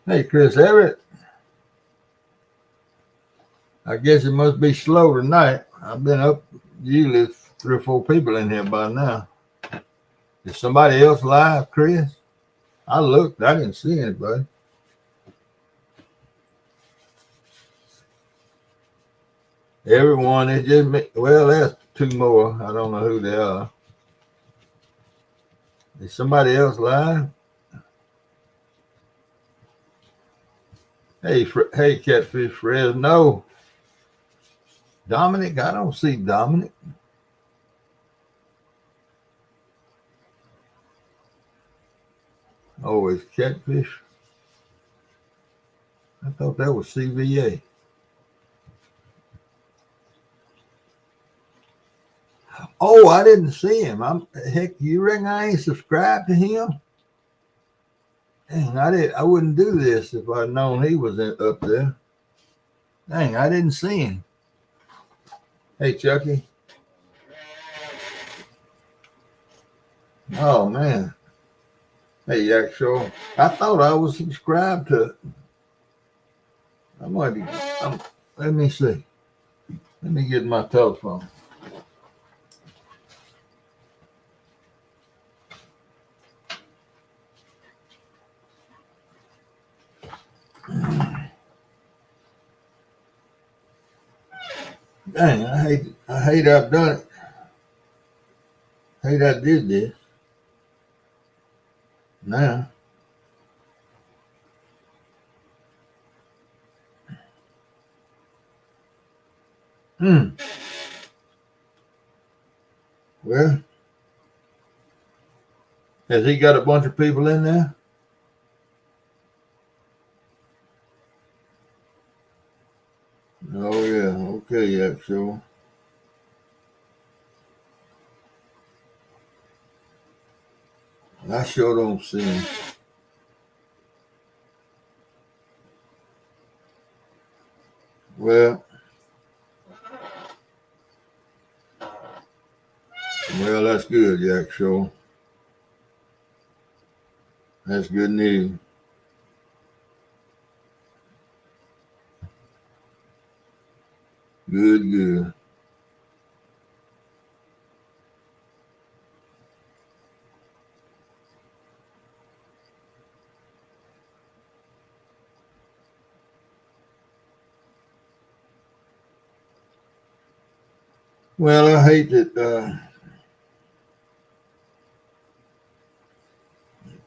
Hey, Chris Everett. I guess it must be slow tonight. I've been up usually 3 or 4 people in here by now. Is somebody else live, Chris? I looked. I didn't see anybody. Everyone is just me. Well, there's 2 more. I don't know who they are. Is somebody else live? Hey, Catfish Fred. No. Dominic? I don't see Dominic. Oh, it's Catfish. I thought that was CVA. Oh, I didn't see him. Heck, you reckon I ain't subscribed to him? Dang, I wouldn't do this if I'd known he was up there. Dang, I didn't see him. Hey, Chucky. Oh man. Hey, Yak Show. I thought I was subscribed to. Let me see. Let me get my telephone. Dang, I hate I've done it. Hate I did this. Now. Well, has he got a bunch of people in there? Oh yeah, okay, yeah, sure. I sure don't see him. Well, that's good, Jack. Sure, that's good news. Good. Well, I hate that.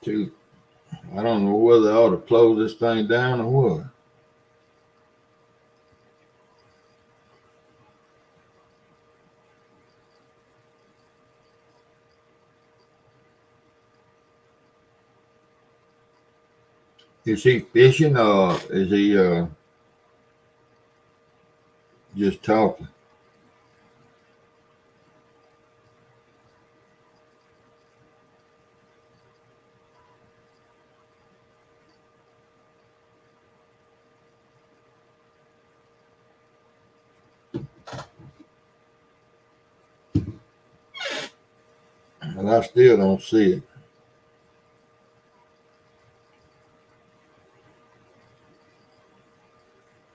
I don't know whether I ought to close this thing down or what. Is he fishing or is he just talking? And I still don't see it.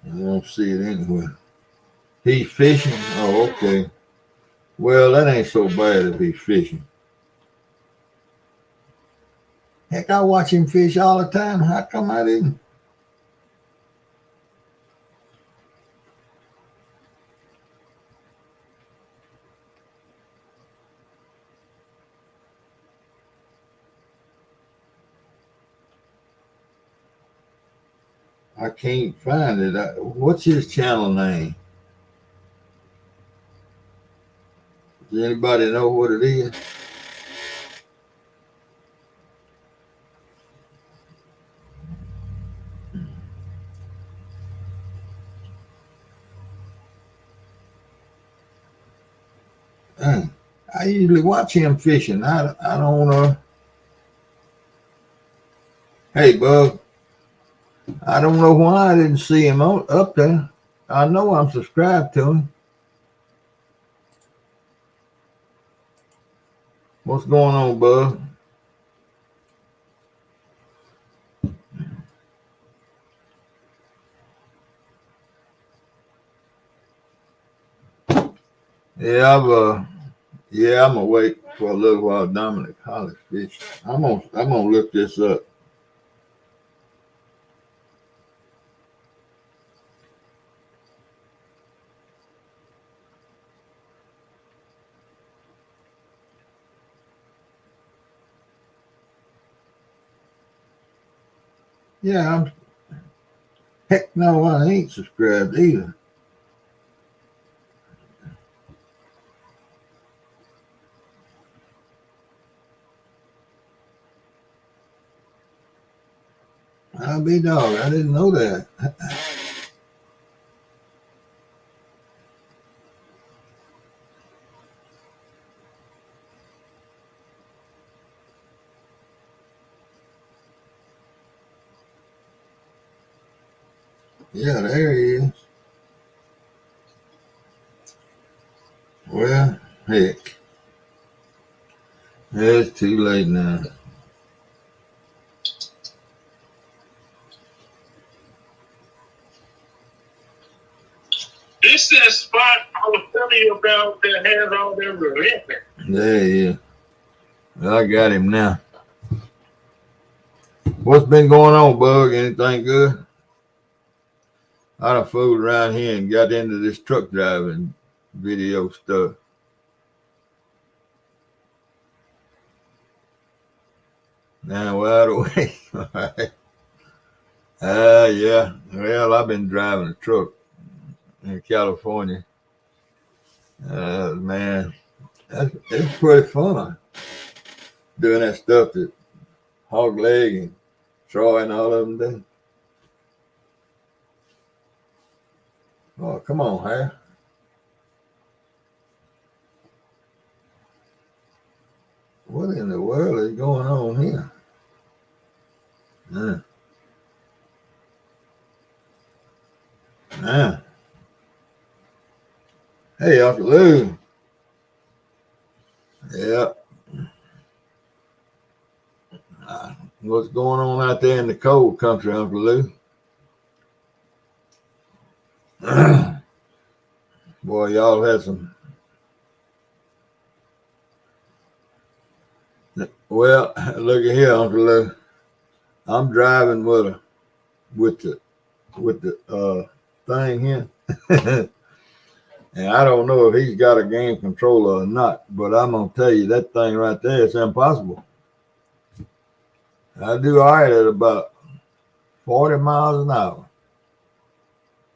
I don't see it anywhere. He's fishing? Oh, okay. Well, that ain't so bad if he's fishing. Heck, I watch him fish all the time. How come I didn't? I can't find it. What's his channel name? Does anybody know what it is? I usually watch him fishing. I don't know. Hey, Bug. I don't know why I didn't see him up there. I know I'm subscribed to him. What's going on, Bug? Yeah, I'm gonna wait for a little while. Dominic Hollis fish. I'm gonna look this up. Yeah, heck no, I ain't subscribed either. I'll be dog. I didn't know that. Yeah, there he is. Well, heck, it's too late now. This that spot I was telling you about that has all them resentment. There he is. Well, I got him now. What's been going on, Bug? Anything good? I done fooled around here and got into this truck driving video stuff. Now, wide awake. All right. Yeah. Well, I've been driving a truck in California. Man, it's pretty fun doing that stuff that Hog Leg and Troy and all of them do. Oh, come on, Harry. What in the world is going on here? Hey, Uncle Lou. Yeah. What's going on out there in the cold country, Uncle Lou? Boy, y'all had some. Well, look at here, Uncle Lou. I'm driving with the thing here. And I don't know if he's got a game controller or not, but I'm gonna tell you that thing right there is impossible. I do all right at about 40 miles an hour.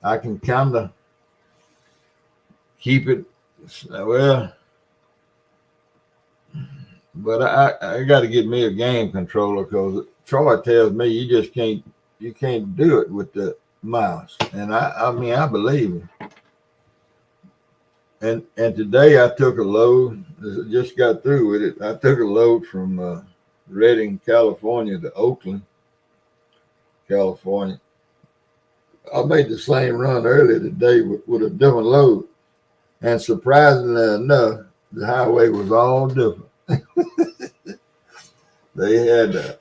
I can kind of keep it well, but I got to get me a game controller because Troy tells me you can't do it with the mouse, and I mean I believe him. And today I took a load. Just got through with it. I took a load from Redding, California to Oakland, California. I made the same run earlier today with a different load, and surprisingly enough, the highway was all different. They had,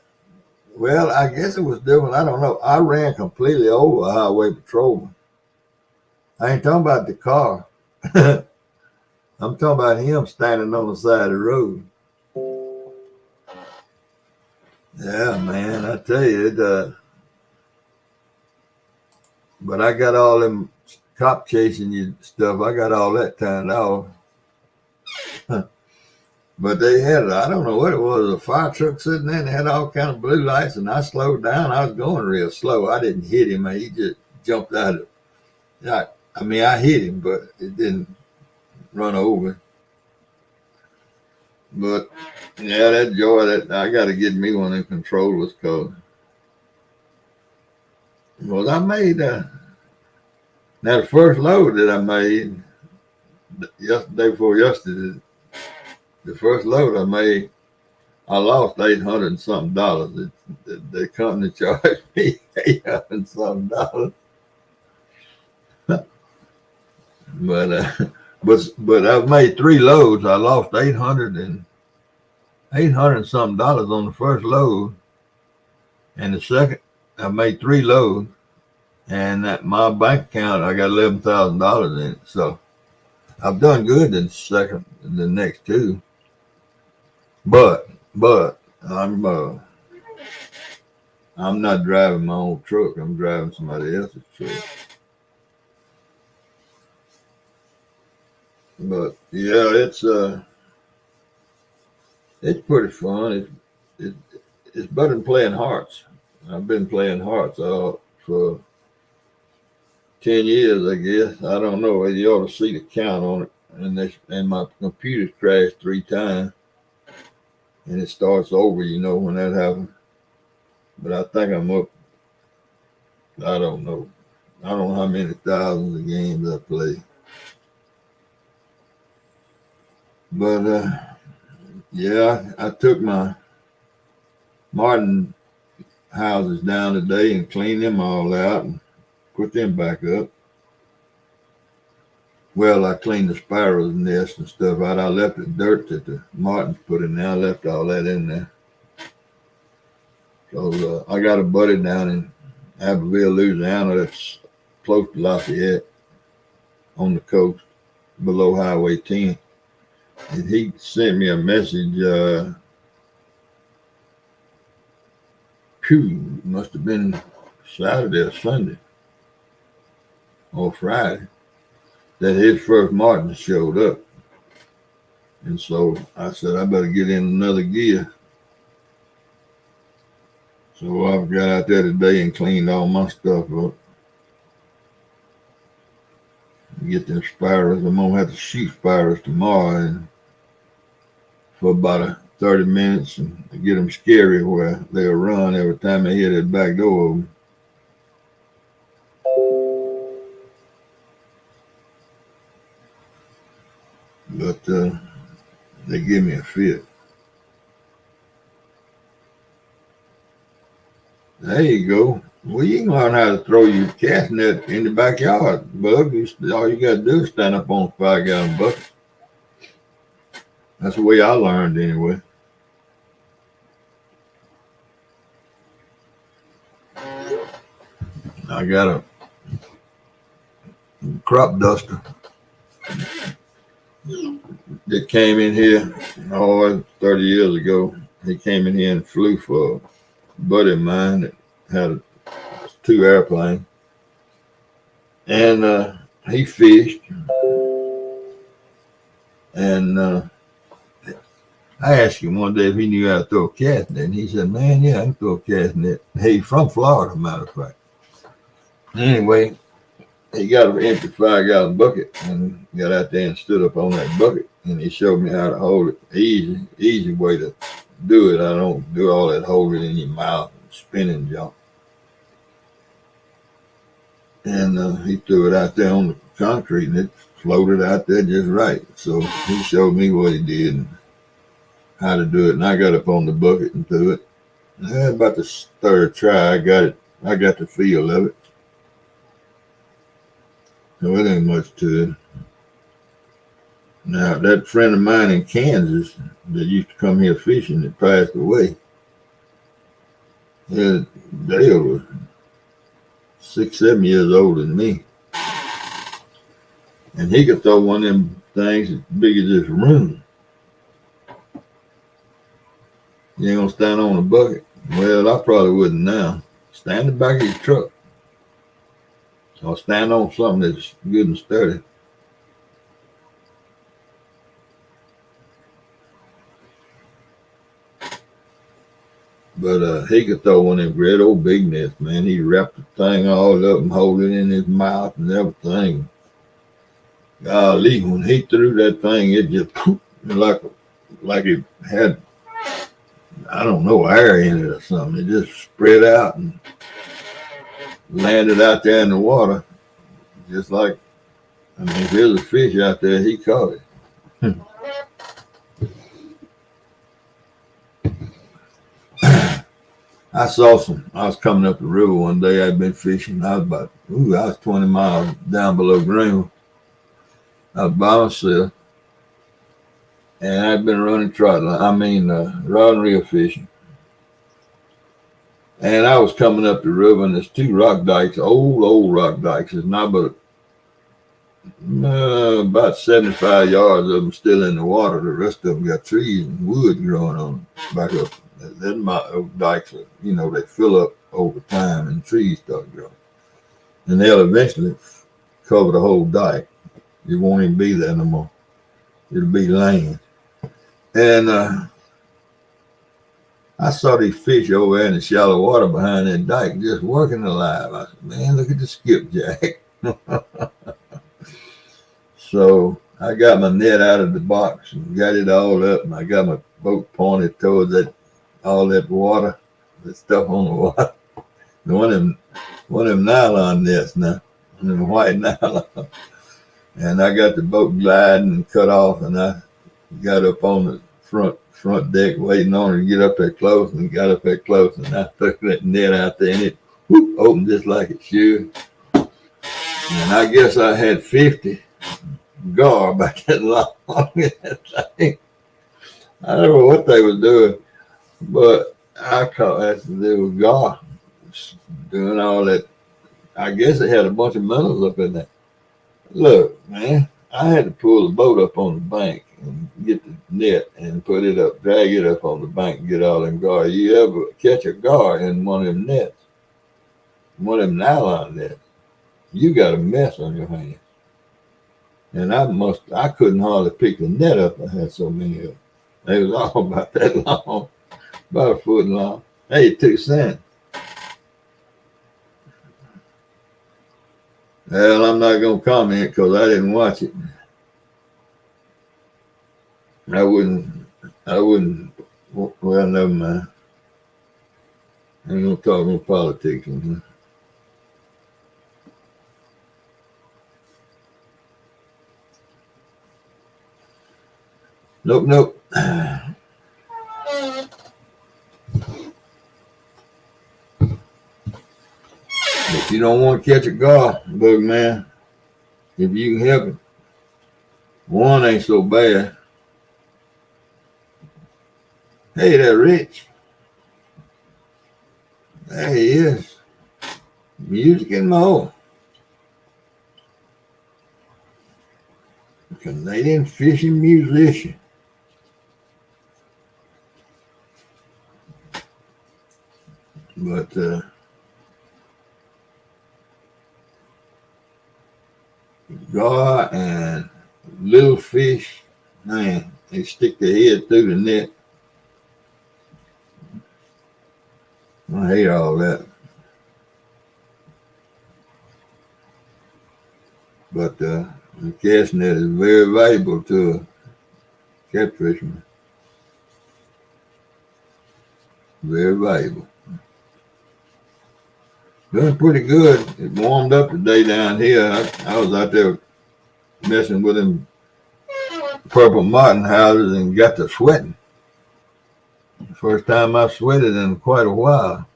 well, I guess it was different. I don't know. I ran completely over a highway patrolman. I ain't talking about the car. I'm talking about him standing on the side of the road. Yeah, man, I tell you, but I got all them cop chasing you stuff. I got all that turned off. But they had, I don't know what it was, a fire truck sitting there and they had all kind of blue lights, and I slowed down. I was going real slow. I didn't hit him. He just jumped out of it. I mean, I hit him, but it didn't run over. But yeah, that joy, that I got to get me one of them controllers because I made now the first load that I made day before yesterday. The first load I made, I lost $800 and something dollars. The company charged me $800 and something dollars. But I've made 3 loads. I lost $800 and something dollars on the first load, and the second I made 3 loads, and my bank account I got $11,000 in it. So I've done good in the next two, but I'm not driving my own truck. I'm driving somebody else's truck. But yeah, it's pretty fun. It, it's better than playing hearts. I've been playing hearts for 10 years, I guess. I don't know. You ought to see the count on it. And my computer's crashed 3 times, and it starts over. When that happens. But I think I'm up. I don't know. I don't know how many thousands of games I play. But yeah, I took my Martin houses down today and cleaned them all out and put them back up. Well, I cleaned the sparrows' nest and stuff out. I left the dirt that the Martins put in there. I left all that in there. So I got a buddy down in Abbeville, Louisiana that's close to Lafayette on the coast below Highway 10. And he sent me a message, must have been Saturday or Sunday or Friday, that his first Martin showed up. And so I said, I better get in another gear. So I got out there today and cleaned all my stuff up. Get them sparrows. I'm going to have to shoot sparrows tomorrow and for about 30 minutes and get them scary where they'll run every time they hear that back door open. But they give me a fit. There you go. Well, you can learn how to throw your cast net in the backyard, Bug. All you got to do is stand up on a 5-gallon bucket. That's the way I learned anyway. I got a crop duster that came in here 30 years ago. He came in here and flew for a buddy of mine that had 2 airplanes. And he fished. And I asked him one day if he knew how to throw a cast net. And he said, man, yeah, I can throw a cast net. He's from Florida, matter of fact. Anyway, he got an empty 5-gallon bucket and got out there and stood up on that bucket. And he showed me how to hold it. Easy way to do it. I don't do all that holding in your mouth and spinning junk. And he threw it out there on the concrete and it floated out there just right. So he showed me what he did and how to do it. And I got up on the bucket and threw it. And about the 3rd try, I got it. I got the feel of it. So it ain't much to it. Now, that friend of mine in Kansas that used to come here fishing that passed away, Dale was 6-7 years older than me. And he could throw one of them things as big as this room. You ain't gonna stand on a bucket? Well, I probably wouldn't now. Stand in the back of your truck. Or stand on something that's good and sturdy. But he could throw one of them great old big nets, man. He wrapped the thing all up and hold it in his mouth and everything. Golly, when he threw that thing, it just poof, like it had, I don't know, air in it or something. It just spread out and landed out there in the water. Just like, if there's a fish out there, he caught it. I was coming up the river one day. I'd been fishing. I was 20 miles down below Greenville. I was by myself. And I'd been rod and reel fishing. And I was coming up the river, and there's 2 rock dikes, old rock dikes. It's not but About 75 yards of them still in the water. The rest of them got trees and wood growing on them back up. Then my dikes, they fill up over time and trees start growing. And they'll eventually cover the whole dike. It won't even be there no more. It'll be land. And I saw these fish over there in the shallow water behind that dike just working alive. I said, man, look at the skipjack. So I got my net out of the box and got it all up, and I got my boat pointed towards all that water, that stuff on the water. One of them nylon nets now, one of them white nylon. And I got the boat gliding and cut off, and I got up on the front deck waiting on her to get up there close, and got up there close, and I took that net out there, and it opened just like it should. And I guess I had 50 gar about that long. I don't know what they was doing, but I caught that they was gar doing all that. I guess it had a bunch of minnows up in there. Look, man, I had to pull the boat up on the bank and get the net and put it up, drag it up on the bank and get all them gar. You ever catch a gar in one of them nets, one of them nylon nets, you got a mess on your hands. And I couldn't hardly pick the net up. I had so many of them. They was all about that long, about a foot long. Hey, 2 cents. Well, I'm not going to comment because I didn't watch it. I wouldn't, well, never mind. I ain't going to talk no politics in here. Nope. If you don't want to catch a gar, bug man, if you can help it, one ain't so bad. Hey, that Rich. There he is. Music and more. Canadian fishing musician. But gar and little fish, man, they stick their head through the net. I hate all that. But the cast net is very valuable to a catfisherman. Very valuable. Doing pretty good. It warmed up today down here. I was out there messing with them purple martin houses and got to sweating. First time I've sweated in quite a while.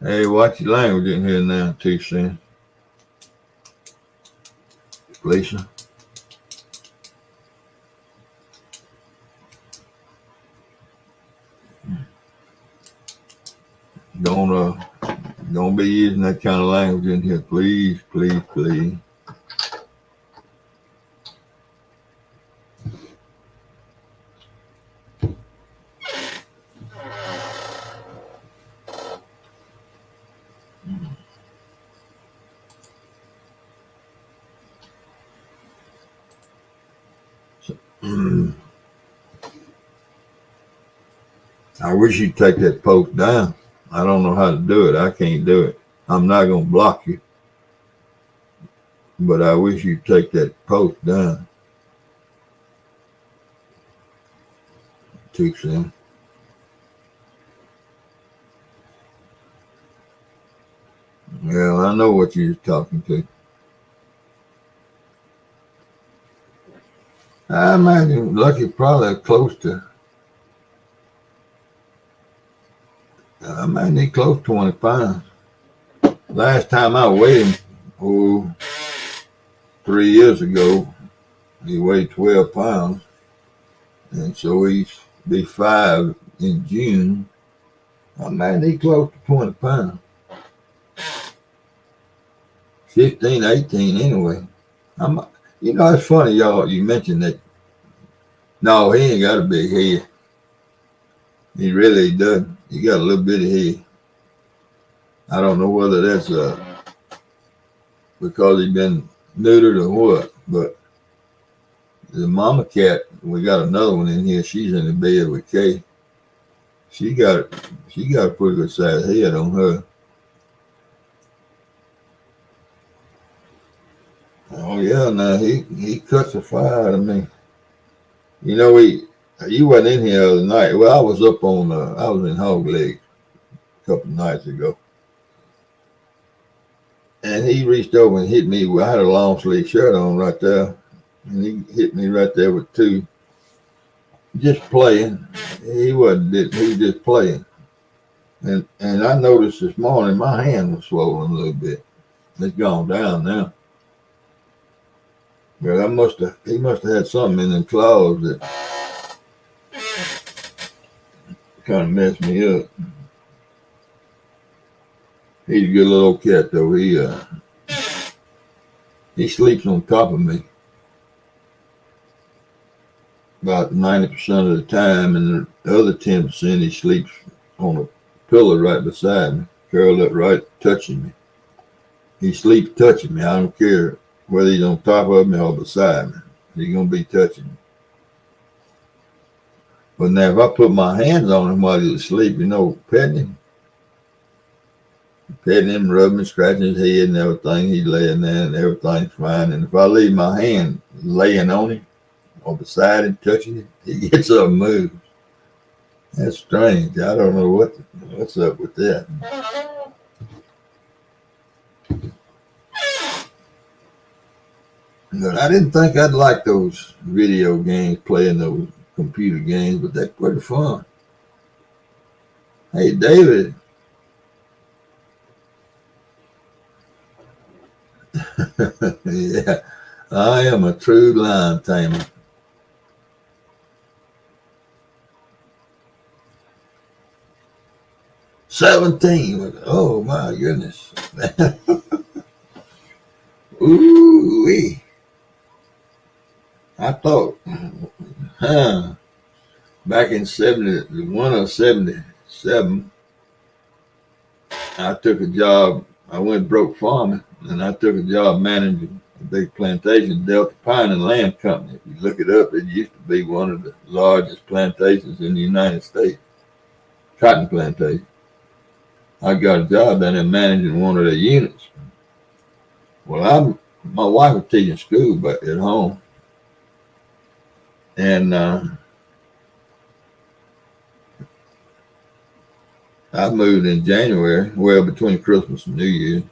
Hey, watch your language in here now, T-Sin. Lisa. Don't be using that kind of language in here, please. I wish you'd take that post down. I don't know how to do it. I can't do it. I'm not going to block you. But I wish you'd take that post down. Too soon. Well, I know what you're talking to. I imagine Lucky probably close to, I might need close to 20 pounds. Last time I weighed him, 3 years ago, he weighed 12 pounds. And so he's be 5 in June. I might need close to 20 pounds. 15, 18 anyway. It's funny, y'all. You mentioned that. No, he ain't got a big head. He really doesn't. He got a little bit of head. I don't know whether that's because he been neutered or what, but the mama cat, we got another one in here. She's in the bed with Kay. She got a pretty good sized head on her. Oh yeah, now he cuts the fire out of me. You know, you wasn't in here the other night. Well, I was up on I was in Hog Leg a couple of nights ago. And he reached over and hit me. I had a long sleeve shirt on right there. And he hit me right there with two. Just playing. He wasn't, he was just playing. And I noticed this morning my hand was swollen a little bit. It's gone down now. But he must have had something in them claws that kind of messed me up. He's a good little cat though. He sleeps on top of me about 90% of the time, and the other 10% he sleeps on a pillow right beside me, curled up right touching me. He sleeps touching me. I don't care whether he's on top of me or beside me. He's gonna be touching me. But now if I put my hands on him while he's asleep, petting him, rubbing, scratching his head and everything, he's laying there and everything's fine. And if I leave my hand laying on him or beside him, touching him, he gets up and moves. That's strange. I don't know what's up with that. But I didn't think I'd like those video games, playing those computer games, but they're pretty fun. Hey, David. Yeah, I am a true lion tamer. $17. Oh my goodness. Ooh-wee. I thought, back in 71 or 77, I took a job. I went broke farming, and I took a job managing a big plantation, Delta Pine and Land Company. If you look it up, it used to be one of the largest plantations in the United States, cotton plantation. I got a job down there managing one of their units. Well, my wife was teaching school back at home. And I moved in January, well, between Christmas and New Year's,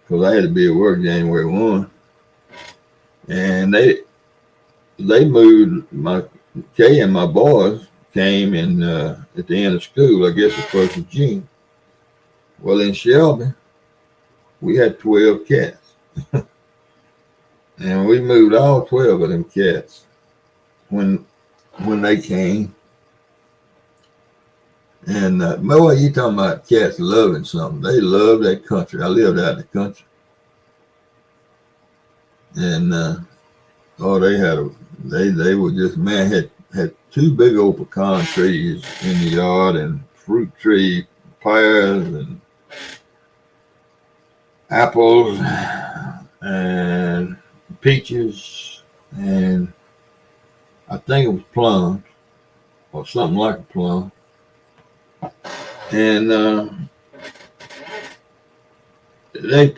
because I had to be at work January 1. And they moved, Kay and my boys came in at the end of school, I guess the 1st of June. Well, in Shelby, we had 12 cats. And we moved all 12 of them cats when they came. And boy, you talking about cats loving something. They love that country. I lived out in the country. And they were just, man, had two big old pecan trees in the yard and fruit tree, pears and apples and peaches, and I think it was plums or something like a plum. And they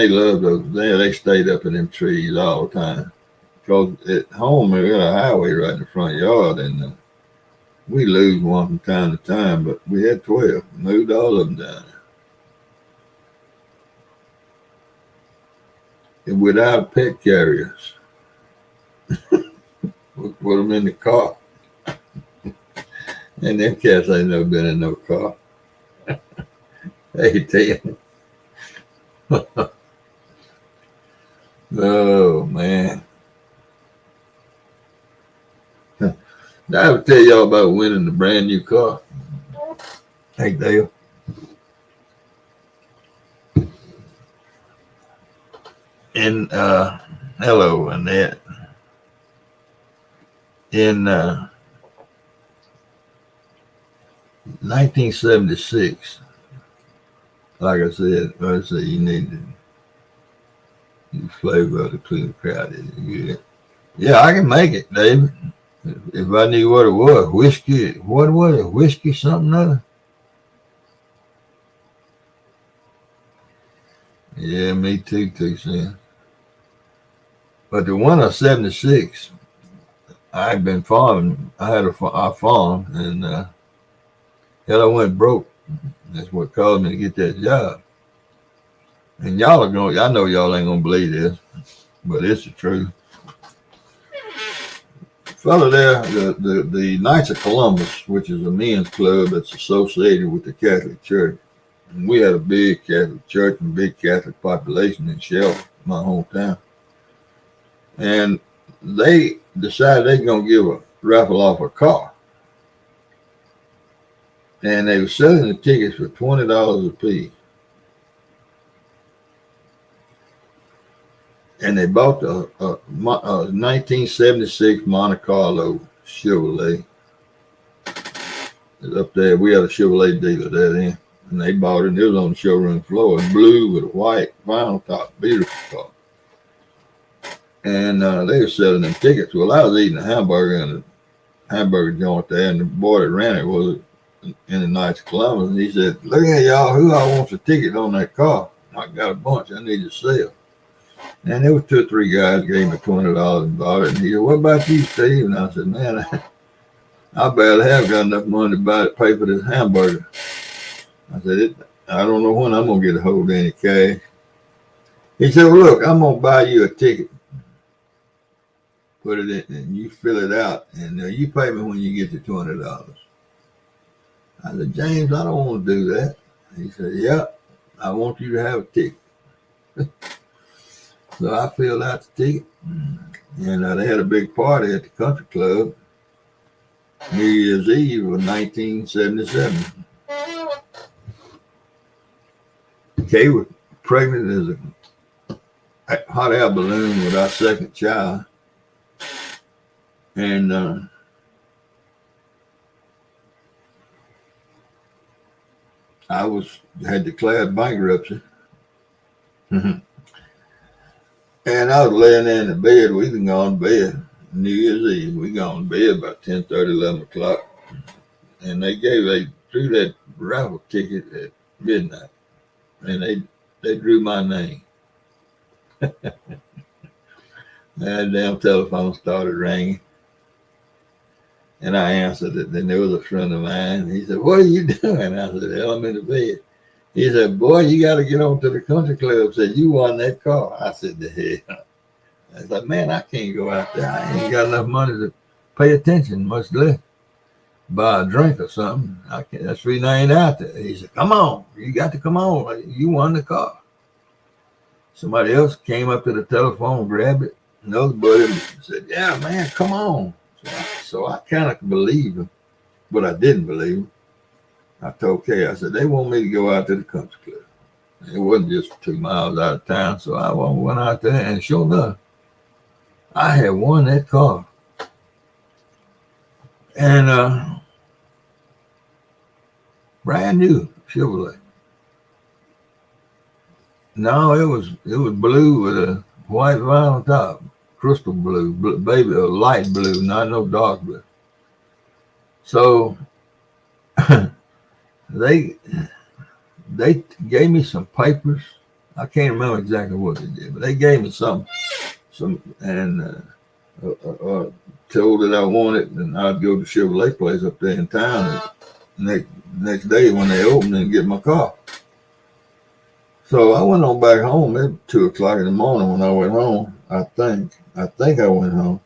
loved those. They stayed up in them trees all the time. Because at home we got a highway right in the front yard, and we lose one from time to time, but we had 12. Moved all of them down there. And without pet carriers. We put them in the car. And them cats ain't never been in no car. Hey, Tim. Oh, man. Now I would tell y'all about winning the brand new car. Hey, Dale. in hello Annette. In 1976, like I said, I say you need to use flavor of the clean crowd. Yeah, I can make it, David. If I knew what it was, whiskey. What was it? Whiskey something other. Yeah, me too, 2 cents. But the one of 76, I had been farming. I had a farm, and hell, I went broke. That's what caused me to get that job. And y'all are going. I know y'all ain't gonna believe this, but it's the truth. Fellow there, the Knights of Columbus, which is a men's club that's associated with the Catholic Church. And we had a big Catholic church and big Catholic population in Shelby, my hometown. And they decided they're gonna give a raffle off a car. And they were selling the tickets for $20 a piece. And they bought a 1976 Monte Carlo Chevrolet. It's up there. We had a Chevrolet dealer there then. And they bought it, and it was on the showroom floor. It's blue with a white vinyl top. Beautiful car. And they were selling them tickets. Well, I was eating a hamburger in a hamburger joint there, and the boy that ran it was in the Knights of Columbus. And he said, "Look at y'all, who all wants a ticket on that car? I got a bunch I need to sell." And there was 2 or 3 guys gave me $20 and bought it. And he said, "What about you, Steve?" And I said, "Man, I barely have got enough money to pay for this hamburger." I said, "I don't know when I'm going to get a hold of any cash." He said, "Well, look, I'm going to buy you a ticket. Put it in, and you fill it out, and you pay me when you get the $20. I said, "James, I don't want to do that." He said, "Yeah, I want you to have a ticket." So I filled out the ticket, and they had a big party at the country club New Year's Eve of 1977. Kay was pregnant as a hot air balloon with our second child, and I had declared bankruptcy. And I was laying there in the bed. We was gone to bed New Year's Eve. We gone to bed about 10:30, 11 o'clock. And they drew that raffle ticket at midnight. And they drew my name. That damn telephone started ringing. And I answered it. Then there was a friend of mine. He said, "What are you doing?" I said, "Hell, I'm in the bed." He said, "Boy, you got to get on to the country club." Said, "You won that car." I said, "The hell." I was like, "Man, I can't go out there. I ain't got enough money to pay attention, much less buy a drink or something. I can't. That's the reason I ain't out there." He said, "Come on. You got to come on. You won the car." Somebody else came up to the telephone, grabbed it. Another buddy said, "Yeah, man, come on." So I kind of believed him, but I didn't believe him. I told Kay, I said, "They want me to go out to the country club." It wasn't just 2 miles out of town, so I went out there, and sure enough, I had won that car. And brand new Chevrolet. No, it was blue with a white vinyl top, crystal blue, baby, a light blue, not no dark blue. So they gave me some papers. I can't remember exactly what they did, but they gave me some, and told that I wanted, and I'd go to Chevrolet place up there in town. And next day when they opened and get my car. So I went on back home at 2 o'clock in the morning. When I went home, I think I went home.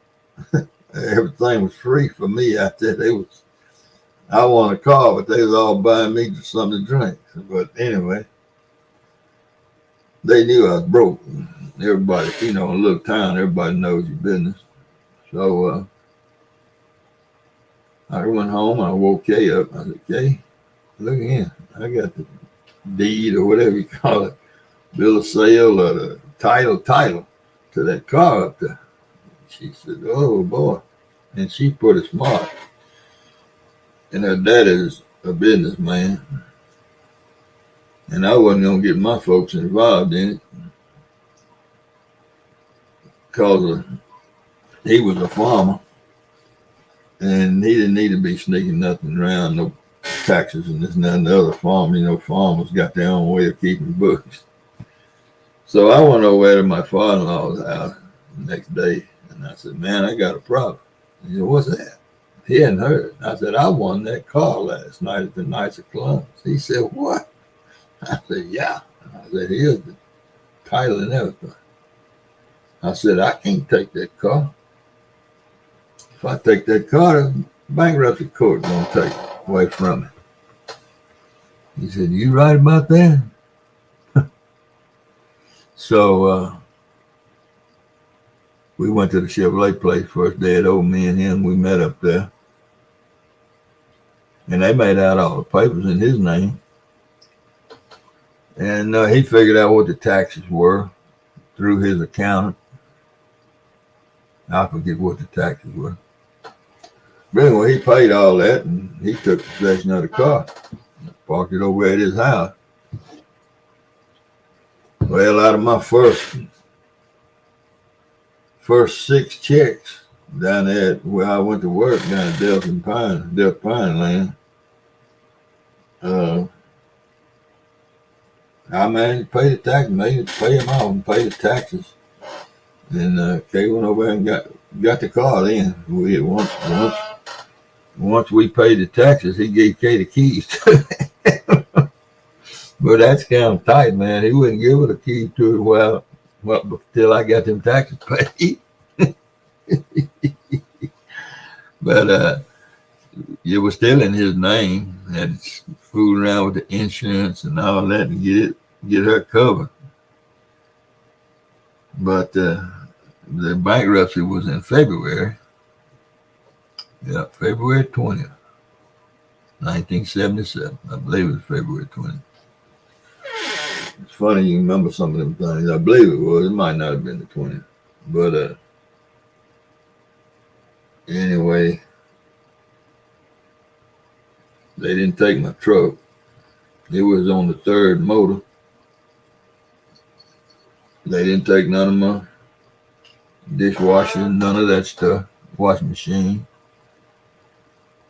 Everything was free for me out there. I want a car, but they was all buying me something to drink. But anyway, they knew I was broke. Everybody, in a little town, everybody knows your business. So I went home. I woke Kay up. I said, "Kay, look again. I got the deed or whatever you call it, bill of sale or the title to that car up there. She said, oh boy. And she put it smart. And her dad is a businessman. And I wasn't going to get my folks involved in it because he was a farmer. And he didn't need to be sneaking nothing around, no taxes and this and that and the other farm. You know, farmers got their own way of keeping books. So I went over to my father-in-law's house the next day. And I said, man, I got a problem. He said, what's that? He hadn't heard. I said, I won that car last night at the Knights of Columbus. He said, what? I said, yeah. I said, here's the title and everything. I said, I can't take that car. If I take that car, the bankruptcy court going to take it away from me. He said, you right about that? So we went to the Chevrolet place first day at old. Me and him, we met up there. And they made out all the papers in his name. And he figured out what the taxes were through his accountant. I forget what the taxes were. But anyway, he paid all that and he took possession of the car. Parked it over at his house. Well, out of my first 6 checks down there where I went to work down at Delta Pine Land, I managed to pay the taxes, made to pay them off and pay the taxes. And Kay went over and got the car then. Once we paid the taxes, he gave Kay the keys to it. But that's kind of tight, man. He wouldn't give her the keys to it till I got them taxes paid. But it was still in his name. Had fooled around with the insurance and all that to get her covered. But the bankruptcy was in February. Yeah, February 20th, 1977. I believe it was February 20th. It's funny you remember some of them things. I believe it was. It might not have been the 20th. But anyway, they didn't take my truck. It was on the 3rd motor. They didn't take none of my dishwasher, none of that stuff, washing machine.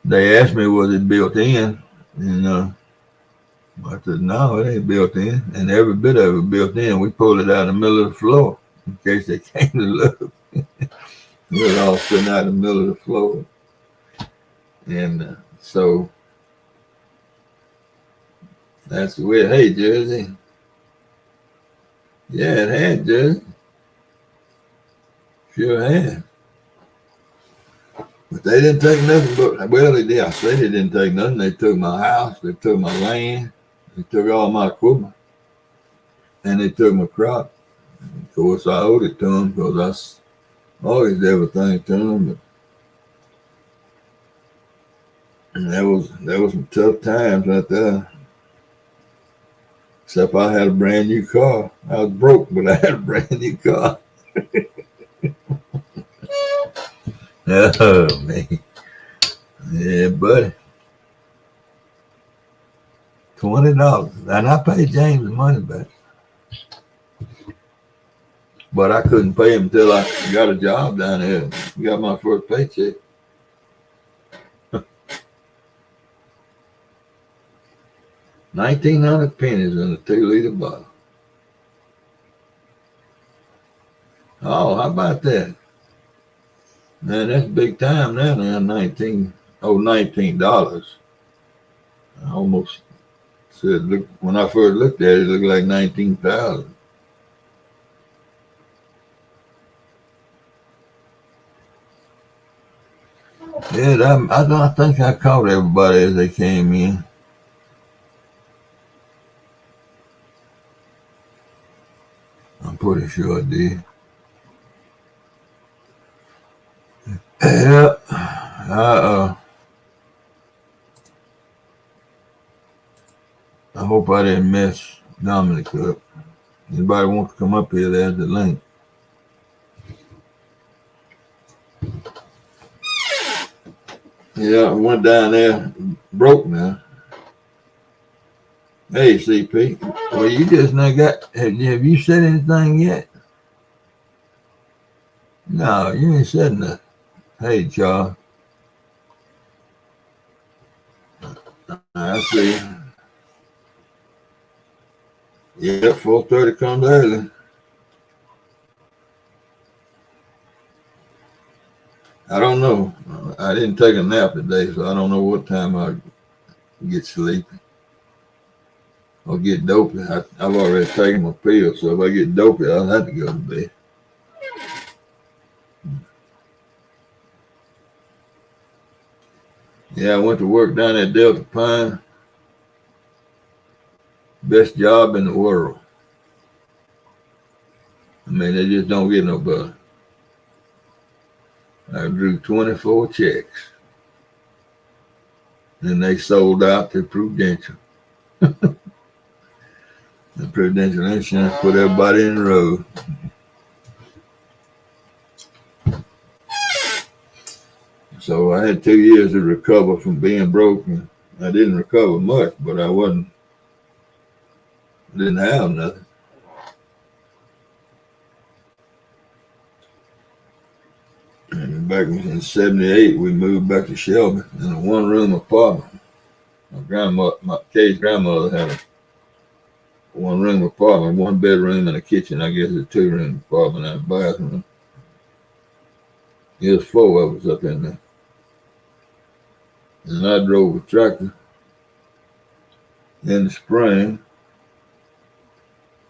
They asked me, was it built in? And I said, no, it ain't built in. And every bit of it built in. We pulled it out in the middle of the floor in case they came to look. It was all sitting out in the middle of the floor. And so that's the way. Hey, Jersey. Yeah, it had, Jersey. Sure had. But they didn't take nothing but, well, they did. I say they didn't take nothing. They took my house. They took my land. They took all my equipment. And they took my crop. And of course, I owed it to them because I always did everything to them. And that was some tough times right there. Except I had a brand new car. I was broke, but I had a brand new car. Oh, man. Yeah, buddy. $20. And I paid James the money back. But I couldn't pay him until I got a job down there. Got my first paycheck. $1,900 pennies in a 2-liter bottle. Oh, how about that? Man, that's big time now. $19. I almost said, look, when I first looked at it, it looked like 19,000. Yeah, I think I caught everybody as they came in. I'm pretty sure I did. Yeah. I hope I didn't mess Dominic up. Anybody wants to come up here, there's the link. Yeah, I went down there, broke now. Hey, CP. Well, you just not got, have you said anything yet? No, you ain't said nothing. Hey, Charles. I see. Yeah, 4:30 comes early. I don't know. I didn't take a nap today, so I don't know what time I get sleepy or get dopey. I've already taken my pill, so if I get dopey, I'll have to go to bed. Yeah, I went to work down at Delta Pine. Best job in the world. I mean, they just don't get no better. I drew 24 checks. And they sold out to Prudential. The Prudential Insurance put everybody in the road. So I had 2 years to recover from being broke. And I didn't recover much, but I didn't have nothing. And back in '78, we moved back to Shelby in a one-room apartment. My Kay's grandmother had a one-room apartment, one bedroom and a kitchen. I guess a two-room apartment and a bathroom. There's 4 of us up in there. And I drove a tractor in the spring.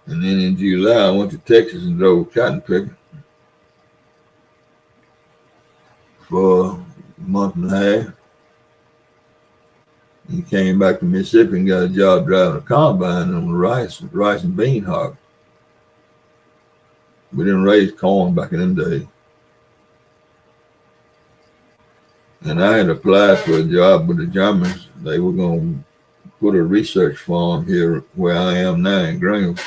And then in July, I went to Texas and drove a cotton picker for a month and a half. And came back to Mississippi and got a job driving a combine on the rice and bean harvest. We didn't raise corn back in them days. And I had applied for a job with the Germans. They were going to put a research farm here where I am now in Greenville.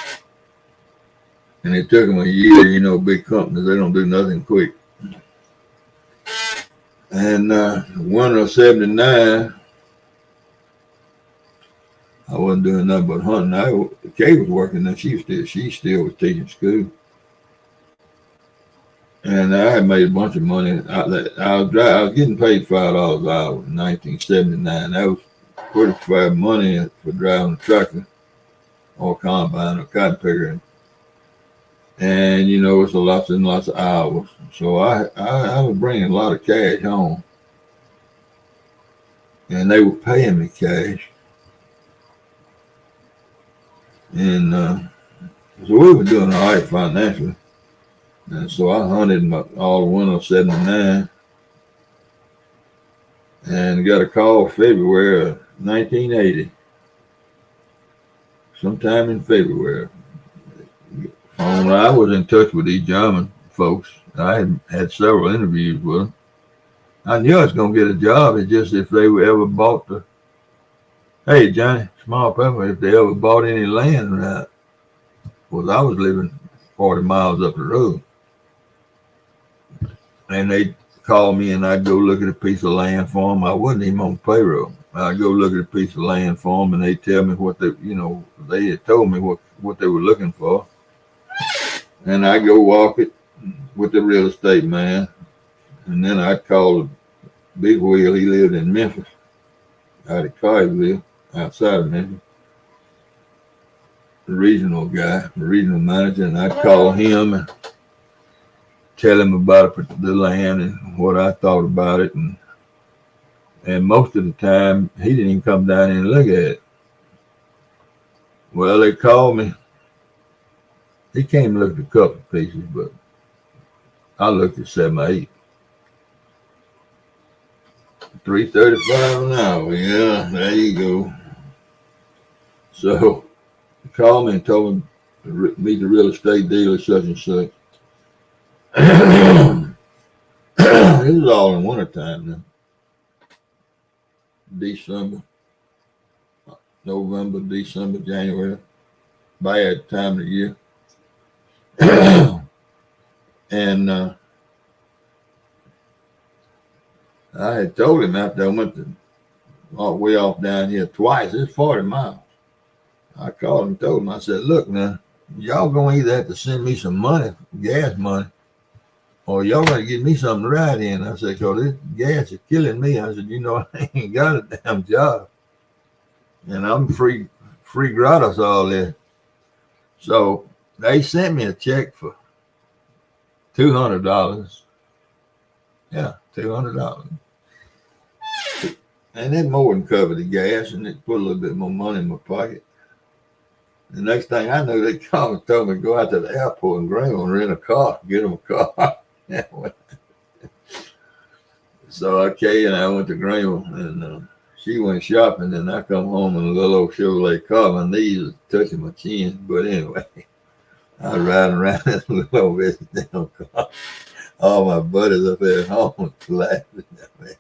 And it took them a year, big companies, they don't do nothing quick. And winter of '79, I wasn't doing nothing but hunting. Kay was working and she still was teaching school. And I had made a bunch of money. I was getting paid $5 an hour in 1979. That was pretty fair money for driving a tractor or combine or cotton picker. And it's lots and lots of hours. So I was bringing a lot of cash home. And they were paying me cash. And so we were doing all right financially. And so I hunted all the winter of '79 and got a call February of 1980. Sometime in February. I was in touch with these German folks. I had several interviews with them. I knew I was going to get a job. It's just if they ever bought hey, Johnny, small pepper, if they ever bought any land right. Because I was living 40 miles up the road. And they'd call me and I'd go look at a piece of land for them. I wasn't even on payroll. I'd go look at a piece of land for them and they'd tell me what they had told me what they were looking for. And I'd go walk it with the real estate man. And then I'd call the Big Wheel. He lived in Memphis, out of Carsville, outside of Memphis. The regional guy, the regional manager, and I'd call him and tell him about the land and what I thought about it. And most of the time, he didn't even come down and look at it. Well, they called me. He came and looked at a couple of pieces, but I looked at 7 or 8. $3.35 an hour. Yeah, there you go. So he called me and told me to meet the real estate dealer such and such. This is all in wintertime now. December, November, December, January. Bad time of the year. And I had told him after I went way off down here twice, it's 40 miles. I called him and told him, I said, look now, y'all going to either have to send me some money, gas money, or y'all got to give me something to ride in. I said, because this gas is killing me. I said, I ain't got a damn job. And I'm free gratis all this. So they sent me a check for $200. Yeah, $200. And that more than covered the gas, and it put a little bit more money in my pocket. The next thing I knew, they called and told me to go out to the airport in Greenville and rent a car, get them a car. So Kay and I went to Greenville, and she went shopping, and I come home in a little old Chevrolet car. My knees was touching my chin, but anyway, I was riding around in a little old damn car. All my buddies up there at home laughing at me.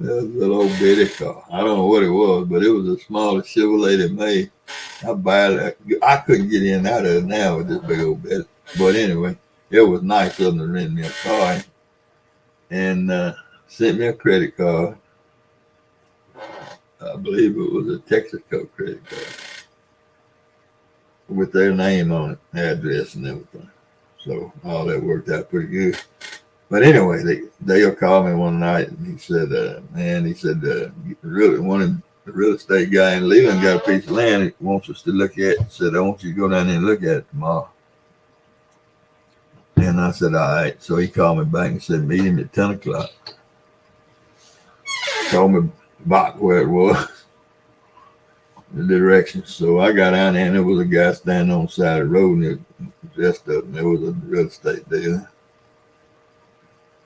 It was a little old bitty car. I don't know what it was, but it was the smallest Chevrolet they made. I couldn't get in and out of it now with this big old bitty. But anyway, it was nice of them to rent me a car and sent me a credit card. I believe it was a Texaco credit card with their name on it, address and everything. So all that worked out pretty good. But anyway, Dale called me one night and he said, really wanted the real estate guy in Leland got a piece of land he wants us to look at. He said, I want you to go down there and look at it tomorrow. And I said, all right. So he called me back and said, meet him at 10 o'clock. Told me about where it was, the direction. So I got down there and there was a guy standing on the side of the road and it dressed up and there was a real estate deal.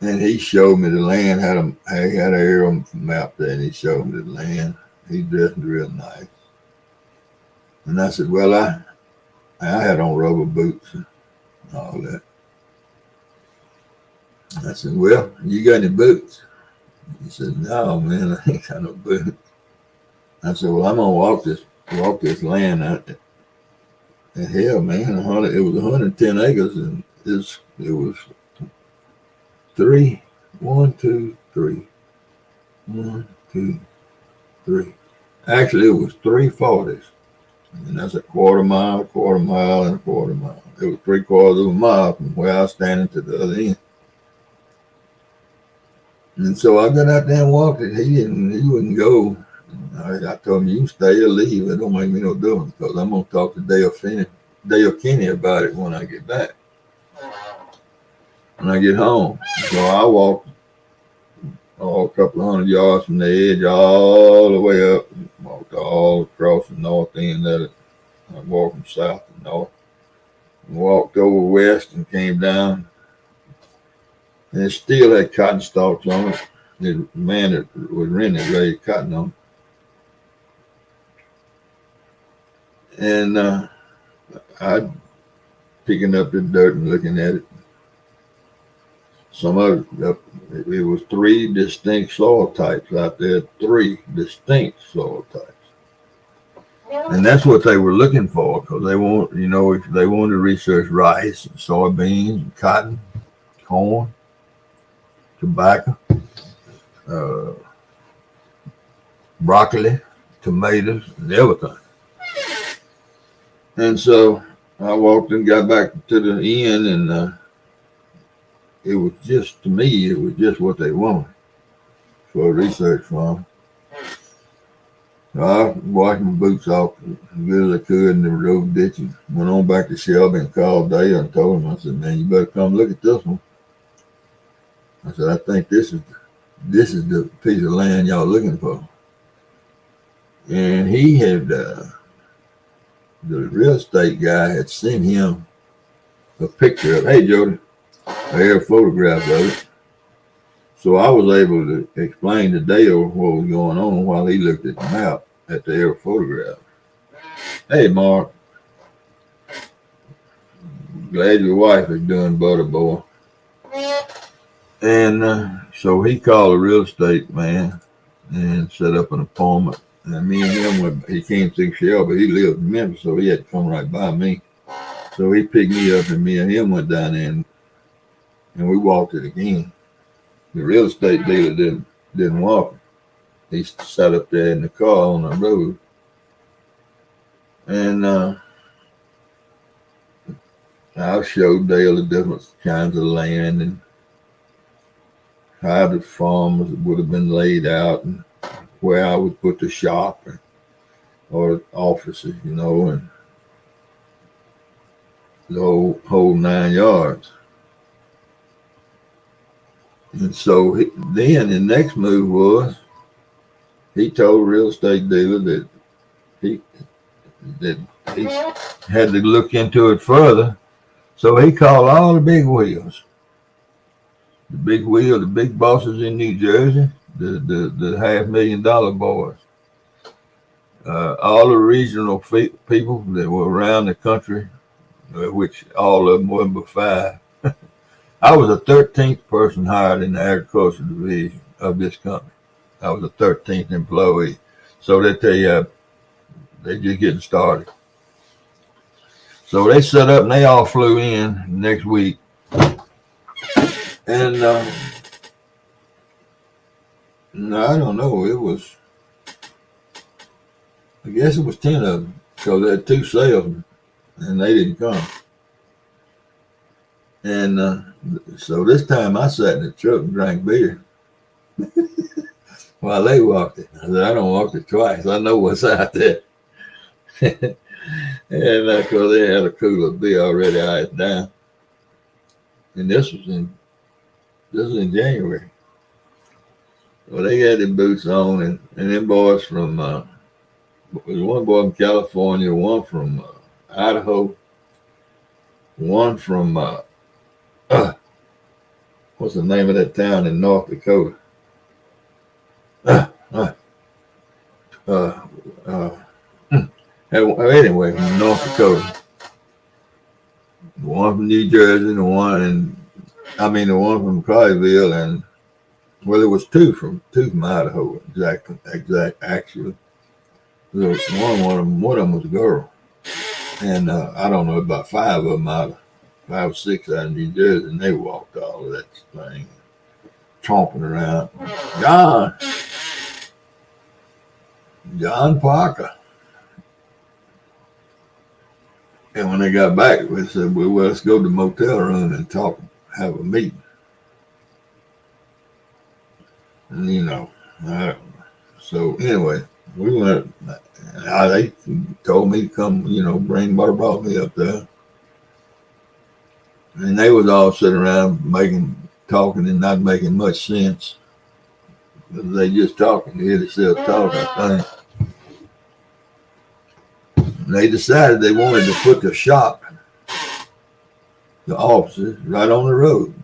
And he showed me the land, had an arrow map there, and he showed me the land. He dressed real nice. And I said, well, I had on rubber boots and all that. I said, well, you got any boots? He said, no, man, I ain't got no boots. I said, well, I'm going to walk this land out there. And hell, man, it was 110 acres, and it was 3, 1, 2, 3, 1, 2, 3. Actually, it was 3 40s, and that's a quarter mile, and a quarter mile. It was 3/4 of a mile from where I was standing to the other end. And so I got out there and walked it. He wouldn't go. I told him, you can stay or leave. It don't make me no difference because I'm gonna talk to Dale Kenny about it when I get back. When I get home. So I walked a couple of 100 yards from the edge all the way up, walked all across the north end of it. I walked from south to north, and walked over west and came down. And it still had cotton stalks on it. The man that was renting it raised cotton on it. And I picking up the dirt and looking at it. Some of it was 3 distinct soil types out there, 3 distinct soil types. And that's what they were looking for because they want, if they wanted to research rice, and soybeans, and cotton, corn, tobacco, broccoli, tomatoes, and everything. And so I walked and got back to the inn and it was just, to me, it was just what they wanted for a research farm. So I washed my boots off as good as I could in the road ditch and went on back to Shelby and called Dale and told him, I said, man, you better come look at this one. I said, I think this is the piece of land y'all looking for. And he had, the real estate guy had sent him a picture of, hey, Jody, I had a photograph of it. So I was able to explain to Dale what was going on while he looked at the map at the air photograph. Hey, Mark, glad your wife is doing butter, boy. And so he called a real estate man and set up an appointment. And me and him, he came to Shelby, he lived in Memphis, so he had to come right by me. So he picked me up and me and him went down there and and we walked it again. The real estate dealer didn't walk it. He sat up there in the car on the road. And I showed Dale the different kinds of land and how the farm would have been laid out and where I would put the shop or offices, you know, and the whole 9 yards. And so then the next move was he told the real estate dealer that he had to look into it further. So he called all the big wheels, the big bosses in New Jersey, the $500,000 boys, all the regional people that were around the country, which all of them were but 5. I was the 13th person hired in the agriculture division of this company. I was the 13th employee. So that they just getting started. So they set up and they all flew in next week. And no, I don't know. I guess it was 10 of them because they had 2 salesmen and they didn't come. And so this time I sat in the truck and drank beer while they walked it. I said, I don't walk it twice. I know what's out there. And of course they had a cooler of beer already iced down. And this was in January. Well, they had their boots on, and them boys from there was one boy from California, one from Idaho, one from what's the name of that town in North Dakota? Anyway, from North Dakota. The one from New Jersey, the one from Colleyville, and well, there was two from Idaho. Actually. There was one of them was a girl, and I don't know, about 5 of them out of 5 or 6 out of New Jersey, and they walked all of that thing, tromping around. John Parker. And when they got back, we said, well, let's go to the motel room and talk, have a meeting. And, you know, so anyway, we went, they told me to come, you know, brought me up there. And they was all sitting around talking and not making much sense. They just talking, they hear themselves talk, I think. They decided they wanted to put the shop, the offices, right on the road.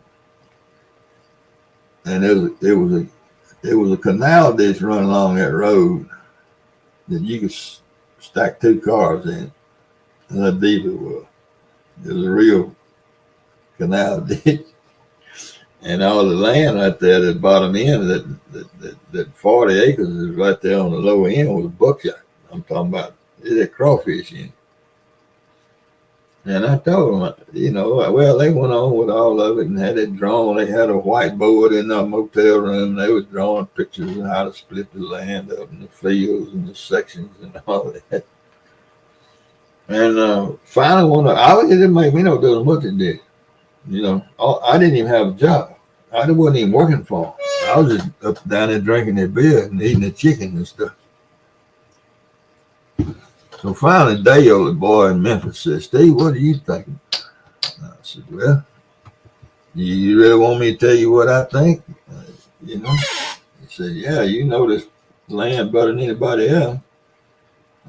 And there was a canal ditch running along that road that you could stack 2 cars in. And how deep it was. It was a real canal ditch. And all the land right there at the bottom end, that 40 acres is right there on the low end, was buckshot. I'm talking about that crawfish in. And I told them, you know, well, they went on with all of it and had it drawn. They had a whiteboard in the motel room. They was drawing pictures of how to split the land up in the fields and the sections and all that. And finally, it didn't make me no difference what they did. You know, I didn't even have a job. I wasn't even working for them. I was just up down there drinking their beer and eating the chicken and stuff. So finally, Dale, the boy in Memphis, said, Steve, what are you thinking? I said, well, you really want me to tell you what I think? You know? He said, yeah, you know this land better than anybody else.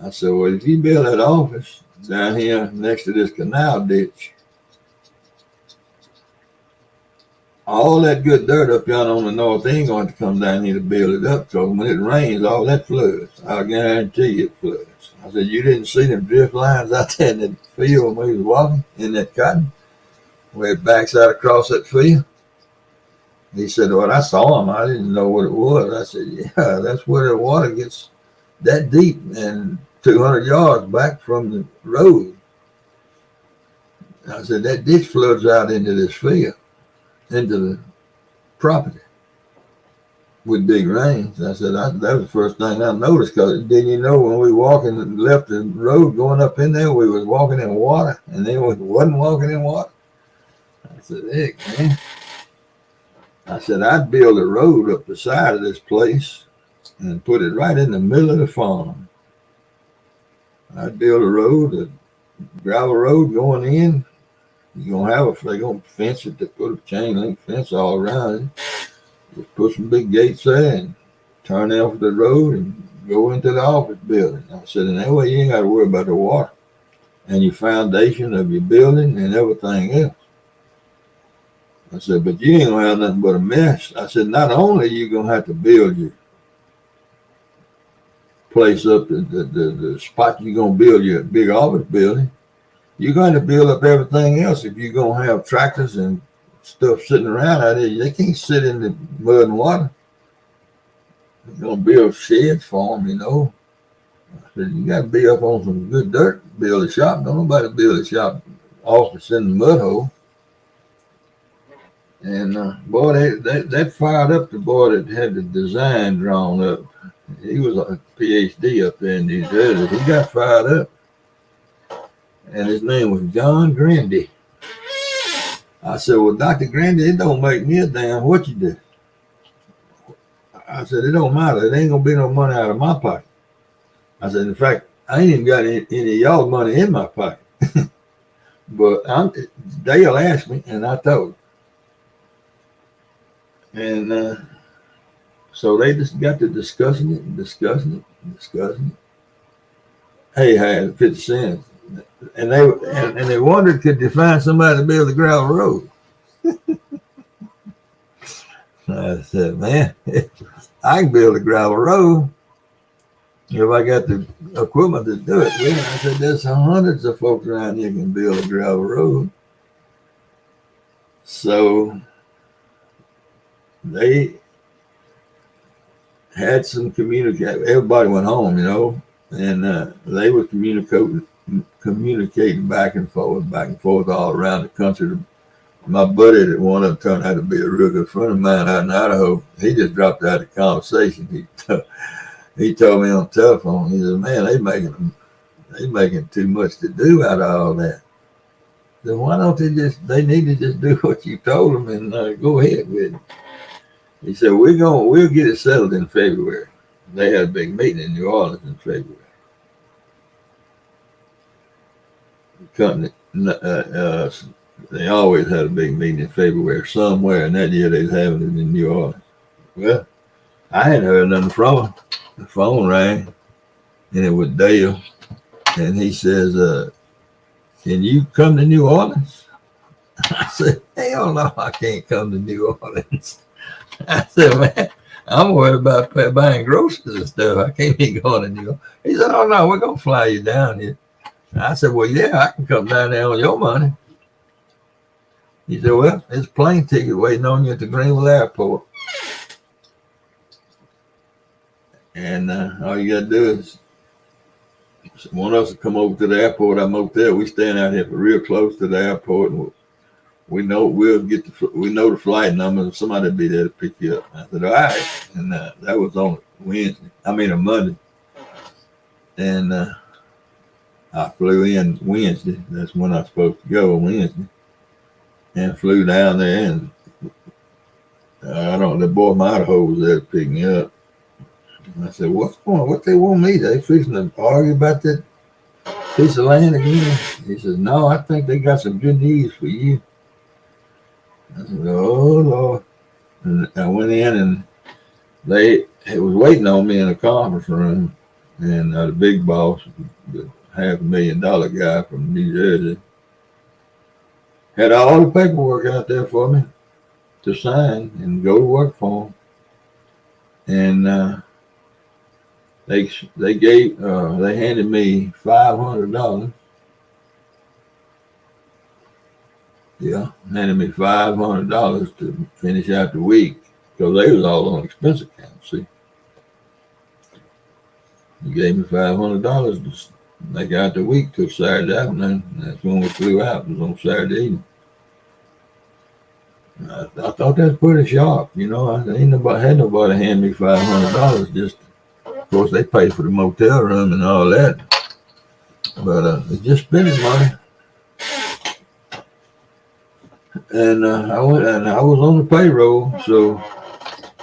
I said, well, if you build that office down here next to this canal ditch, all that good dirt up yonder on the north ain't going to come down here to build it up. So when it rains, all that floods. I guarantee you it floods. I said, you didn't see them drift lines out there in that field when we was walking in that cotton, where it backs out across that field? He said, well, I saw them. I didn't know what it was. I said, yeah, that's where the water gets that deep and 200 yards back from the road. I said, that ditch floods out into this field. into the property with big rains. I said, that was the first thing I noticed, because didn't you know when we walking and left the road going up in there, we was walking in water, and then we wasn't walking in water. I said, heck, man. I said, I'd build a road up the side of this place and put it right in the middle of the farm. I'd build a road, a gravel road going in. You're going to have they're going to fence it, to put a chain link fence all around it. Just put some big gates there and turn off the road and go into the office building. I said, and that way you ain't got to worry about the water and your foundation of your building and everything else. I said, but you ain't going to have nothing but a mess. I said, not only are you going to have to build your place up, the spot you're going to build your big office building, you're going to build up everything else. If you're going to have tractors and stuff sitting around out there, they can't sit in the mud and water. You're going to build sheds for them, you know. I said, you got to be up on some good dirt to build a shop. Don't nobody build a shop office in the mud hole. And boy, that fired up the boy that had the design drawn up. He was a PhD up there in New Jersey. He got fired up. And his name was John Grandy. I said, well, Dr. Grandy, it don't make me a damn what you do. I said, it don't matter. It ain't going to be no money out of my pocket. I said, in fact, I ain't even got any of y'all money in my pocket. But Dale asked me, and I told him. And so they just got to discussing it. Hey, had 50 cents. And they wondered, could they find somebody to build a gravel road? I said, man, I can build a gravel road if I got the equipment to do it. Yeah, I said, there's hundreds of folks around here can build a gravel road. So they had some communication. Everybody went home, you know, and they were communicating back and forth all around the country. My buddy, that one of them turned out to be a real good friend of mine out in Idaho, he just dropped out of the conversation. He told me on the telephone, he said, man, they making too much to do out of all that. So why don't they need to just do what you told them and go ahead with it. He said, we'll get it settled in February. They had a big meeting in New Orleans in February. The company, they always had a big meeting in February somewhere, and that year they was having it in New Orleans. Well, I hadn't heard nothing from him. The phone rang, and it was Dale, and he says, can you come to New Orleans? I said, hell no, I can't come to New Orleans. I said, man, I'm worried about buying groceries and stuff. I can't be going to New Orleans. He said, oh no, we're going to fly you down here. I said, well, yeah, I can come down there on your money. He said, well, there's a plane ticket waiting on you at the Greenville Airport. And all you got to do is, one of us will come over to the airport. I'm over there. We stand out here real close to the airport. And we know the flight number, and somebody will be there to pick you up. I said, all right. And that was on a Monday. And I flew in Wednesday. That's when I was supposed to go, Wednesday. And flew down there, and the boy from Idaho was there to pick me up. And I said, what's going on? What they want me? They fixing to argue about that piece of land again? He says, no, I think they got some good news for you. I said, oh, Lord. And I went in, and it was waiting on me in the conference room. And the big boss, the $500,000 guy from New Jersey, had all the paperwork out there for me to sign and go to work for them. And they handed me $500. Yeah, handed me $500 to finish out the week, because they was all on expense account. See, he gave me $500 to make out the week till Saturday afternoon. That's when we flew out. It was on Saturday evening. I thought that's pretty sharp. You know, I ain't nobody had nobody hand me $500. Just, of course, they pay for the motel room and all that, but it's just spending money. And I went, and I was on the payroll, so,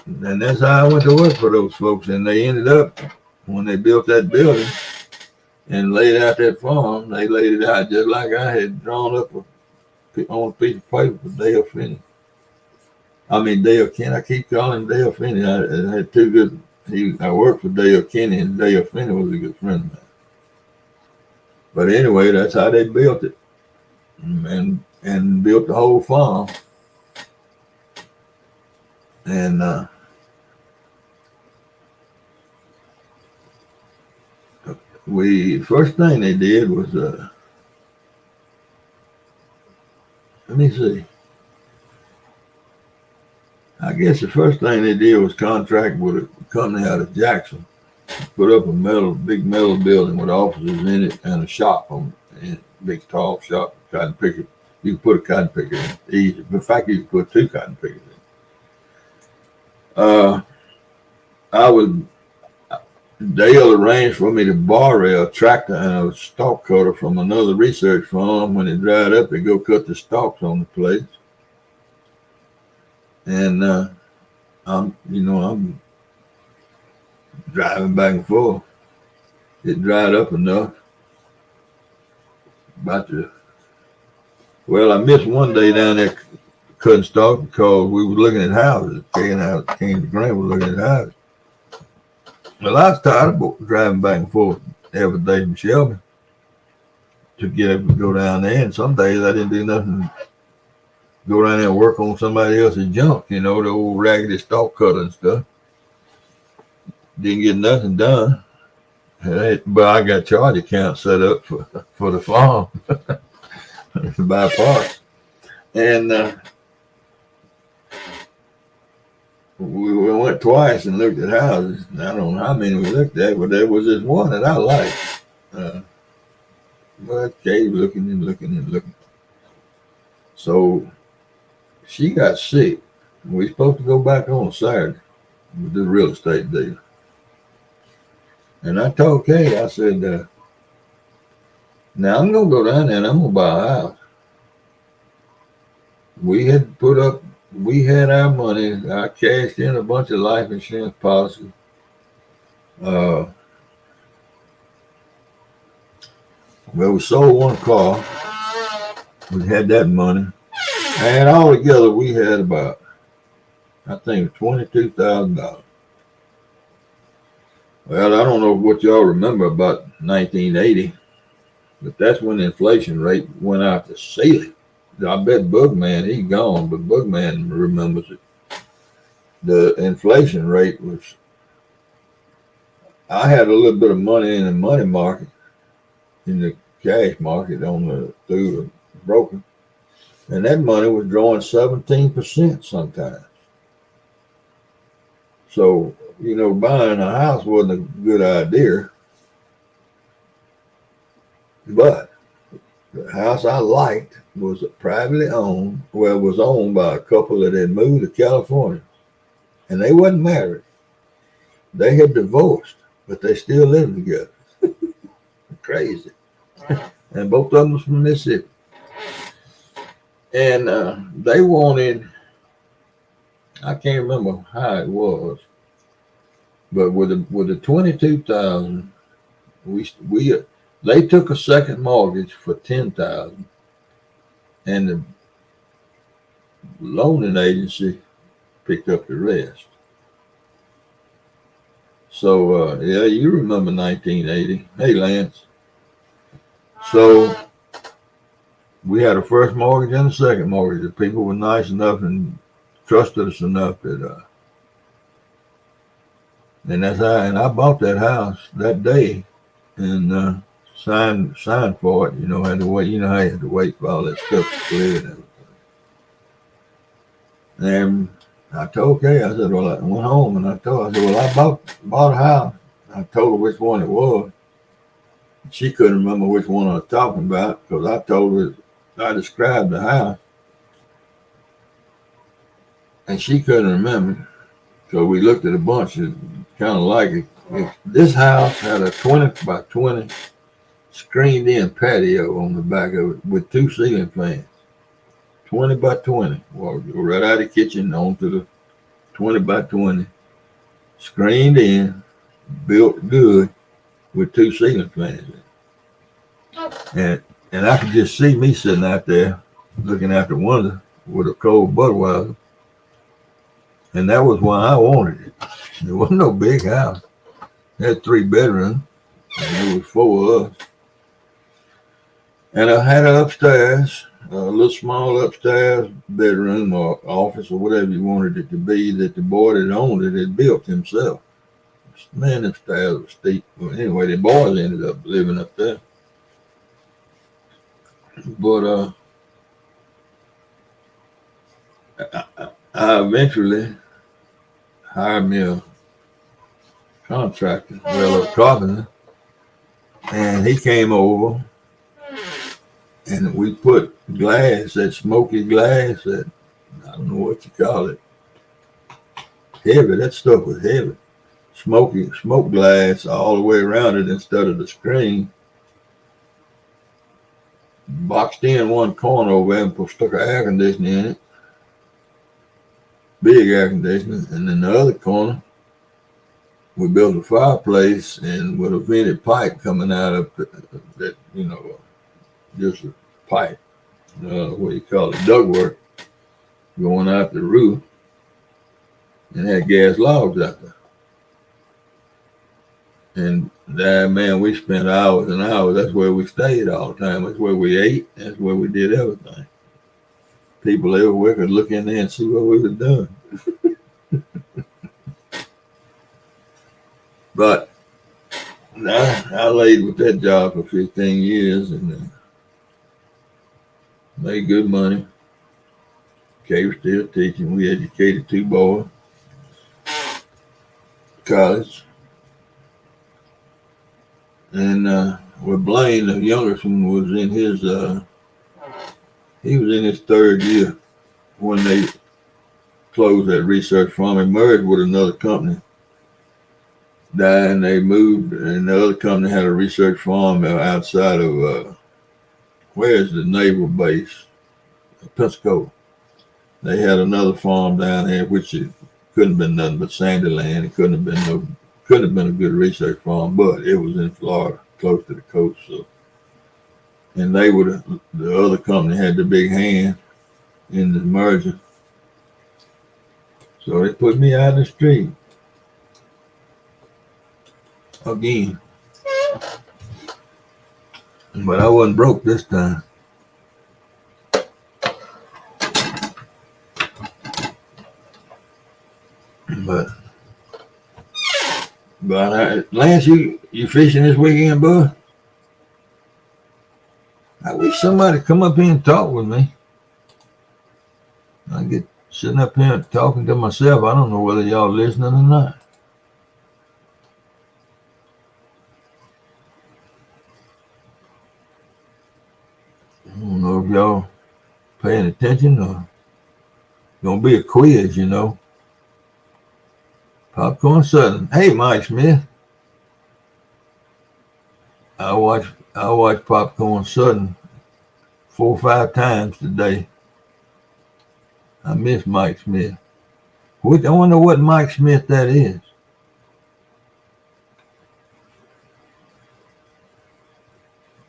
and that's how I went to work for those folks. And they ended up, when they built that building and laid out that farm, they laid it out just like I had drawn up on a piece of paper for Dale Finney. I mean, Dale Kenny. I keep calling him Dale Finney. I had two good. I worked for Dale Kenny, and Dale Finney was a good friend of mine. But anyway, that's how they built it, and built the whole farm. And first thing they did was let me see. I guess the first thing they did was contract with a company out of Jackson, put up a big metal building with offices in it and a shop on it, big tall shop, cotton picker. You can put a cotton picker in easy. In fact, you can put two cotton pickers in. Dale arranged for me to borrow a tractor and a stalk cutter from another research farm. When it dried up, they go cut the stalks on the place. And I'm driving back and forth. It dried up enough. Well, I missed one day down there cutting stalks because we were looking at houses. Came to Grant, was looking at houses. Well, I was tired of driving back and forth every day from Shelby to get up and go down there. And some days I didn't do nothing. Go down there and work on somebody else's junk, the old raggedy stalk cutter and stuff. Didn't get nothing done. But I got charge account set up for the farm to buy parts. And we went twice and looked at houses. I don't know how many we looked at, but there was this one that I liked. But Kay looking and looking and looking. So she got sick. We were supposed to go back on Saturday with the real estate deal. And I told Kay, I said, now I'm going to go down there and I'm going to buy a house. We had our money. I cashed in a bunch of life insurance policies. Well, we sold one car. We had that money. And all together, we had about, I think, $22,000. Well, I don't know what y'all remember about 1980, but that's when the inflation rate went out the ceiling. I bet Bugman, he's gone, but Bugman remembers it. The inflation rate was, I had a little bit of money in the money market, in the cash market through the broker. And that money was drawing 17% sometimes. So, buying a house wasn't a good idea. But the house I liked was privately owned. Well, it was owned by a couple that had moved to California. And they wasn't married. They had divorced, but they still lived together. Crazy. And both of them was from Mississippi. And they wanted, I can't remember how it was, but with the 22,000, they took a second mortgage for 10,000, and the loaning agency picked up the rest. So yeah, you remember 1980? Hey, Lance. So we had a first mortgage and a second mortgage. The people were nice enough and trusted us enough that, and that's how. And I bought that house that day, and signed for it. Had to wait. How you had to wait for all that stuff to clear and everything. And I told Kay, I said, well, I went home and I said, well, I bought a house. I told her which one it was. She couldn't remember which one I was talking about because I told her. I described the house. and she couldn't remember. So we looked at a bunch of kind of like it. This house had a 20 by 20 screened in patio on the back of it with 2 ceiling fans. 20 by 20. Well, go right out of the kitchen onto the 20 by 20. Screened in, built good with 2 ceiling fans. And I could just see me sitting out there looking out the window with a cold Budweiser. And that was why I wanted it. There wasn't no big house. It had 3 bedrooms, and there was 4 of us. And I had an upstairs, a little small upstairs bedroom or office or whatever you wanted it to be that the boy that owned it had built himself. Man, them stairs were steep. Well, anyway, the boys ended up living up there. But I eventually hired me a contractor, well, a carpenter, and he came over, and we put glass, that smoky glass, that I don't know what you call it, heavy. That stuff was heavy. Smoky smoke glass all the way around it instead of the screen. Boxed in one corner over there and stuck an air conditioner in it. Big air conditioner. And in the other corner, we built a fireplace and with a vented pipe coming out of that, just a pipe. What do you call it? Ductwork going out the roof. And had gas logs out there. And that, man, we spent hours and hours. That's where we stayed all the time. That's where we ate. That's where we did everything. People everywhere could look in there and see what we were doing. But I laid with that job for 15 years and made good money. Kay was still teaching. We educated 2 boys. College. And with Blaine, the youngest one, was in his, he was in his 3rd year when they closed that research farm and merged with another company. And they moved, and the other company had a research farm outside of, where's the naval base? Pensacola. They had another farm down there, which it couldn't have been nothing but sandy land. It couldn't have been a good research farm, but it was in Florida, close to the coast. So, and the other company had the big hand in the merger. So they put me out in the street again. But I wasn't broke this time. But Lance, you fishing this weekend, bud? I wish somebody come up here and talk with me. I get sitting up here talking to myself. I don't know whether y'all listening or not. I don't know if y'all paying attention or gonna be a quiz, Popcorn Southern. Hey, Mike Smith. I watch Popcorn Southern 4 or 5 times today. I miss Mike Smith. I wonder what Mike Smith that is.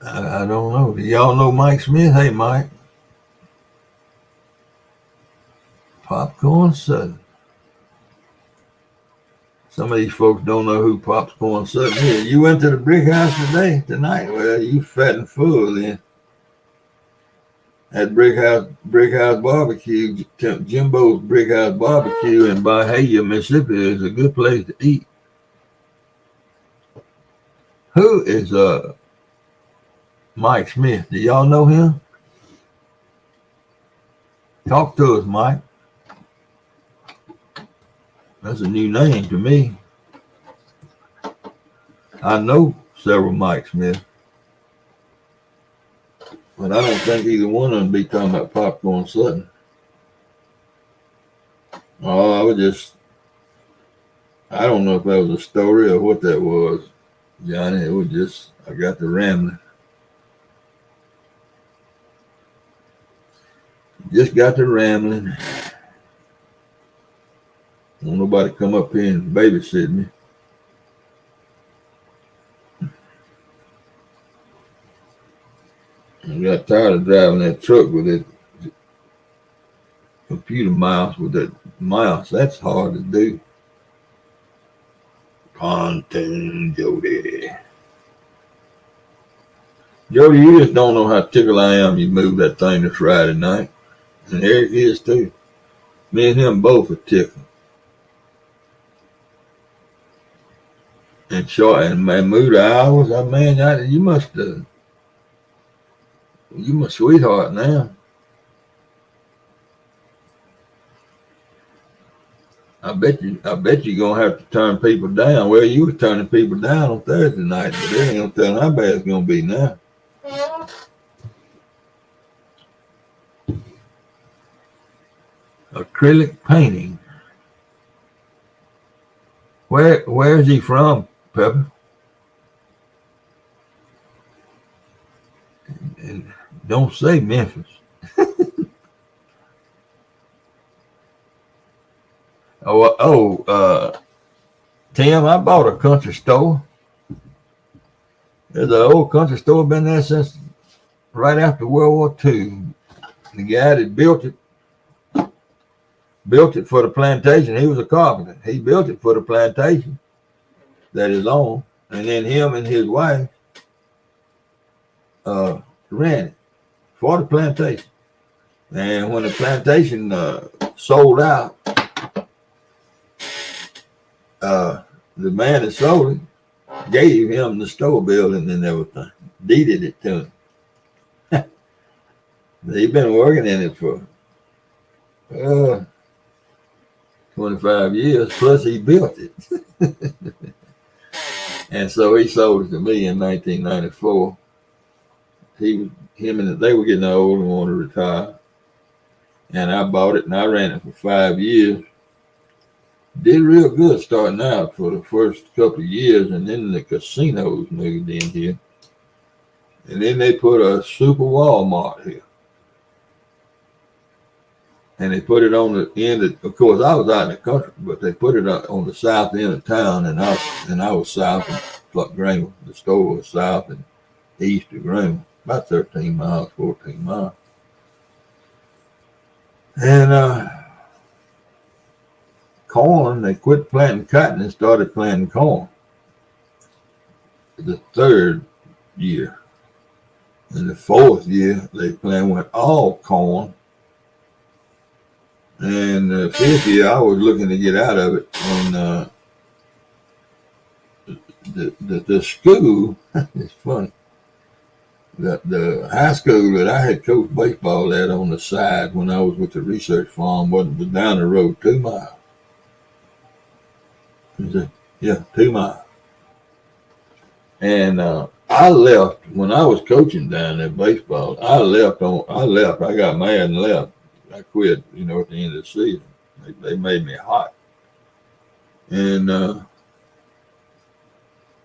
I don't know. Do y'all know Mike Smith? Hey, Mike. Popcorn Southern. Some of these folks don't know who Popcorn Southern is. You went to the brick house tonight? Well, you fat and full then. At Brick House Barbecue, Jimbo's Brick House Barbecue in Bahia, Mississippi is a good place to eat. Who is Mike Smith? Do y'all know him? Talk to us, Mike. That's a new name to me. I know several Mike Smith, but I don't think either one of them be talking about Popcorn Southern. Oh, I don't know if that was a story or what that was, Johnny. It was just, I got to rambling. Just got to rambling. Won't nobody come up here and babysit me. I got tired of driving that truck with that computer mouse with that mouse. That's hard to do. Pontoon Jody. Jody, you just don't know how tickled I am you moved that thing this Friday night. And Eric is too. Me and him both are tickled. And short and moved the hours. I mean, you must you my sweetheart now. I bet you're gonna have to turn people down. Well, you were turning people down on Thursday night, but they ain't gonna tell how bad it's gonna be now. Acrylic painting. Where is he from, Pepper? And don't say Memphis. Tim, I bought a country store. There's an old country store, been there since right after World War II. The guy that built it for the plantation. He was a carpenter. He built it for the plantation that is on. And then him and his wife ran it for the plantation. And when the plantation sold out, the man that sold it gave him the store building and everything, deeded it to him. He's been working in it for 25 years, plus he built it. And so he sold it to me in 1994. They were getting old and wanted to retire. And I bought it and I ran it for 5 years. Did real good starting out for the first couple of years, and then the casinos moved in here. And then they put a super Walmart here. And they put it on the end of course, I was out in the country, but they put it on the south end of town, and I was south of Greenville. The store was south and east of Greenville, about 13 miles, 14 miles. And corn, they quit planting cotton and started planting corn. The third year. In the fourth year, they went all corn. And the fifth year, I was looking to get out of it. And the school, it's funny, the high school that I had coached baseball at on the side when I was with the research farm was down the road 2 miles. Yeah, 2 miles. And I left when I was coaching down there baseball. I left. I got mad and left. I quit, at the end of the season. They made me hot. And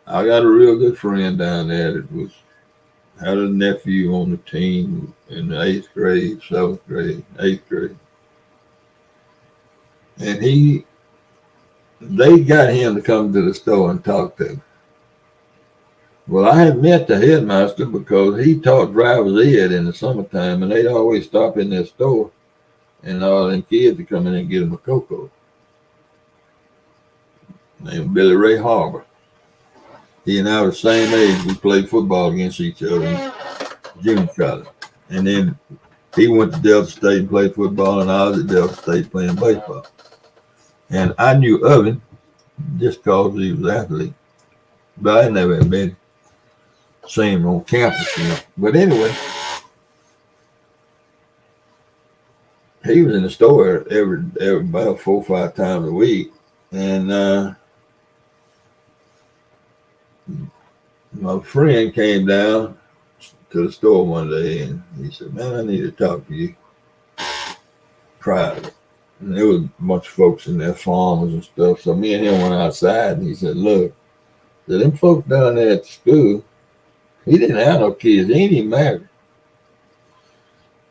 I got a real good friend down there that had a nephew on the team in the 8th grade, 7th grade, 8th grade. And they got him to come to the store and talk to me. Well, I had met the headmaster because he taught driver's ed in the summertime, and they'd always stop in their store, and all them kids would come in and get them a cocoa. Named Billy Ray Harbor. He and I were the same age. We played football against each other in junior college. And then he went to Delta State and played football, and I was at Delta State playing baseball. And I knew of him just because he was an athlete. But I never had met him. Seen him on campus, But anyway, he was in the store every about 4 or 5 times a week. And my friend came down to the store one day and he said, "Man, I need to talk to you privately." And there was a bunch of folks in there, farmers and stuff. So me and him went outside, and he said, "Look, them folks down there at the school, he didn't have no kids. He ain't even married.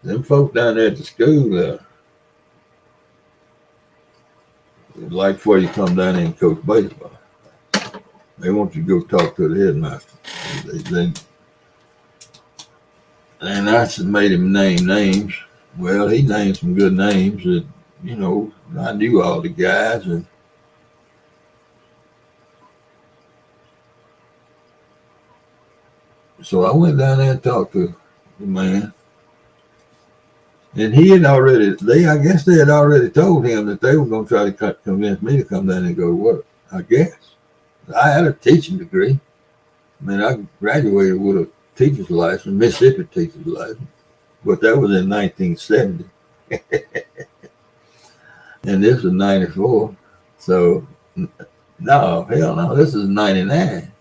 Them folks down there at the school, like before you come down there and coach baseball, they want you to go talk to the headmaster." And I just made him name names. Well, he named some good names that, I knew all the guys. And so I went down there and talked to the man. And he had I guess they had already told him that they were going to try to convince me to come down and go to work. I guess. I had a teaching degree. I mean, I graduated with a teacher's license, Mississippi teacher's license, but that was in 1970. And this was 94. So, no, hell no, this is 99.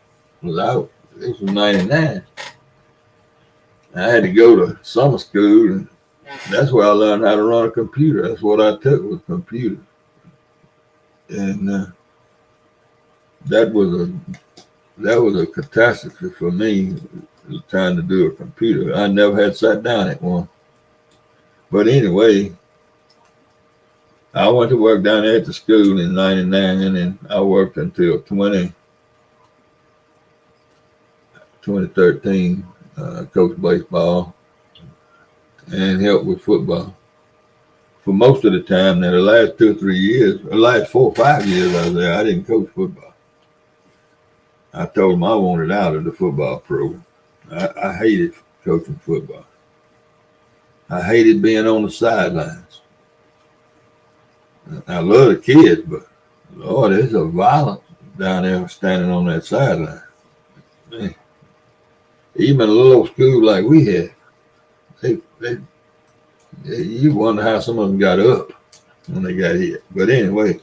This was 99. I had to go to summer school, and that's where I learned how to run a computer. That's what I took, was computers. And that was a catastrophe for me, trying to do a computer. I never had sat down at one. But anyway, I went to work down there at the school in 99, and I worked until 2013, coached baseball and helped with football. For most of the time, now the last 2 or 3 years, the last 4 or 5 years I was there, I didn't coach football. I told them I wanted out of the football program. I hated coaching football. I hated being on the sidelines. I love the kids, but Lord, there's a violence down there standing on that sideline. Man. Even a little school like we had, you wonder how some of them got up when they got hit. But anyway,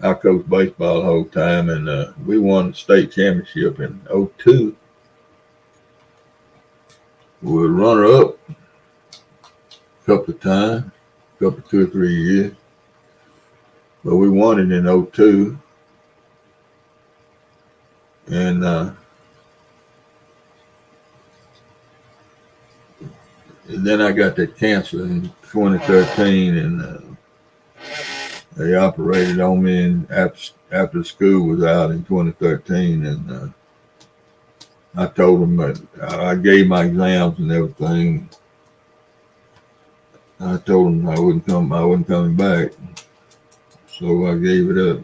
I coached baseball the whole time, and we won the state championship in 2002. We were runner-up a couple of times, 2 or 3 years. But we won it in 2002. And then I got that cancer in 2013, and they operated on me after school was out in 2013. And I told them that I gave my exams and everything. I told them I wasn't coming back. So I gave it up.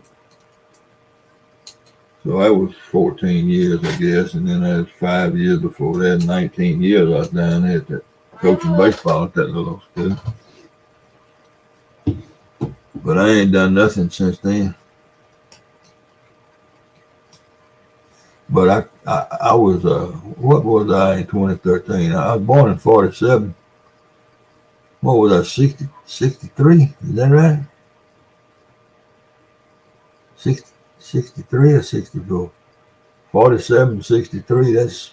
So that was 14 years, I guess. And then that was 5 years before that, 19 years I was down there at that, coaching baseball at that little school. But I ain't done nothing since then. But I was, what was I in 2013? I was born in 47. What was I, 63? Is that right? 63 or 64? 47, 63, that's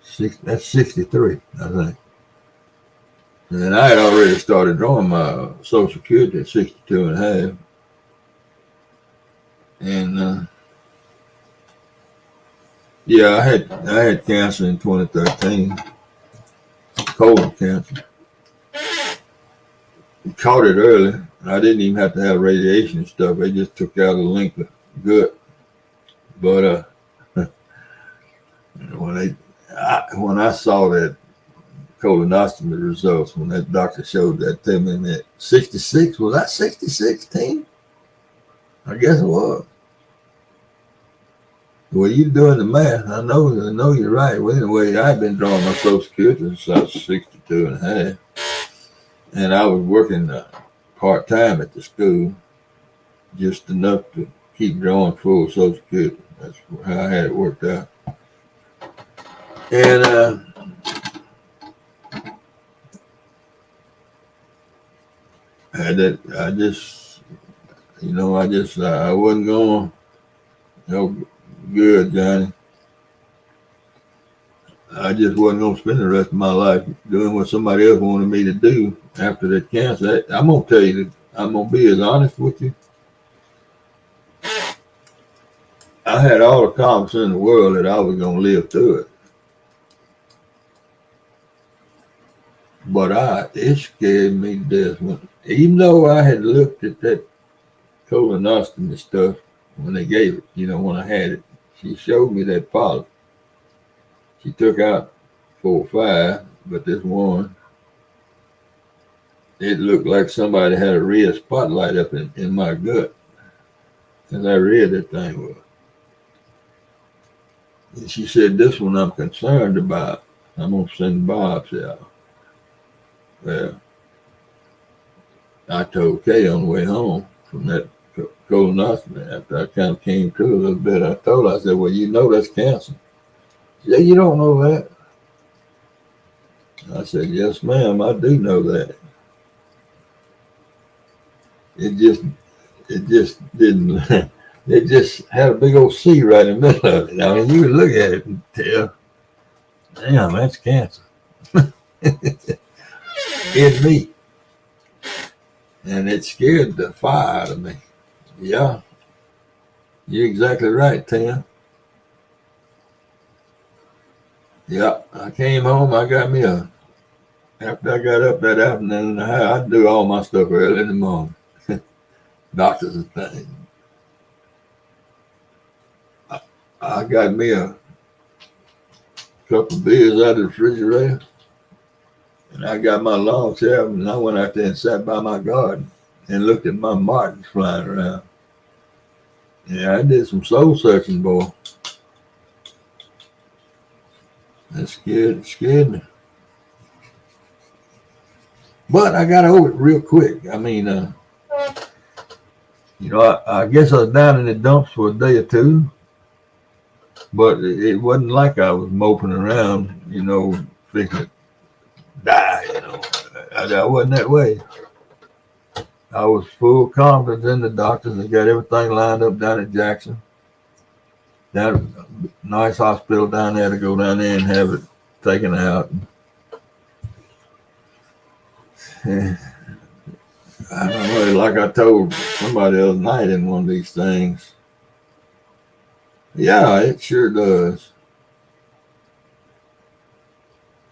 63, I think. And I had already started drawing my Social Security at 62 and a half. And yeah, I had cancer in 2013, colon cancer. Caught it early. I didn't even have to have radiation and stuff. They just took out a link of gut. But when I saw that colonoscopy results, when that doctor showed that to me, that 66, was I 66, team? I guess it was. Well, you doing the math. I know you're right. Well, anyway, I'd been drawing my Social Security since I was 62 and a half. And I was working part-time at the school, just enough to keep drawing full Social Security. That's how I had it worked out. And I wasn't going, good, Johnny. I just wasn't going to spend the rest of my life doing what somebody else wanted me to do after that cancer. I'm going to tell you that I'm going to be as honest with you. I had all the confidence in the world that I was going to live through it. But it scared me to death. Even though I had looked at that colonoscopy stuff when they gave it, when I had it, she showed me that polyp. She took out 4 or 5, but this one, it looked like somebody had a red spotlight up in my gut. As I read that thing was. And she said, this one I'm concerned about. I'm going to send biopsy out. Well, I told Kay on the way home from that colonoscopy, after I kind of came to a little bit, I told her, I said, well, that's cancer. She said, you don't know that? I said, yes, ma'am, I do know that. It just didn't, it just had a big old C right in the middle of it. I mean, you could look at it and tell, damn, that's cancer. In me. And it scared the fire out of me. Yeah, you're exactly right, Tim. Yeah, I came home, after I got up that afternoon, I'd do all my stuff early in the morning. Doctors and things. I got me a couple of beers out of the refrigerator, and I got my lawn chair, and I went out there and sat by my garden and looked at my martins flying around. Yeah, I did some soul searching, boy. That scared me. But I got over it real quick. I mean, I guess I was down in the dumps for a day or two, but it wasn't like I was moping around, thinking to die, I wasn't that way. I was full confidence in the doctors and got everything lined up down at Jackson. That nice hospital down there to go down there and have it taken out. And I don't know, like I told somebody the other night in one of these things. Yeah, it sure does.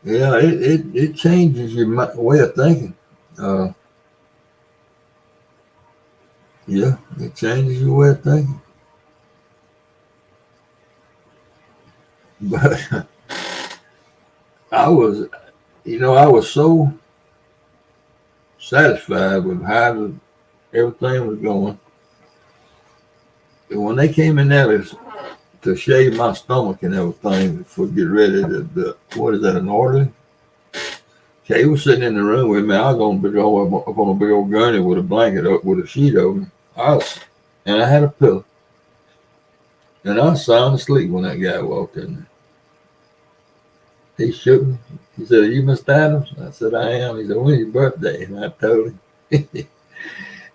Yeah, it changes your way of thinking. Yeah, it changes your way of thinking. But I was so satisfied with how everything was going. And when they came in there to shave my stomach and everything to get ready to what is that, an orderly? Kay was sitting in the room with me. I was up on a big old gurney with a blanket up with a sheet over me. And I had a pillow. And I was sound asleep when that guy walked in there. He shook me. He said, are you Mr. Adams? I said, I am. He said, when's your birthday? And I told him. He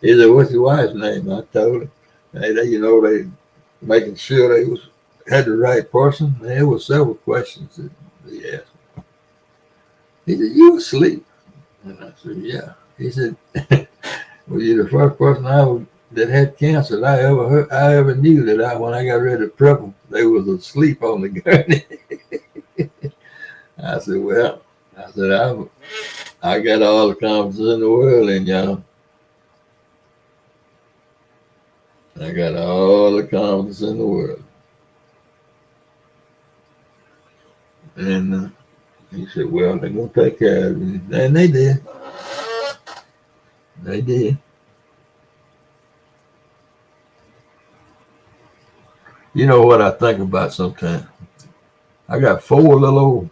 said, what's your wife's name? I told him. Hey, they making sure they had the right person. There were several questions that he asked me. He said, you asleep? And I said, yeah. He said, well, you're the first person that had cancer that I ever knew that when I got ready to prep them, they was asleep on the gurney. I said, well, I got all the confidence in the world in y'all. I got all the confidence in the world. And he said, well, they're going to take care of you. And they did. They did. You know what I think about sometimes? I got 4 little old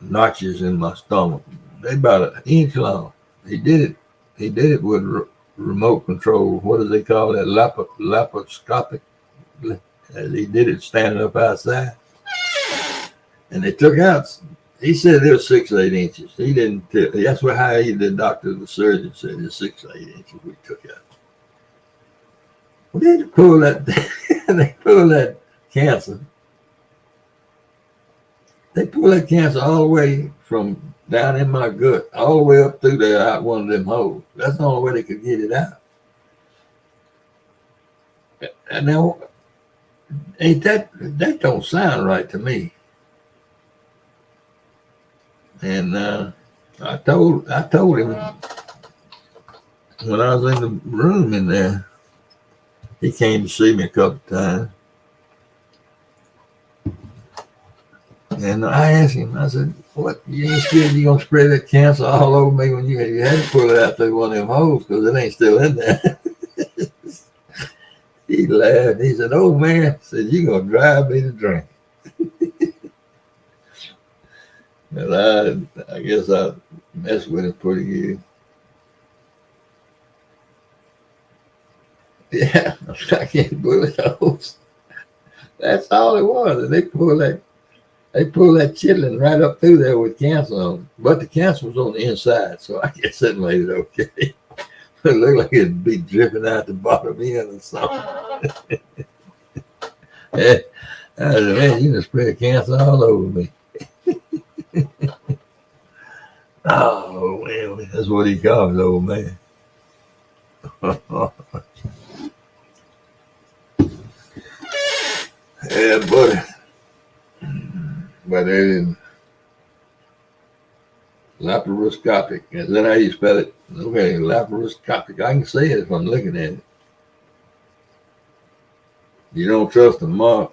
notches in my stomach. They about an inch long. He did it with remote control. What do they call that? Laparoscopic. He did it standing up outside. And they took out, he said it was 6 or 8 inches. He didn't tell. That's how the doctor, the surgeon said it's 6 or 8 inches we took out. Well, they pull that, they pull that cancer They pull that cancer all the way from down in my gut, all the way up through there, out one of them holes. That's the only way they could get it out. And now, ain't that don't sound right to me. And I told him when I was in the room in there, he came to see me a couple of times. And I asked him, I said, what, you ain't scared you going to spread that cancer all over me when you had to pull it out through one of them holes because it ain't still in there. He laughed. He said, oh, man, said, you going to drive me to drink. And I guess I messed with it pretty good. Yeah, I can't bullet holes. That's all it was. And they pulled that chitlin right up through there with cancer on it. But the cancer was on the inside, so I guess that made it okay. It looked like it'd be dripping out the bottom end or something. Yeah, I said, man, you just spread cancer all over me. Oh, well, that's what he calls old man. Yeah, buddy. But it is laparoscopic. Is that how you spell it? Okay, laparoscopic. I can say it if I'm looking at it. You don't trust the mark.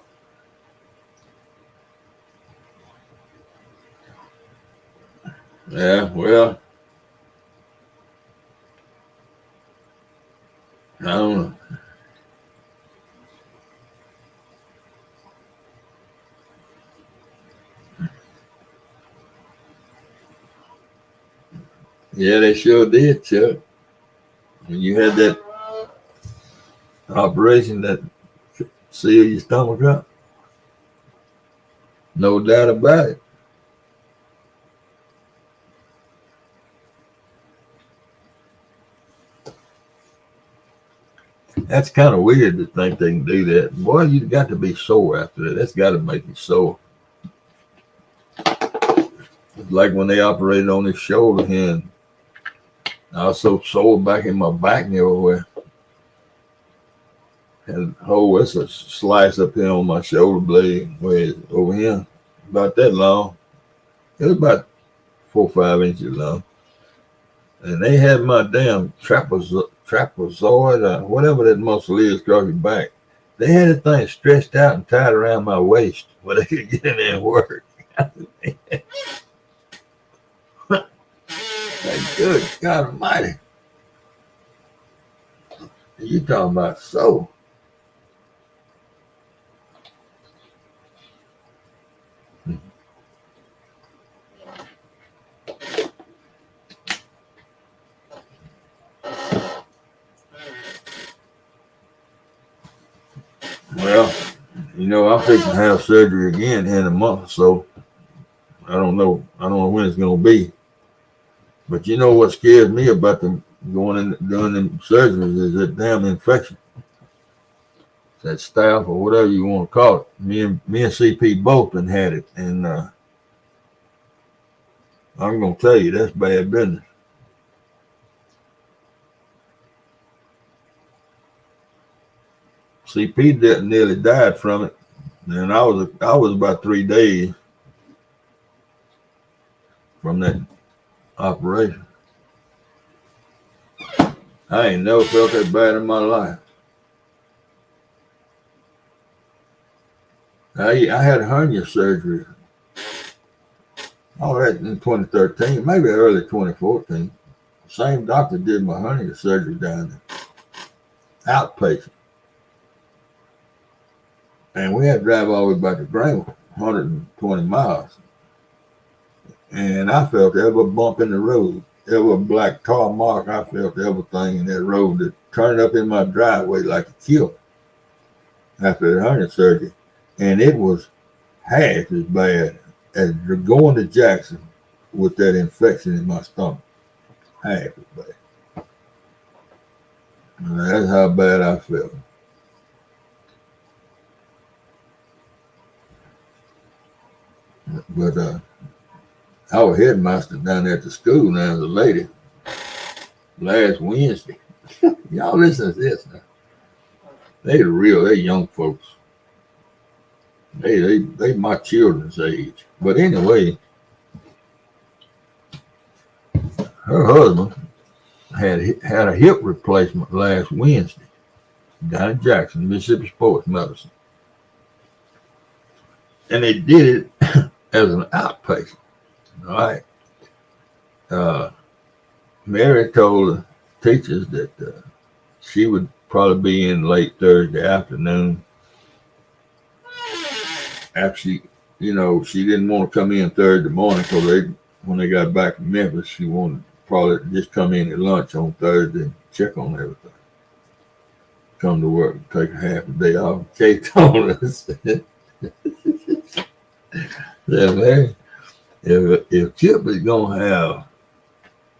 Yeah, well, I don't know. Yeah, they sure did, Chuck. When you had that operation that sealed your stomach up, no doubt about it. That's kind of weird to think they can do that. Boy, you got to be sore after that. That's got to make you sore. It's like when they operated on his shoulder here, and I was so sore back in my back and everywhere. And it's a slice up here on my shoulder blade, where over here, about that long. It was about 4 or 5 inches long. And they had my damn trapezoid, or whatever that muscle is across your back. They had the thing stretched out and tied around my waist where they could get in there and work. Like, good God Almighty. You talking about so? Well, I'm fixing to have surgery again in a month or so. I don't know when it's gonna be. But you know what scares me about them going in doing them surgeries is that damn infection. That staph or whatever you want to call it. Me and CP both been had it, and I'm gonna tell you that's bad business. CP nearly died from it, and I was about 3 days from that operation. I ain't never felt that bad in my life. I had hernia surgery. Oh, that in 2013, maybe early 2014. Same doctor did my hernia surgery down there, outpatient. And we had to drive all the way back to Greenville, 120 miles. And I felt every bump in the road, every black tar mark, I felt everything in that road that turned up in my driveway like a killer after the hernia surgery. And it was half as bad as going to Jackson with that infection in my stomach. Half as bad. And that's how bad I felt. But our headmaster down there at the school now is a lady. Last Wednesday, y'all listen to this now. They're young folks. They my children's age. But anyway, her husband had a hip replacement last Wednesday down in Jackson, Mississippi Sports Medicine. And they did it as an outpatient. All right. Mary told the teachers that she would probably be in late Thursday afternoon. After she didn't want to come in Thursday morning because when they got back from Memphis, she wanted to probably just come in at lunch on Thursday and check on everything. Come to work and take a half a day off. Kay told us that Mary, if Chip is going to have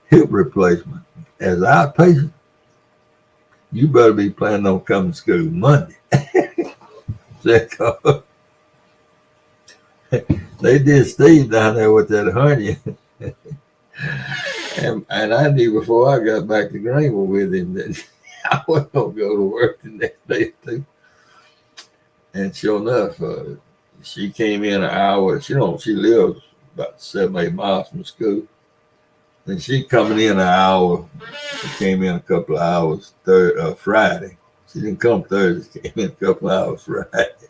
hip replacement as outpatient, you better be planning on coming to school Monday. They did Steve down there with that hernia. and I knew before I got back to Greenville with him that I wasn't going to go to work the next day or two. And sure enough, she came in an hour. She lives about 7-8 miles from school. And she coming in an hour. She came in a couple of hours Friday. She didn't come Thursday. She came in a couple of hours Friday.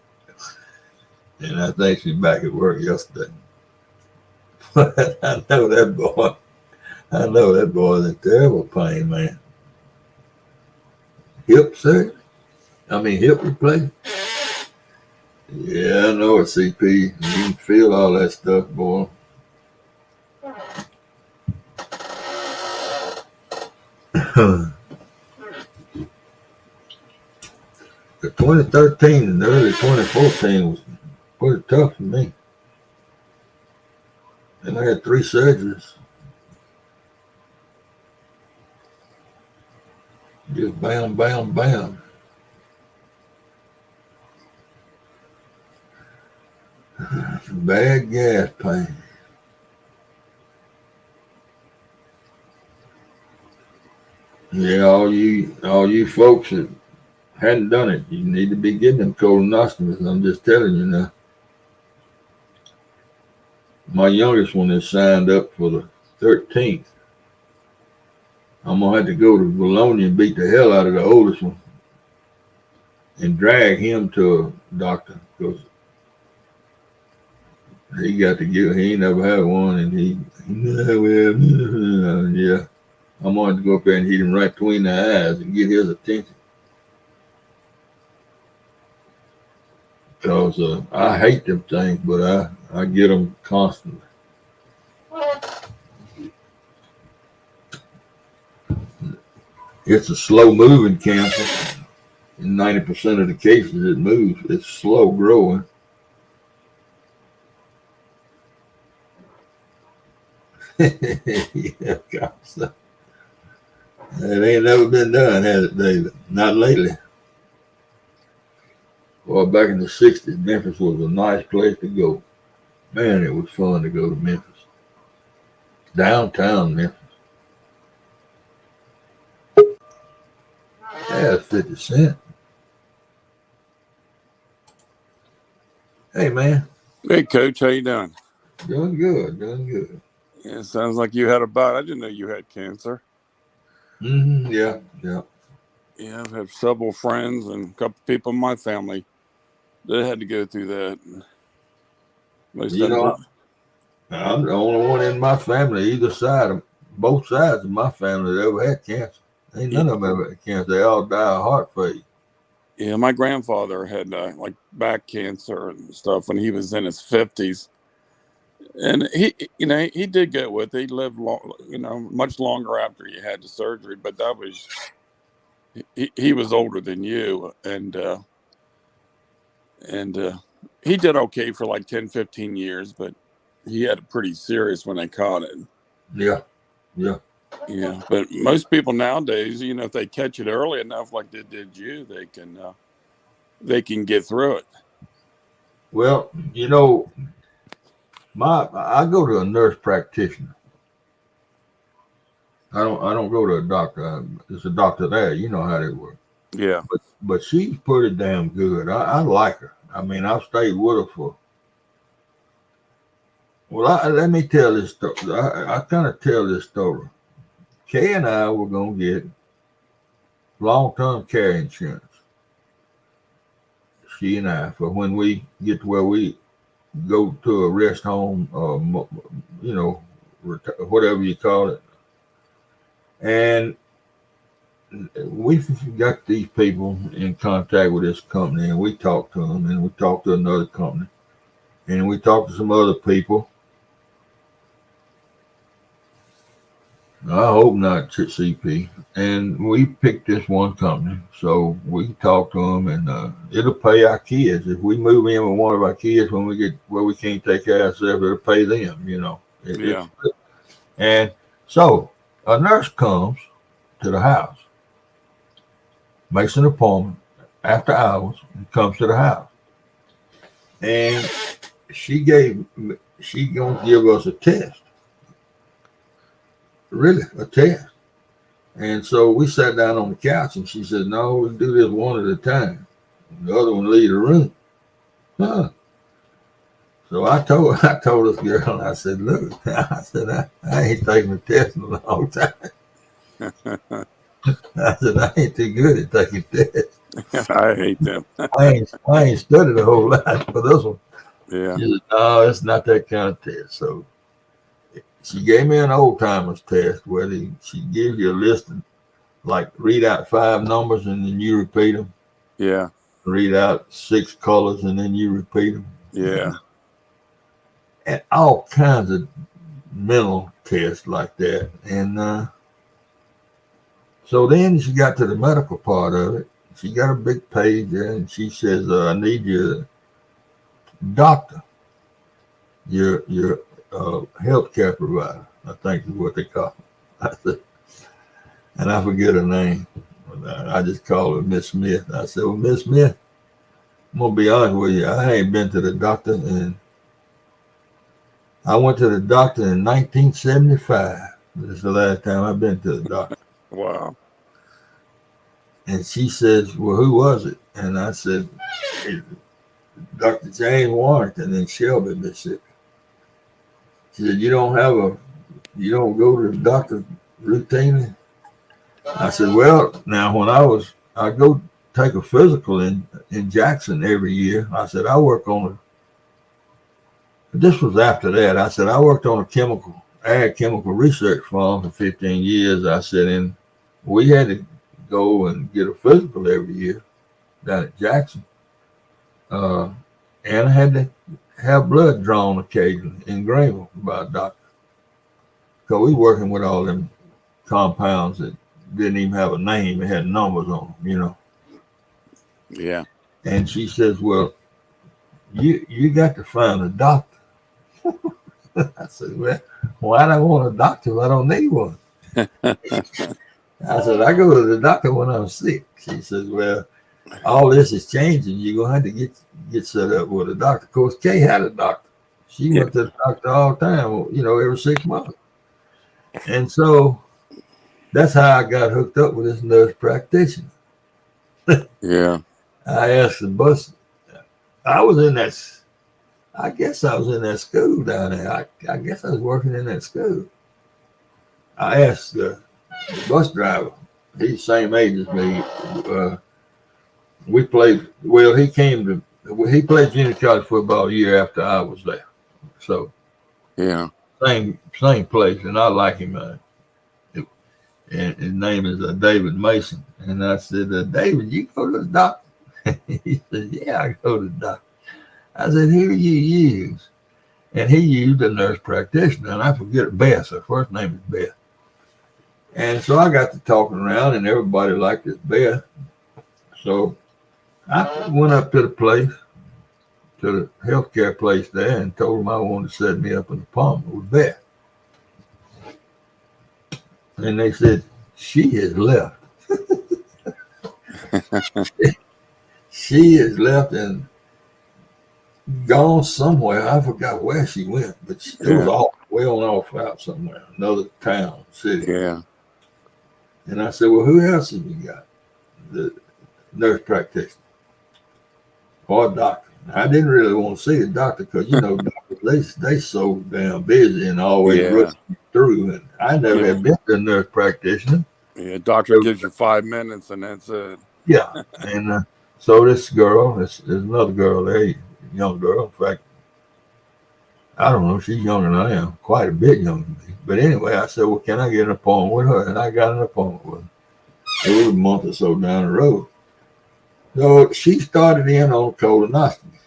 And I think she's back at work yesterday. But I know that boy's in terrible pain, man. Hip surgery? Hip replacement? Yeah, I know it, CP. You can feel all that stuff, boy. The 2013 and early 2014 was pretty tough for me. And I had 3 surgeries. Just bam, bam, bam. Bad gas pain. Yeah, all you folks that hadn't done it, you need to be getting them colonoscopies. I'm just telling you now. My youngest one is signed up for the 13th. I'm going to have to go to Bologna and beat the hell out of the oldest one and drag him to a doctor because he got to get, he ain't never had one, and yeah. I'm going to go up there and hit him right between the eyes and get his attention. Because I hate them things, but I get them constantly. It's a slow-moving cancer. In 90% of the cases, it moves. It's slow growing. Yeah, God, so. It ain't never been done, has it, David? Not lately. Well, back in the 60s, Memphis was a nice place to go. Man, it was fun to go to Memphis. Downtown Memphis. Yeah, 50 Cent. Hey, man. Hey, Coach, how you doing? Doing good. Yeah, sounds like you had a bout. I didn't know you had cancer. Yeah. Yeah, I've had several friends and a couple people in my family that had to go through that. Most You know, I'm the only one in my family, both sides of my family that ever had cancer. Ain't none of them ever had cancer. They all die of heart failure. Yeah, my grandfather had like back cancer and stuff when he was in his 50s. And he did get with it. He lived long, much longer after he had the surgery, but that was, he was older than you. And he did okay for like 10, 15 years, but he had it pretty serious when they caught it. Yeah. Yeah, but most people nowadays, if they catch it early enough, like they did you, they can get through it. Well, I go to a nurse practitioner. I don't go to a doctor. There's a doctor there. You know how they work. Yeah. But she's pretty damn good. I like her. I mean, I've stayed with her for. Well, let me tell this story. I kind of tell this story. Kay and I were gonna get long-term care insurance. She and I, for when we get to where we go to a rest home, or whatever you call it, and we got these people in contact with this company, and we talked to them, and we talked to another company, and we talked to some other people. I hope not CP. And we picked this one company, so we can talk to them, and it'll pay our kids. If we move in with one of our kids when we get where we can't take care of ourselves, it'll pay them, Yeah. And so a nurse comes to the house, makes an appointment after hours, and comes to the house. And she gonna give us a test. Really, a test. And so we sat down on the couch, and she said, "No, we do this one at a time. The other one leave the room." Huh. So I told this girl, and I said, "Look," I said, I ain't taking a test in a long time. I said, I ain't too good at taking tests. I hate them. I ain't studied a whole lot for this one. Yeah. She said, "No, it's not that kind of test." So she gave me an old timers test where she gives you a list and like read out 5 numbers and then you repeat them. Yeah. Read out 6 colors and then you repeat them. Yeah. And all kinds of mental tests like that. And so then she got to the medical part of it. She got a big page there, and she says, "I need your doctor, your healthcare provider," I think is what they call it. I said, and I forget her name. I just call her Miss Smith. I said, "Well, Miss Smith, I'm gonna be honest with you. I ain't been to the doctor, and I went to the doctor in 1975. This is the last time I've been to the doctor." Wow. And she says, "Well, who was it?" And I said, "Dr. James Warrington in Shelby, Mississippi." She said, you don't go to the doctor routinely?" I said, "Well, now when I go take a physical in Jackson every year." I said, this was after that. I said, "I worked on a ag chemical research farm for 15 years. I said, and we had to go and get a physical every year down at Jackson. And I had to have blood drawn occasionally in Greenville by a doctor. Because we working with all them compounds that didn't even have a name. It had numbers on them, Yeah. And she says, "Well, you got to find a doctor." I said, "Well, why do I want a doctor if I don't need one?" I said, "I go to the doctor when I'm sick." She says, "Well, all this is changing. You're going to have to get set up with a doctor." Of course, Kay had a doctor. She went to the doctor all the time, every 6 months. And so that's how I got hooked up with this nurse practitioner. Yeah. I asked the bus. I guess I was in that school down there. I guess I was working in that school. I asked the bus driver. He's the same age as me. We played. Well, he played junior college football a year after I was there. So Yeah. same place, and I like him. And his name is David Mason. And I said, "David, you go to the doctor?" He said, "Yeah, I go to the doctor." I said, "Who do you use?" And he used a nurse practitioner, and I forget Beth. Her first name is Beth. And so I got to talking around, and everybody liked this Beth. So I went up to the place, to the healthcare place there, and told them I wanted to set me up an appointment with Beth. And they said, "She has left." She has left, and gone somewhere. I forgot where she went, but it was off, well off out somewhere, another town, city. Yeah. And I said, well, who else have you got? The nurse practitioner or doctor. I didn't really want to see the doctor because, you know, doctors, they so damn busy and always rushing through. And I never had been to a nurse practitioner. Yeah, doctor gives you 5 minutes and that's it. Yeah. And so this girl, there's another girl there, young girl. In fact, I don't know, she's younger than I am, quite a bit younger than me. But anyway, I said, well, can I get an appointment with her? And I got an appointment with her. It was a month or so down the road. So she started in on colonoscopy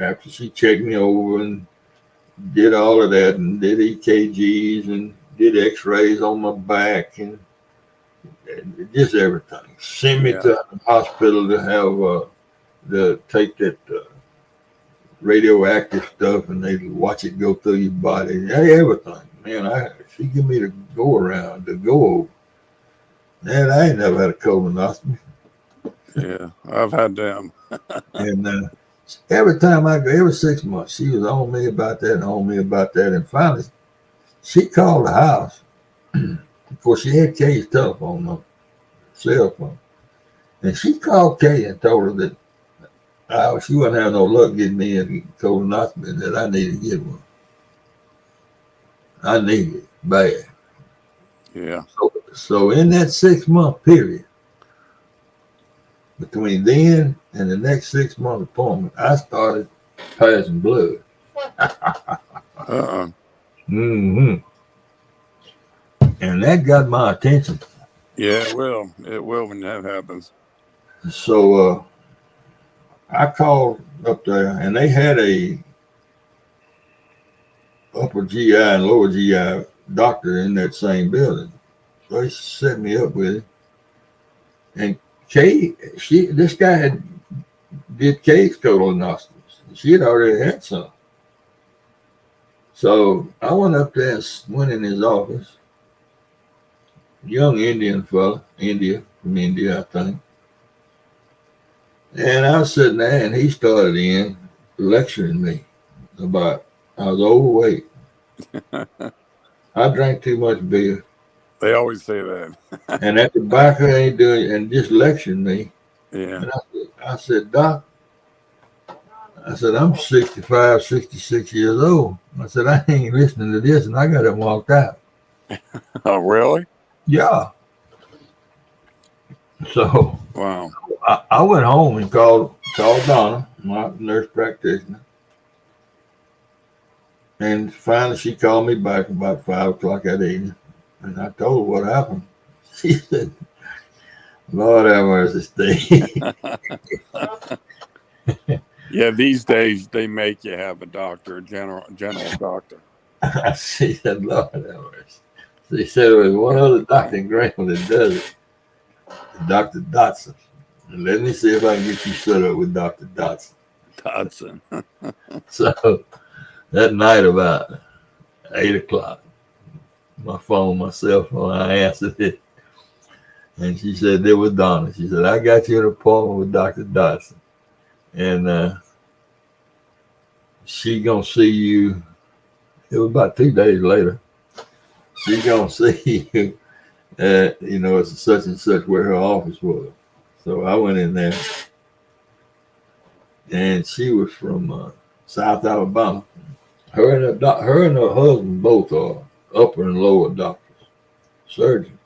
after she checked me over and did all of that and did EKGs and did x-rays on my back and just everything. Sent me to the hospital to have take that radioactive stuff and they watch it go through your body. Everything. Man, she give me the go around, the go over. Man, I ain't never had a colonoscopy. Yeah, I've had them. And every time I go, every 6 months, she was on me about that and on me about that. And finally, she called the house. Before she had Kay's telephone number, cell phone. And she called Kay and told her that she wouldn't have no luck getting me a colonoscopy and that I needed to get one. I needed it bad. Yeah. So in that 6 month period, between then and the next 6 month appointment, I started passing blood. Mm-hmm. And that got my attention. Yeah, it will. It will when that happens. So I called up there, and they had a upper GI and lower GI doctor in that same building. So they set me up with it. And Kay, this guy did Kay's colonoscopies. She had already had some. So I went up there and went in his office. Young Indian fella, from India, I think. And I was sitting there, and he started in lecturing me about I was overweight. I drank too much beer. They always say that. And that tobacco ain't doing, and just lecturing me. Yeah. And I said, Doc, I said, I'm 65, 66 years old. I said, I ain't listening to this, and I got him walked out. Oh, really? Yeah. So wow. I went home and called Donna, my nurse practitioner. And finally she called me back about 5 o'clock that evening. And I told her what happened. She said, Lord have mercy, Steve. Yeah, these days they make you have a doctor, a general doctor. She said, Lord have mercy. She said there was one other doctor in Graham that does it, Dr. Dotson. And let me see if I can get you set up with Dr. Dotson. So that night about 8 o'clock, my cell phone, I answered it. And she said, there was Donna. She said, I got you an appointment with Dr. Dotson. And she gonna see you. It was about 2 days later. She gonna see you it's such and such where her office was. So I went in there, and she was from South Alabama. Her and her husband both are upper and lower doctors, surgeons.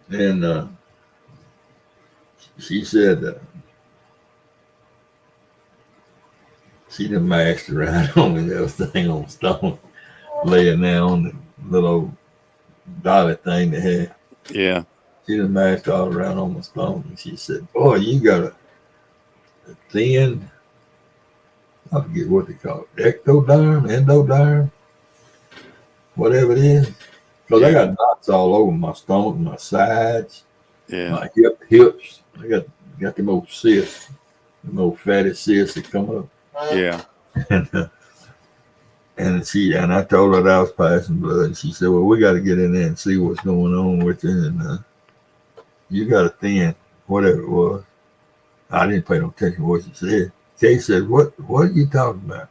And she said she done mashed around on me, that thing on stone, laying there on the little dolly thing they had. Yeah. She done mashed all around on my stomach. And she said, boy, you got a thin, I forget what they call it, endoderm, whatever it is. Because I got knots all over my stomach, my sides, my hips. I got them old cysts, them old fatty cysts that come up. Yeah. And I told her that I was passing blood. And she said, well, we got to get in there and see what's going on with you. And you got a thin, whatever it was. I didn't pay no attention to what she said. Kay said, what are you talking about?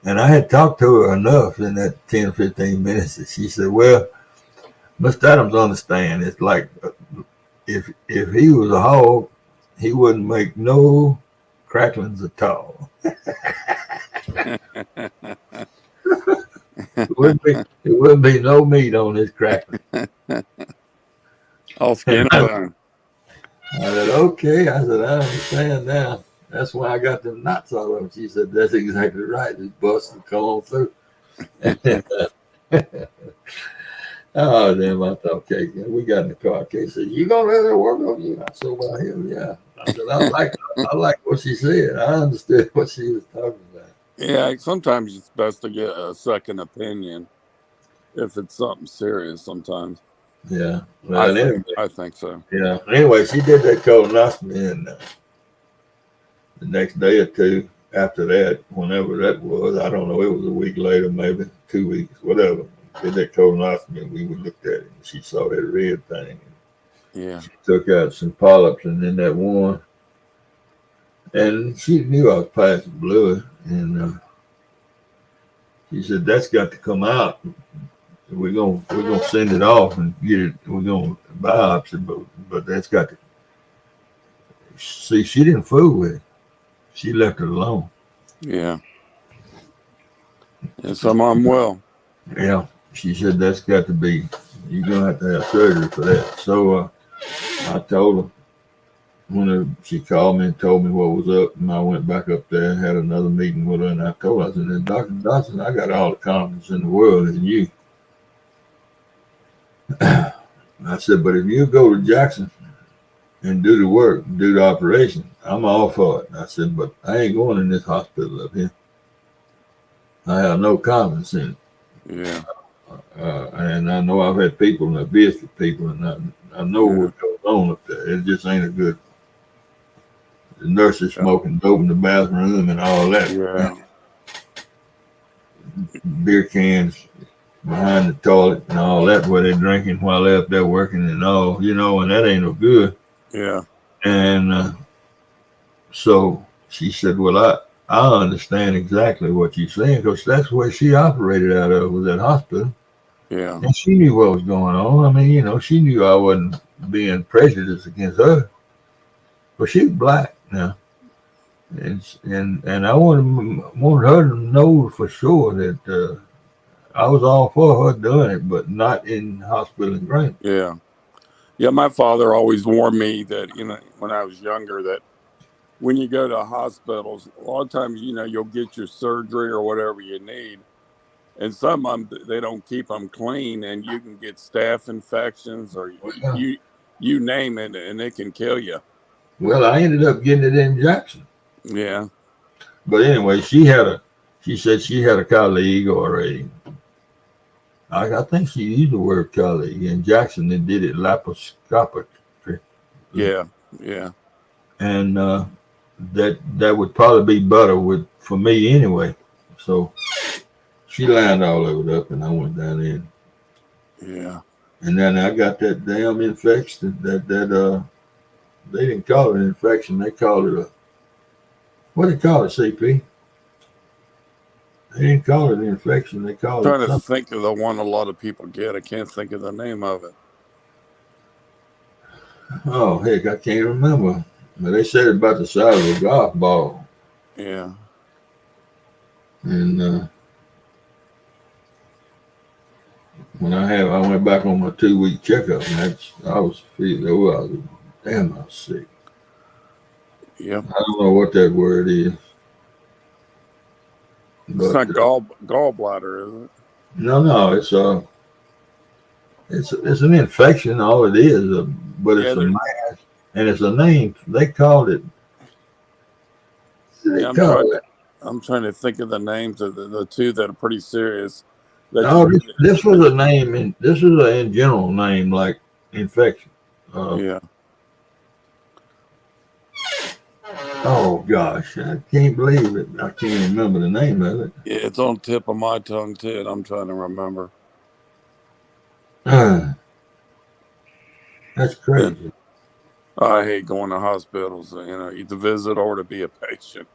And I had talked to her enough in that 10 or 15 minutes that she said, well, Mr. Adams understand. It's like if he was a hog, he wouldn't make no cracklings at all. It wouldn't be no meat on his crackling. All skin and bone. I said, okay. I said, I understand now. That's why I got them knots all over. She said, that's exactly right. Just bust and come on through. Oh, damn, I thought, okay, we got in the car. Kay said, you going to let her work on you? I said, well, hell yeah. I said, I like what she said. I understood what she was talking about. Yeah, sometimes it's best to get a second opinion if it's something serious sometimes. Yeah. Well, I think so. Yeah. Anyway, she did that colonoscopy, and the next day or two after that, whenever that was, I don't know, it was a week later, maybe 2 weeks, whatever. Did that colonoscopy, and we looked at it, and she saw that red thing. Yeah. She took out some polyps, and then that one, and she knew I was passing blood, and she said, that's got to come out. We're gonna send it off and get it. We're gonna biopsy, but that's got to. See, she didn't fool with it. She left it alone. Yeah. And some of them will. Yeah, she said that's got to be. You're gonna have to have surgery for that. So I told her when she called me and told me what was up, and I went back up there and had another meeting with her, and I told her, I said, Dr. Dawson, I got all the confidence in the world in you. I said, but if you go to Jackson and do the work, do the operation, I'm all for it. I said, but I ain't going in this hospital up here. I have no confidence in it. Yeah. And I know I've had people and I've visited people, and I know what goes on up there. It just ain't a good. The nurses smoking dope in the bathroom and all that. Yeah. Beer cans behind the toilet and all that where they're drinking while they're up there working and all, and that ain't no good. Yeah. And so she said, well, I understand exactly what you're saying, because that's where she operated out of, was that hospital. Yeah. And she knew what was going on. I mean, she knew I wasn't being prejudiced against her. But she was black now. And I wanted her to know for sure that I was all for her doing it, but not in hospital in Grant. Yeah. Yeah, my father always warned me that, when I was younger, that when you go to hospitals, a lot of times, you'll get your surgery or whatever you need. And some of them, they don't keep them clean, and you can get staph infections or you name it, and it can kill you. Well, I ended up getting it in Jackson. Yeah. But anyway, she said she had a colleague or I think she used the word colleague in Jackson that did it laparoscopically. Yeah. Yeah. And that would probably be better for me anyway. So she lined all of it up, and I went down in. Yeah. And then I got that damn infection. That they didn't call it an infection. They called it what did they call it, CP? They didn't call it an infection. They called I'm it. trying to think of the one a lot of people get. I can't think of the name of it. Oh heck, I can't remember. But they said it about the size of a golf ball. Yeah. And when I went back on my 2-week checkup, and I was feeling, damn, I was sick. Yep. I don't know what that word is. But, it's not gallbladder, is it? No, it's an infection. All it is, but it's a mass, and it's a name. They called it. I'm trying to think of the names of the two that are pretty serious. No, this was a name, and this is a in general name like infection. Yeah. Oh gosh, I can't believe it. I can't remember the name of it. Yeah, it's on the tip of my tongue too, and I'm trying to remember. That's crazy. I hate going to hospitals, either to visit or to be a patient.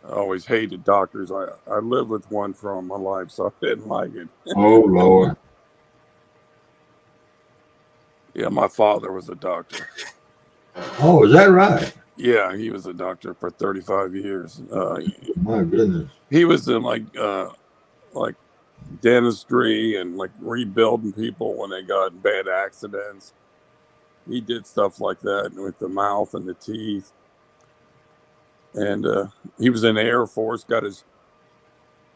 I always hated doctors. I lived with one for all my life, so I didn't like it. Oh Lord. Yeah, my father was a doctor. Oh, is that right? Yeah, he was a doctor for 35 years. My goodness. He was in like dentistry and like rebuilding people when they got in bad accidents. He did stuff like that with the mouth and the teeth. And he was in the Air Force, got his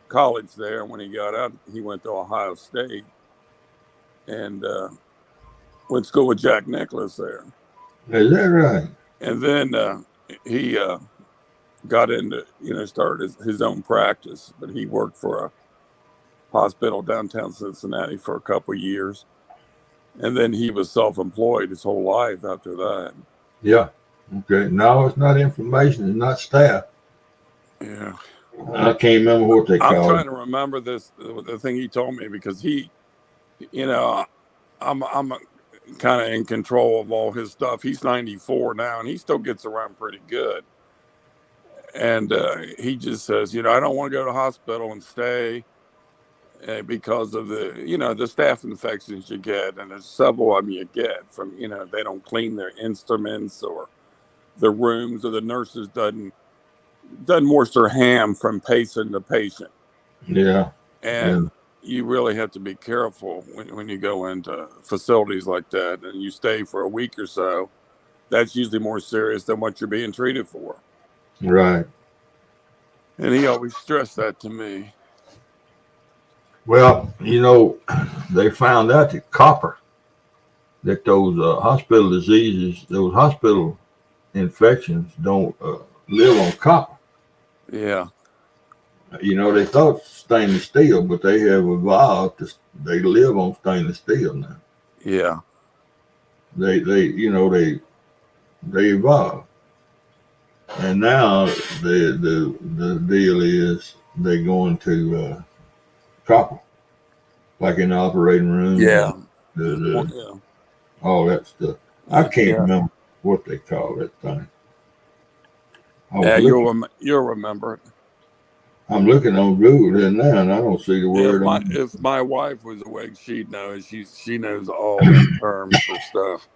college there. When he got out, he went to Ohio State and went to school with Jack Nicklaus there. Is that right? And then he got into, started his own practice, but he worked for a hospital downtown Cincinnati for a couple of years. And then he was self-employed his whole life after that. Yeah. Okay. No, it's not information. It's not staff. Yeah. I can't remember what they I'm call trying it. to remember the thing he told me, because he, you know, I'm kind of in control of all his stuff. He's 94 now, and he still gets around pretty good. And he just says, I don't want to go to the hospital and stay because of the staph infections you get, and there's several of them you get from, they don't clean their instruments, or the rooms, or the nurses doesn't wash their hand from patient to patient. Yeah. Yeah. And you really have to be careful when you go into facilities like that and you stay for a week or so. That's usually more serious than what you're being treated for. Right. And he always stressed that to me. Well, they found out that copper, that those hospital diseases, those hospital infections don't live on copper. Yeah. They thought stainless steel, but they have evolved they live on stainless steel now. Yeah. They evolved. And now the deal is they're going to copper, like in the operating room, Yeah. Yeah. all that stuff. I can't Yeah. remember what they call that thing. I was Yeah. looking. You'll remember it. I'm looking on Google here now, and I don't see the If word my on. if my wife was awake, she'd know. She knows all them terms for stuff,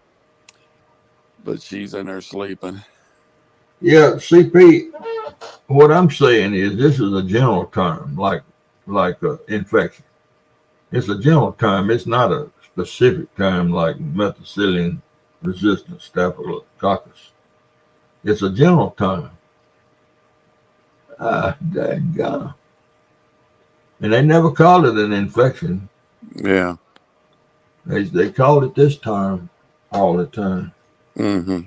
but she's in there sleeping. Yeah, CP. What I'm saying is, this is a general term, like infection. It's a general term. It's not a specific term like methicillin resistant staphylococcus. It's a general term. Daggone. And they never called it an infection. Yeah. They called it this term all the time. Mm-hmm.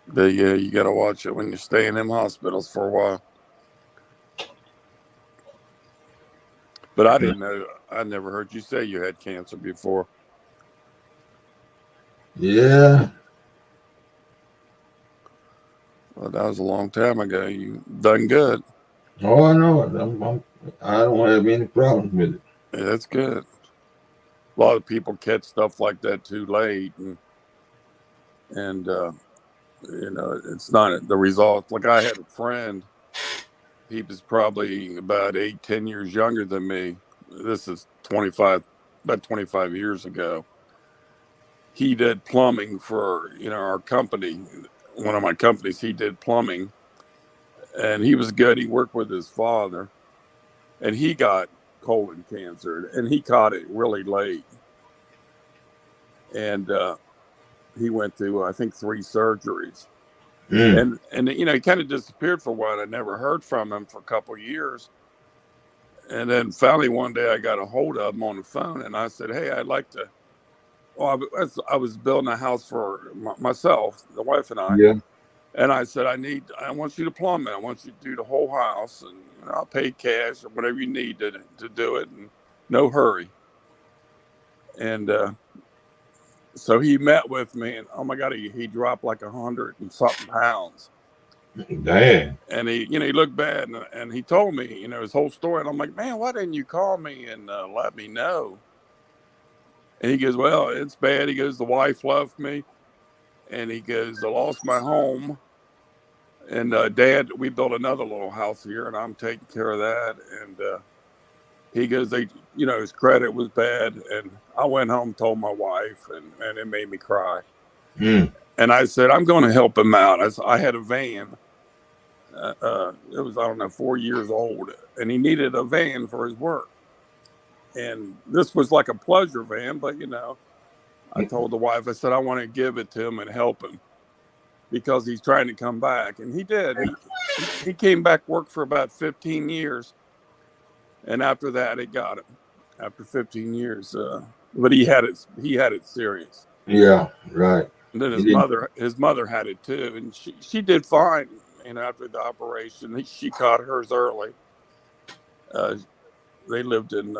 But yeah, you got to watch it when you stay in them hospitals for a while. But I didn't know. I never heard you say you had cancer before. Yeah. Well, that was a long time ago. You done good. Oh, I know it. I don't have any problems with it. Yeah, that's good. A lot of people catch stuff like that too late, and it's not the result. Like, I had a friend. He was probably about 8, 10 years younger than me. This is about 25 years ago. He did plumbing for our company. One of my companies, he did plumbing, and he was good. He worked with his father, and he got colon cancer, and he caught it really late. And he went through, I think, 3 surgeries, Mm. and he kind of disappeared for a while. I never heard from him for a couple of years, and then finally one day I got a hold of him on the phone, and I said, "Hey, I'd like to." Well, I was building a house for myself, the wife and I. Yeah. And I said, I want you to plumb it. I want you to do the whole house, and I'll pay cash or whatever you need to do it, and no hurry. And so he met with me, and oh my God, he dropped like 100 and something pounds. Damn. And he looked bad, and he told me, his whole story. And I'm like, man, why didn't you call me and let me know? And he goes, well, it's bad. He goes, the wife left me. And he goes, I lost my home. And Dad, we built another little house here, and I'm taking care of that. And he goes, his credit was bad. And I went home, told my wife, and it made me cry. Mm. And I said, I'm going to help him out. I had a van. It was, I don't know, 4 years old, and he needed a van for his work. And this was like a pleasure van, but I told the wife, I said, I want to give it to him and help him because he's trying to come back. And he did. He came back, worked for about 15 years. And after that, it got him after 15 years. But he had it serious. Yeah, right. And then He his didn't. mother had it too. And she did fine. And after the operation, she caught hers early. They lived in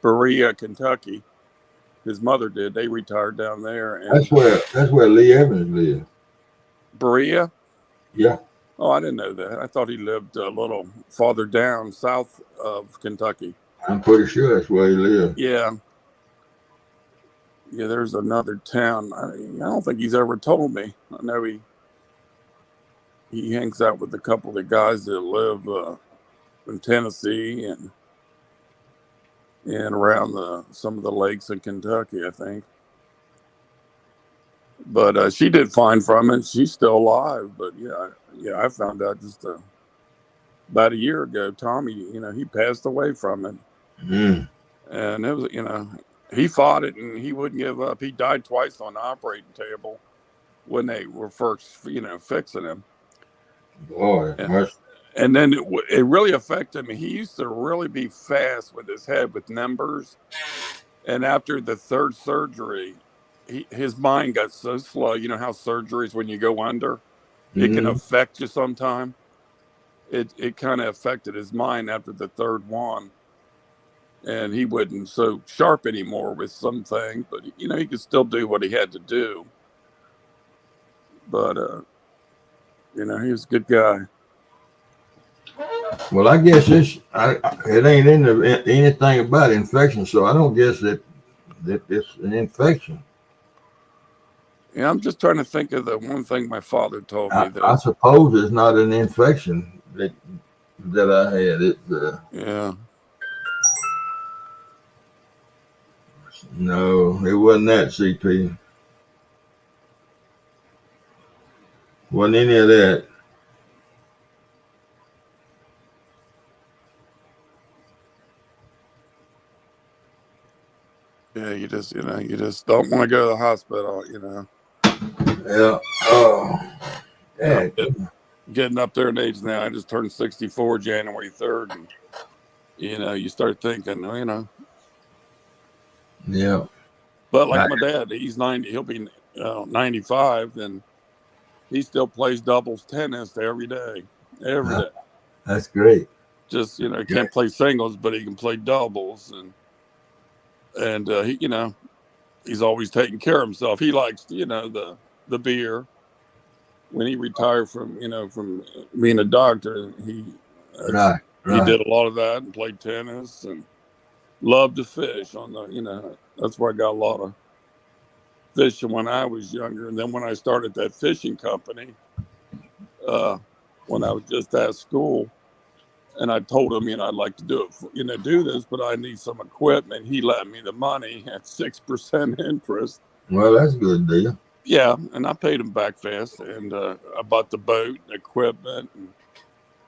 Berea, Kentucky. His mother did. They retired down there. And That's where Lee Evans lived. Berea? Yeah. Oh, I didn't know that. I thought he lived a little farther down south of Kentucky. I'm pretty sure that's where he lived. Yeah. Yeah, there's another town. I don't think he's ever told me. I know he hangs out with a couple of the guys that live in Tennessee and around some of the lakes in Kentucky, I think. But she did fine from it. She's still alive. But I found out just about a year ago, Tommy, he passed away from it. Mm. And it was, he fought it and he wouldn't give up. He died twice on the operating table when they were first, fixing him. Boy, and then it really affected him. He used to really be fast with his head with numbers. And after the third surgery, his mind got so slow. You know how surgeries, when you go under, it can affect you sometime. It kind of affected his mind after the third one. And he wasn't so sharp anymore with some things, but he could still do what he had to do. But he was a good guy. Well, I guess it ain't anything about infection, so I don't guess that it's an infection. Yeah, I'm just trying to think of the one thing my father told me that I suppose it's not an infection that I had. yeah. No, it wasn't that, CP. Wasn't any of that. Yeah, you just don't want to go to the hospital, Yeah. Oh. Yeah. Getting up there in age now. I just turned 64 January 3rd, and you start thinking, Yeah. But like my dad, he's 90. He'll be 95, and he still plays doubles tennis every day. Every day. That's great. Just can't play singles, but he can play doubles, and he he's always taking care of himself. He likes the beer. When he retired from being a doctor, he did a lot of that and played tennis and loved to fish on the that's where I got a lot of fishing when I was younger. And then when I started that fishing company, when I was just at school, and I told him I'd like to do it do this, but I need some equipment. He lent me the money at 6% interest. Well, that's a good deal. Yeah, and I paid him back fast, and I bought the boat and equipment and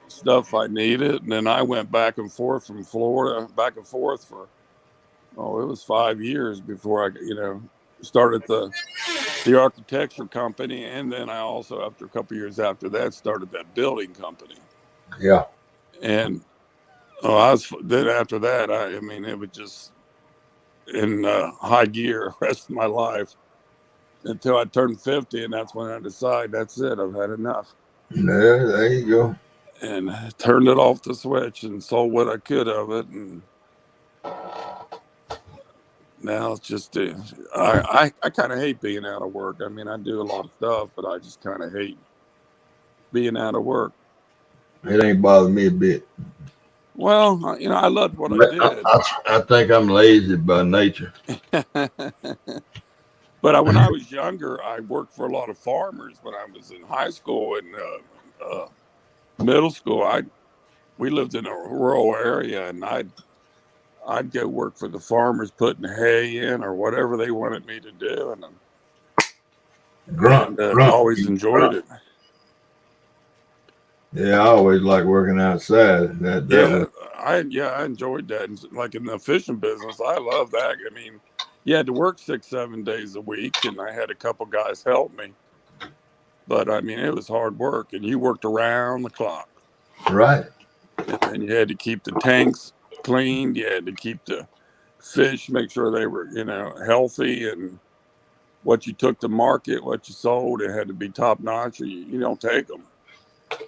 stuff I needed. And then I went back and forth from Florida, back and forth for it was 5 years before I started the architecture company, and then I also, after a couple of years after that, started that building company. Yeah. And then after that, it was just in high gear the rest of my life until I turned 50, and that's when I decided that's it. I've had enough. There you go. And turned it off the switch and sold what I could of it, and now it's just I kind of hate being out of work. I mean, I do a lot of stuff, but I just kind of hate being out of work. It ain't bothered me a bit. Well, I loved what I did. I think I'm lazy by nature. But when I was younger, I worked for a lot of farmers. When I was in high school and middle school, we lived in a rural area, and I'd go work for the farmers, putting hay in or whatever they wanted me to do, and Grunt, grunt, always enjoyed grunt. it. Yeah, I always like working outside. That Yeah, was I enjoyed that. And like in the fishing business, I love that. I mean, you had to work 6-7 days a week, and I had a couple guys help me. But I mean, it was hard work, and you worked around the clock. right. And then you had to keep the tanks clean. You had to keep the fish, make sure they were, healthy, and what you took to market, what you sold, it had to be top notch, or you don't take them.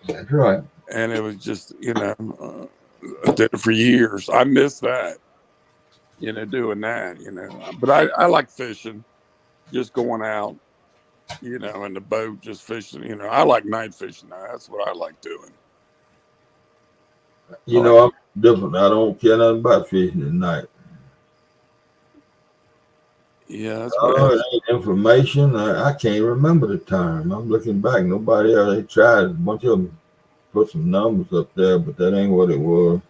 That's right. And it was just, I did it for years. I miss that, doing that, But I like fishing, just going out, in the boat, just fishing. I like night fishing. That's what I like doing. I'm different. I don't care nothing about fishing at night. Yeah, that's what information. I can't remember the time. I'm looking back. Nobody else. They tried. A bunch of them put some numbers up there, but that ain't what it was.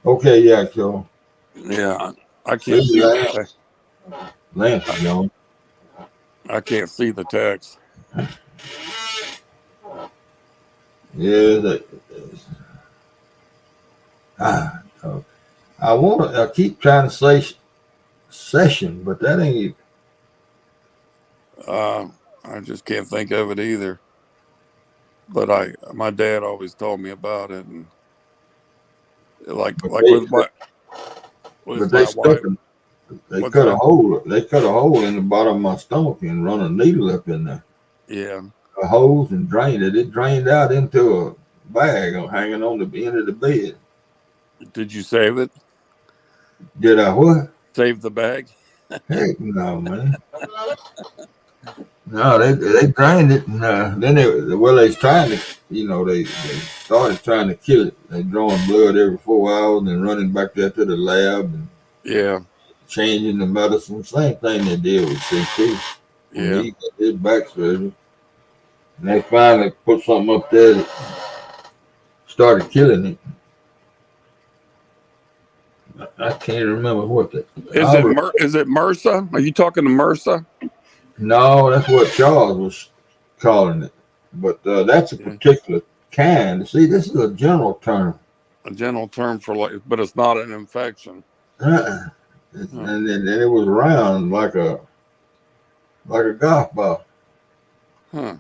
Okay, yeah, so. Yeah, I can't see the text. Lance is gone. I can't see the text. Yeah, I keep trying to say session, but that ain't. I just can't think of it either. But my dad always told me about it, and with my wife. They cut a hole. They cut a hole in the bottom of my stomach and run a needle up in there. Yeah. A hose and drained it. It drained out into a bag hanging on the end of the bed. Did you save it? Did I what? Save the bag? Heck no, man. No, they drained it, and then they trying to, they started trying to kill it. They drawing blood every 4 hours and running back there to the lab and changing the medicine. Same thing they did with CT. Yeah, he got his back surgery, and they finally put something up there that started killing it. I can't remember what that is it MRSA? Are you talking to MRSA? No, that's what Charles was calling it. But that's a particular kind. See, this is a general term. A general term for but it's not an infection. And then it was round like a golf ball. Huh.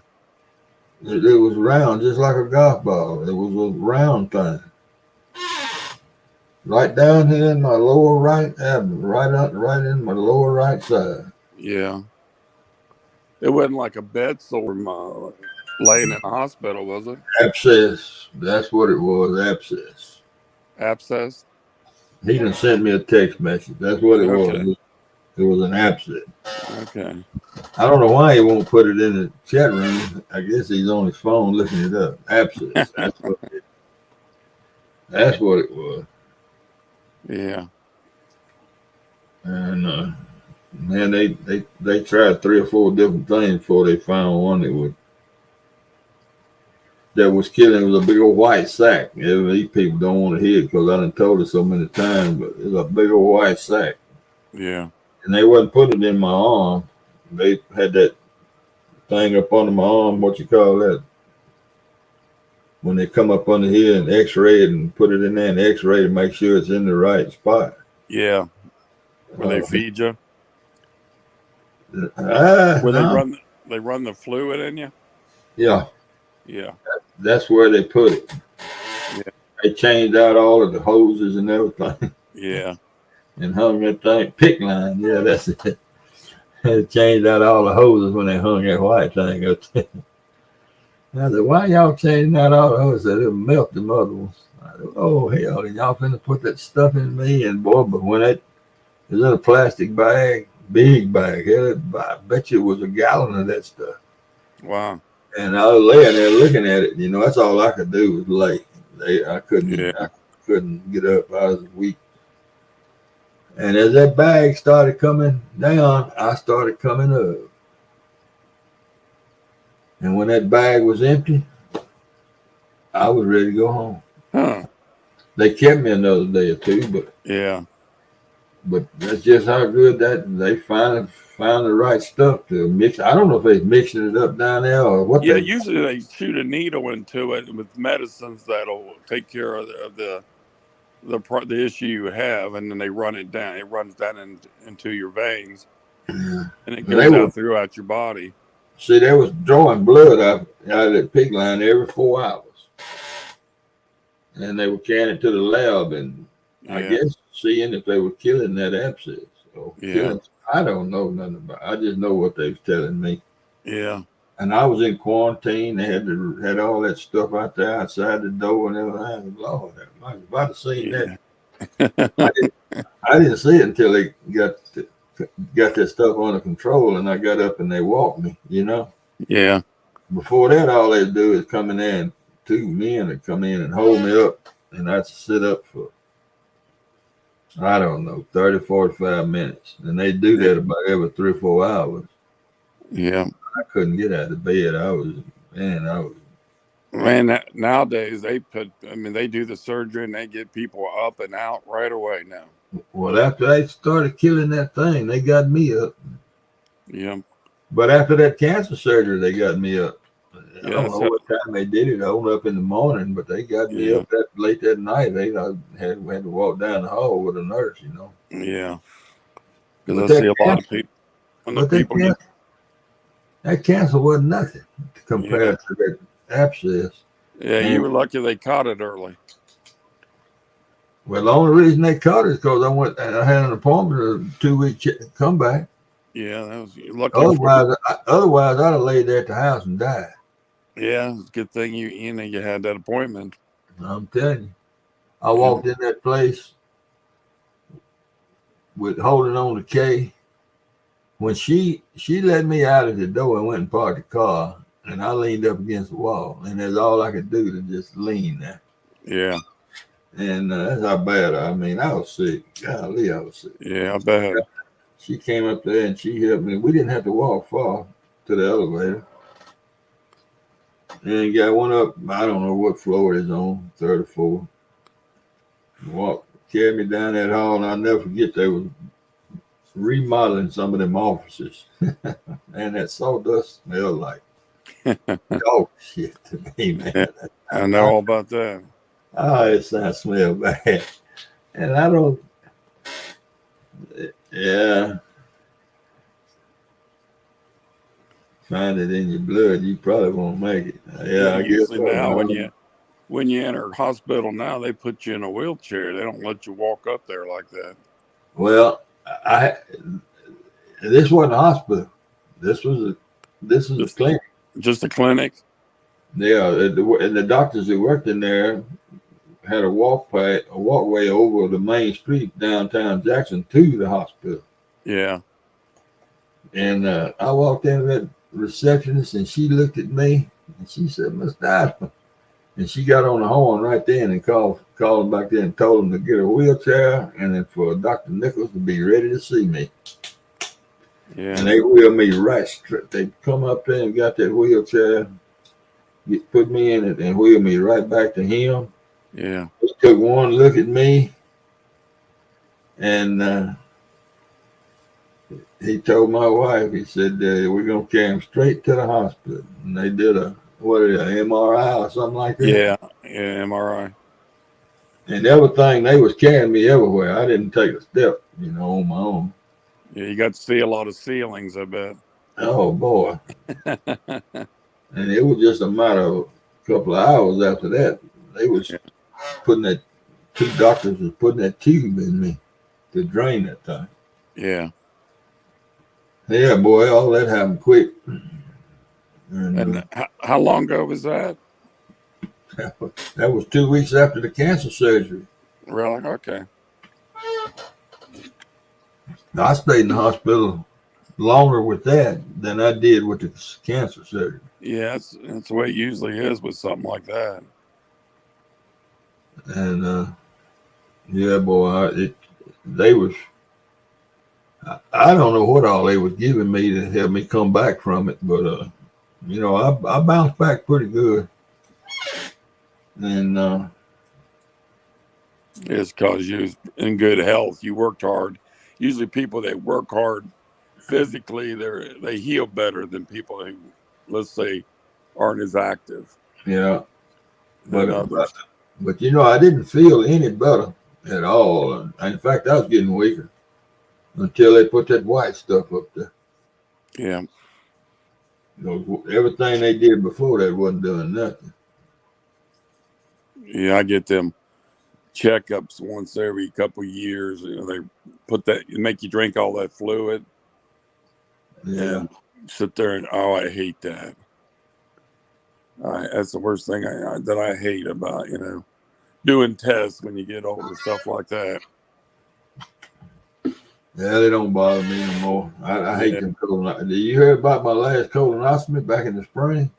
It was round just like a golf ball. It was a round thing. Right down here in my lower right abdomen, right in my lower right side. Yeah. It wasn't like a bed sore laying in the hospital, was it? Abscess. That's what it was, abscess. Abscess? He done sent me a text message. That's what it was. It was an abscess. Okay. I don't know why he won't put it in the chat room. I guess he's on his phone looking it up. Abscess. That's what it was. Yeah. And man, they tried 3 or 4 different things before they found one that was killing. It was a big old white sack. These people don't want to hear it because I done told it so many times, but it's a big old white sack. Yeah. And they wasn't putting it in my arm. They had that thing up under my arm, what you call that? When they come up under here and x-ray it and put it in there and x-ray to make sure it's in the right spot. Yeah. Where they feed you? Where they run the fluid in you? Yeah. Yeah. That's where they put it. Yeah. They changed out all of the hoses and everything. Yeah. And hung that thing, pick line. Yeah, that's it. They changed out all the hoses when they hung that white thing up there. And I said, why y'all changing out all the hoses? It'll melt them other ones. I said, oh, hell, y'all finna put that stuff in me. And boy, but when it was in a plastic bag, big bag, I bet you it was a gallon of that stuff. Wow. And I was laying there looking at it. That's all I could do was lay. I couldn't. Yeah. couldn't get up. I was weak. And as that bag started coming down, I started coming up. And when that bag was empty, I was ready to go home. Huh. They kept me another day or two, Yeah. but that's just how good that they finally found the right stuff to mix. I don't know if they're mixing it up down there or what Yeah, they. usually they shoot a needle into it with medicines that'll take care of the issue you have, and then they run it down. It runs down into your veins, Yeah. and it They goes were out throughout your body. see they was drawing blood out of that pig line every 4 hours, and they were carrying it to the lab, and I Yeah, guess seeing if they were killing that abscess or yeah, killing. I don't know nothing about. I just know what they was telling me. yeah, And I was in quarantine. They had all that stuff out there outside the door and everything. Lord, I was about to see that. yeah, I didn't see it until they got that stuff under control, and I got up and they walked me. yeah, Before that, all they do is come in there, and two men would come in and hold me up, and I'd sit up for, I don't know, 30, 45 minutes. And they do that about every 3 or 4 hours. yeah. I couldn't get out of bed. I was. Man, nowadays they do the surgery and they get people up and out right away now. Well, after they started killing that thing, they got me up. Yeah, But after that cancer surgery, they got me up. I yeah, don't know what time they did it. I woke up in the morning, but they got me yeah, up that late that night. They had to walk down the hall with a nurse. yeah. But Because I see a lot cancer, of people when the but people get, that cancer wasn't nothing yeah, compared to that abscess. yeah. You And were lucky they caught it early. well, the only reason they caught it is because I had an appointment, a 2 week comeback. Yeah, that was lucky for you. Otherwise, I'd have laid there at the house and died. Yeah, it's a good thing you had that appointment. I'm telling you. I Yeah, walked in that place with holding on to Kay. When she let me out of the door and went and parked the car, and I leaned up against the wall, and that's all I could do to just lean there. yeah, And that's how bad I mean, I was sick. Golly, I was sick. yeah. I bet. She came up there and she helped me. We didn't have to walk far to the elevator. And got one up, I don't know what floor it is on, third or fourth. Carried me down that hall, and I'll never forget they was remodeling some of them offices. And that sawdust smelled like dog shit to me, man. Yeah, I know all about that. Oh, it sounds smell bad. And I don't, yeah. Find it in your blood, you probably won't make it. Yeah, Yeah, I guess usually so. now when you enter a hospital now, they put you in a wheelchair. They don't let you walk up there like that. Well, this wasn't a hospital. This was a Just clinic. just a clinic. Yeah, and the doctors who worked in there had a walkway over the main street downtown Jackson to the hospital. Yeah, And I walked into that receptionist, and she looked at me, and she said, "Miss Dyson." And she got on the horn right then and called him back there and told him to get a wheelchair, and then for Dr. Nichols to be ready to see me. yeah, And they wheeled me right straight. They come up there and got that wheelchair, put me in it, and wheeled me right back to him. yeah, He took one look at me, and he told my wife, he said, "We're going to carry him straight to the hospital." And they did an MRI or something like that. yeah, yeah. MRI. And everything, they was carrying me everywhere. I didn't take a step, on my own. Yeah, you got to see a lot of ceilings, I bet. Oh, boy. And it was just a matter of a couple of hours after that. They was putting that, two doctors was putting that tube in me to drain that thing. Yeah. Yeah, boy, all that happened quick. And how long ago was that? That was 2 weeks after the cancer surgery. Really? Okay. I stayed in the hospital longer with that than I did with the cancer surgery. Yeah, that's the way it usually is with something like that. And Yeah, boy. They was. I don't know what all they was giving me to help me come back from it, but I bounced back pretty good, and It's because you was in good health. You worked hard. Usually, people that work hard physically, they heal better than people who, let's say, aren't as active yeah, than but others. but I didn't feel any better at all. And in fact, I was getting weaker until they put that white stuff up there. Yeah, Everything they did before that wasn't doing nothing. yeah. I get them checkups once every couple of years. They put that, make you drink all that fluid Yeah, and sit there and I hate that. That's the worst thing that I hate about doing tests when you get older, stuff like that. yeah, they don't bother me anymore. I hate Yeah, them colonoscopies. Did you hear about my last colonoscopy back in the spring?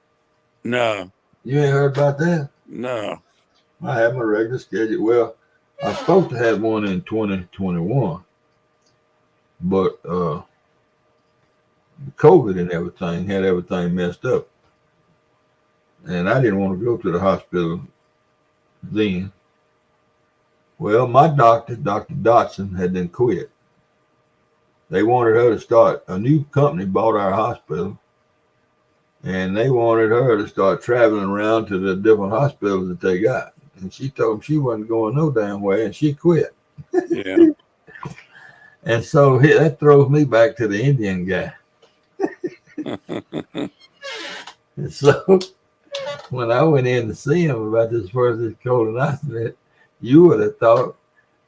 no, You ain't heard about that? no, I have my regular schedule. Well, I was supposed to have one in 2021, but COVID and everything had everything messed up, and I didn't want to go to the hospital then. Well, my doctor, Dr. Dotson, had then quit. They wanted her to start a new company, bought our hospital, and they wanted her to start traveling around to the different hospitals that they got. And she told them she wasn't going no damn way, and she quit. yeah, And so that throws me back to the Indian guy. And so when I went in to see him about this person's colonoscopy, you would have thought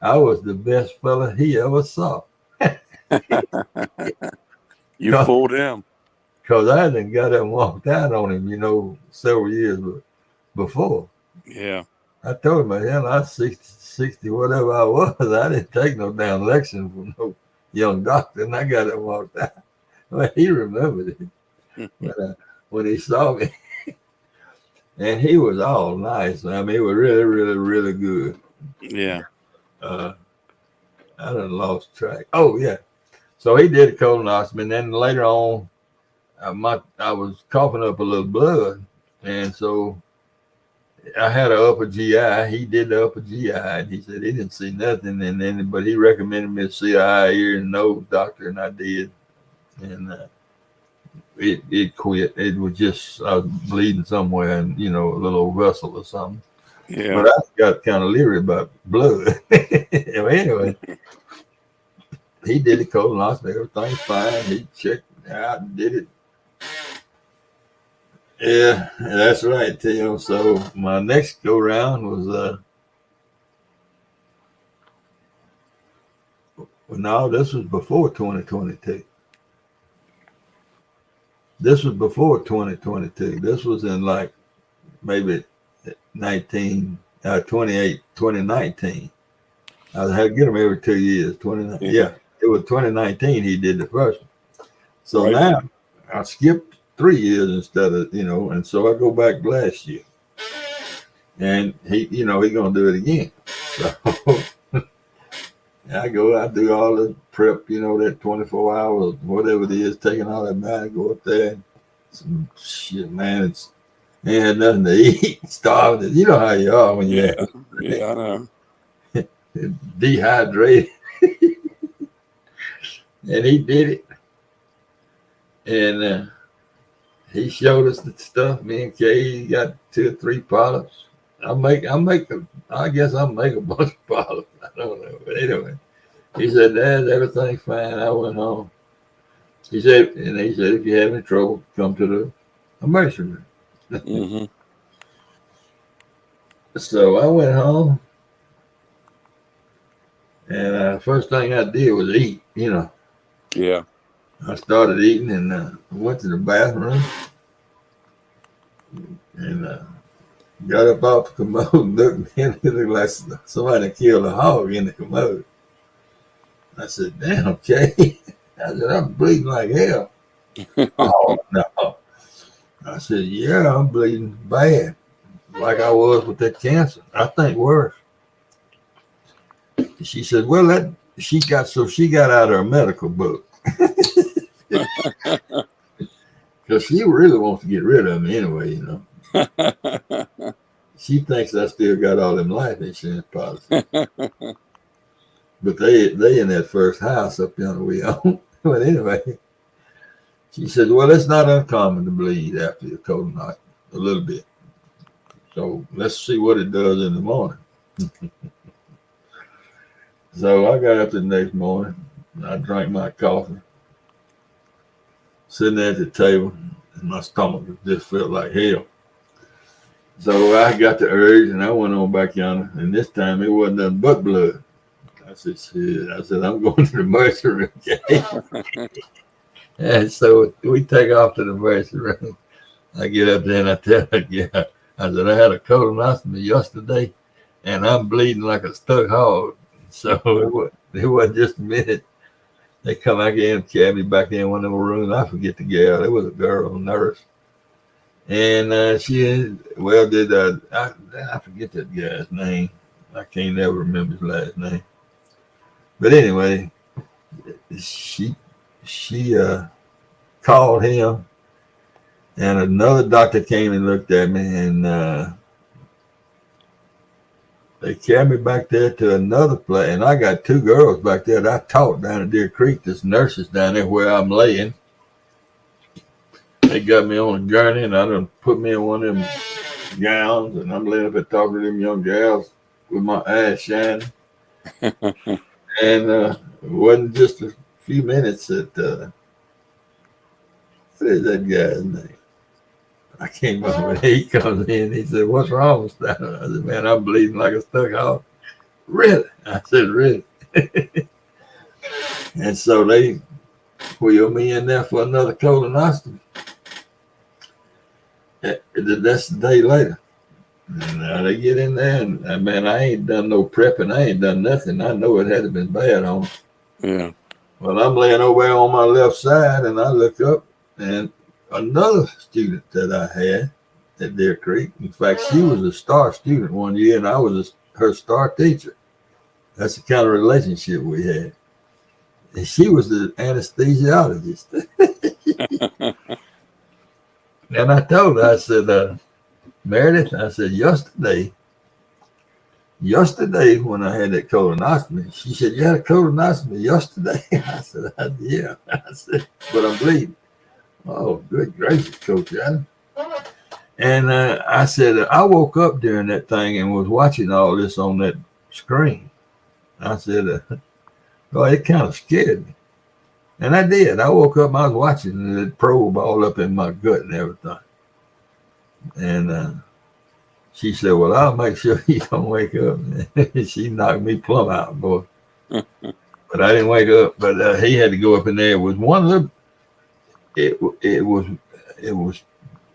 I was the best fella he ever saw. you fooled him. Because I done got up and walked out on him, several years before. Yeah, I told him, hell, I was 60, whatever I was. I didn't take no damn lecture from no young doctor, and I got up and walked out. Well, he remembered it when he saw me. And he was all nice. I mean, he was really, really, really good. yeah, I done lost track. Oh, yeah. So he did a colonoscopy, and then later on, I was coughing up a little blood, and so I had an upper GI. He did the upper GI, and he said he didn't see nothing, but he recommended me to see an eye, ear, and nose doctor, and I did, and it quit. It was just I was bleeding somewhere, and a little vessel or something. yeah. But I got kind of leery about blood. Anyway, he did the colonoscopy. Everything's fine. He checked out and did it. Yeah, that's right, Tim. So my next go round was no, this was before 2022. This was before 2022. This was in like maybe 2019. I had to get them every 2 years. 29. Yeah, it was 2019. He did the first one. So Right. now I skipped 3 years instead of and so I go back last year, and he gonna do it again. So I do all the prep, that 24 hours, whatever it is, taking all that man, go up there, and some shit, man. Ain't had nothing to eat, starving. You know how you are when you're Yeah, I know. dehydrated. And he did it. And he showed us the stuff. Me and Kay got 2 or 3 polyps. I guess I'll make a bunch of polyps. I don't know. But anyway, he said, Dad, everything's fine. I went home. He said, if you have any trouble, come to the emergency room. Mm-hmm. So I went home, and first thing I did was eat. Yeah. I started eating and went to the bathroom and got up off the commode and looked in. It looked like somebody killed a hog in the commode. I said, damn, Kay. I said, I'm bleeding like hell. Oh, no. I said, yeah, I'm bleeding bad, like I was with that cancer. I think worse. she said, well, that she got out her medical book because she really wants to get rid of me anyway, you know. She thinks I still got all them life insurance policies. But they in that first house up yonder we own. But anyway, she said, well, it's not uncommon to bleed after your colonoscopy a little bit. So let's see what it does in the morning. So I got up the next morning and I drank my coffee, sitting there at the table, and my stomach just felt like hell. So I got the urge and I went on back yonder, and this time it wasn't nothing but blood. I said, shit. I said, I'm going to the emergency room. And so we take off to the emergency room. I get up there and I tell her, yeah. I said, I had a colonoscopy yesterday and I'm bleeding like a stuck hog. So it wasn't just a minute. They come back in, carry me back in one of the rooms. I forget the gal. It was a girl, a nurse. And I forget that guy's name. I can't never remember his last name. But anyway, she called him, and another doctor came and looked at me, and they carried me back there to another place. And I got two girls back there that I taught down at Deer Creek. This nurses down there where I'm laying. They got me on a gurney, and I done put me in one of them gowns, and I'm laying up there talking to them young gals with my eyes shining. And it wasn't just a few minutes that what is that guy's name? I can't remember. When he comes in, he said, what's wrong with that? I said, man, I'm bleeding like a stuck hog. Really? I said, really? And so they wheeled me in there for another colonoscopy. That's the day later. And they get in there, and man, I ain't done no prepping. I ain't done nothing. I know it had been bad on me. Yeah. Well, I'm laying over there on my left side, and I look up, and another student that I had at Deer Creek. In fact, she was a star student one year, and I was her star teacher. That's the kind of relationship we had. And she was the anesthesiologist. And I told her, I said, Meredith, I said, yesterday when I had that colonoscopy, she said, you had a colonoscopy yesterday? I said, yeah. I said, but I'm bleeding. Oh, good gracious, Coach Adam. And I said, I woke up during that thing and was watching all this on that screen. I said, oh, it kind of scared me. And I did. I woke up and I was watching the probe all up in my gut and everything. And she said, well, I'll make sure you don't wake up. She knocked me plumb out, boy. But I didn't wake up. But he had to go up in there. It was one of the, it was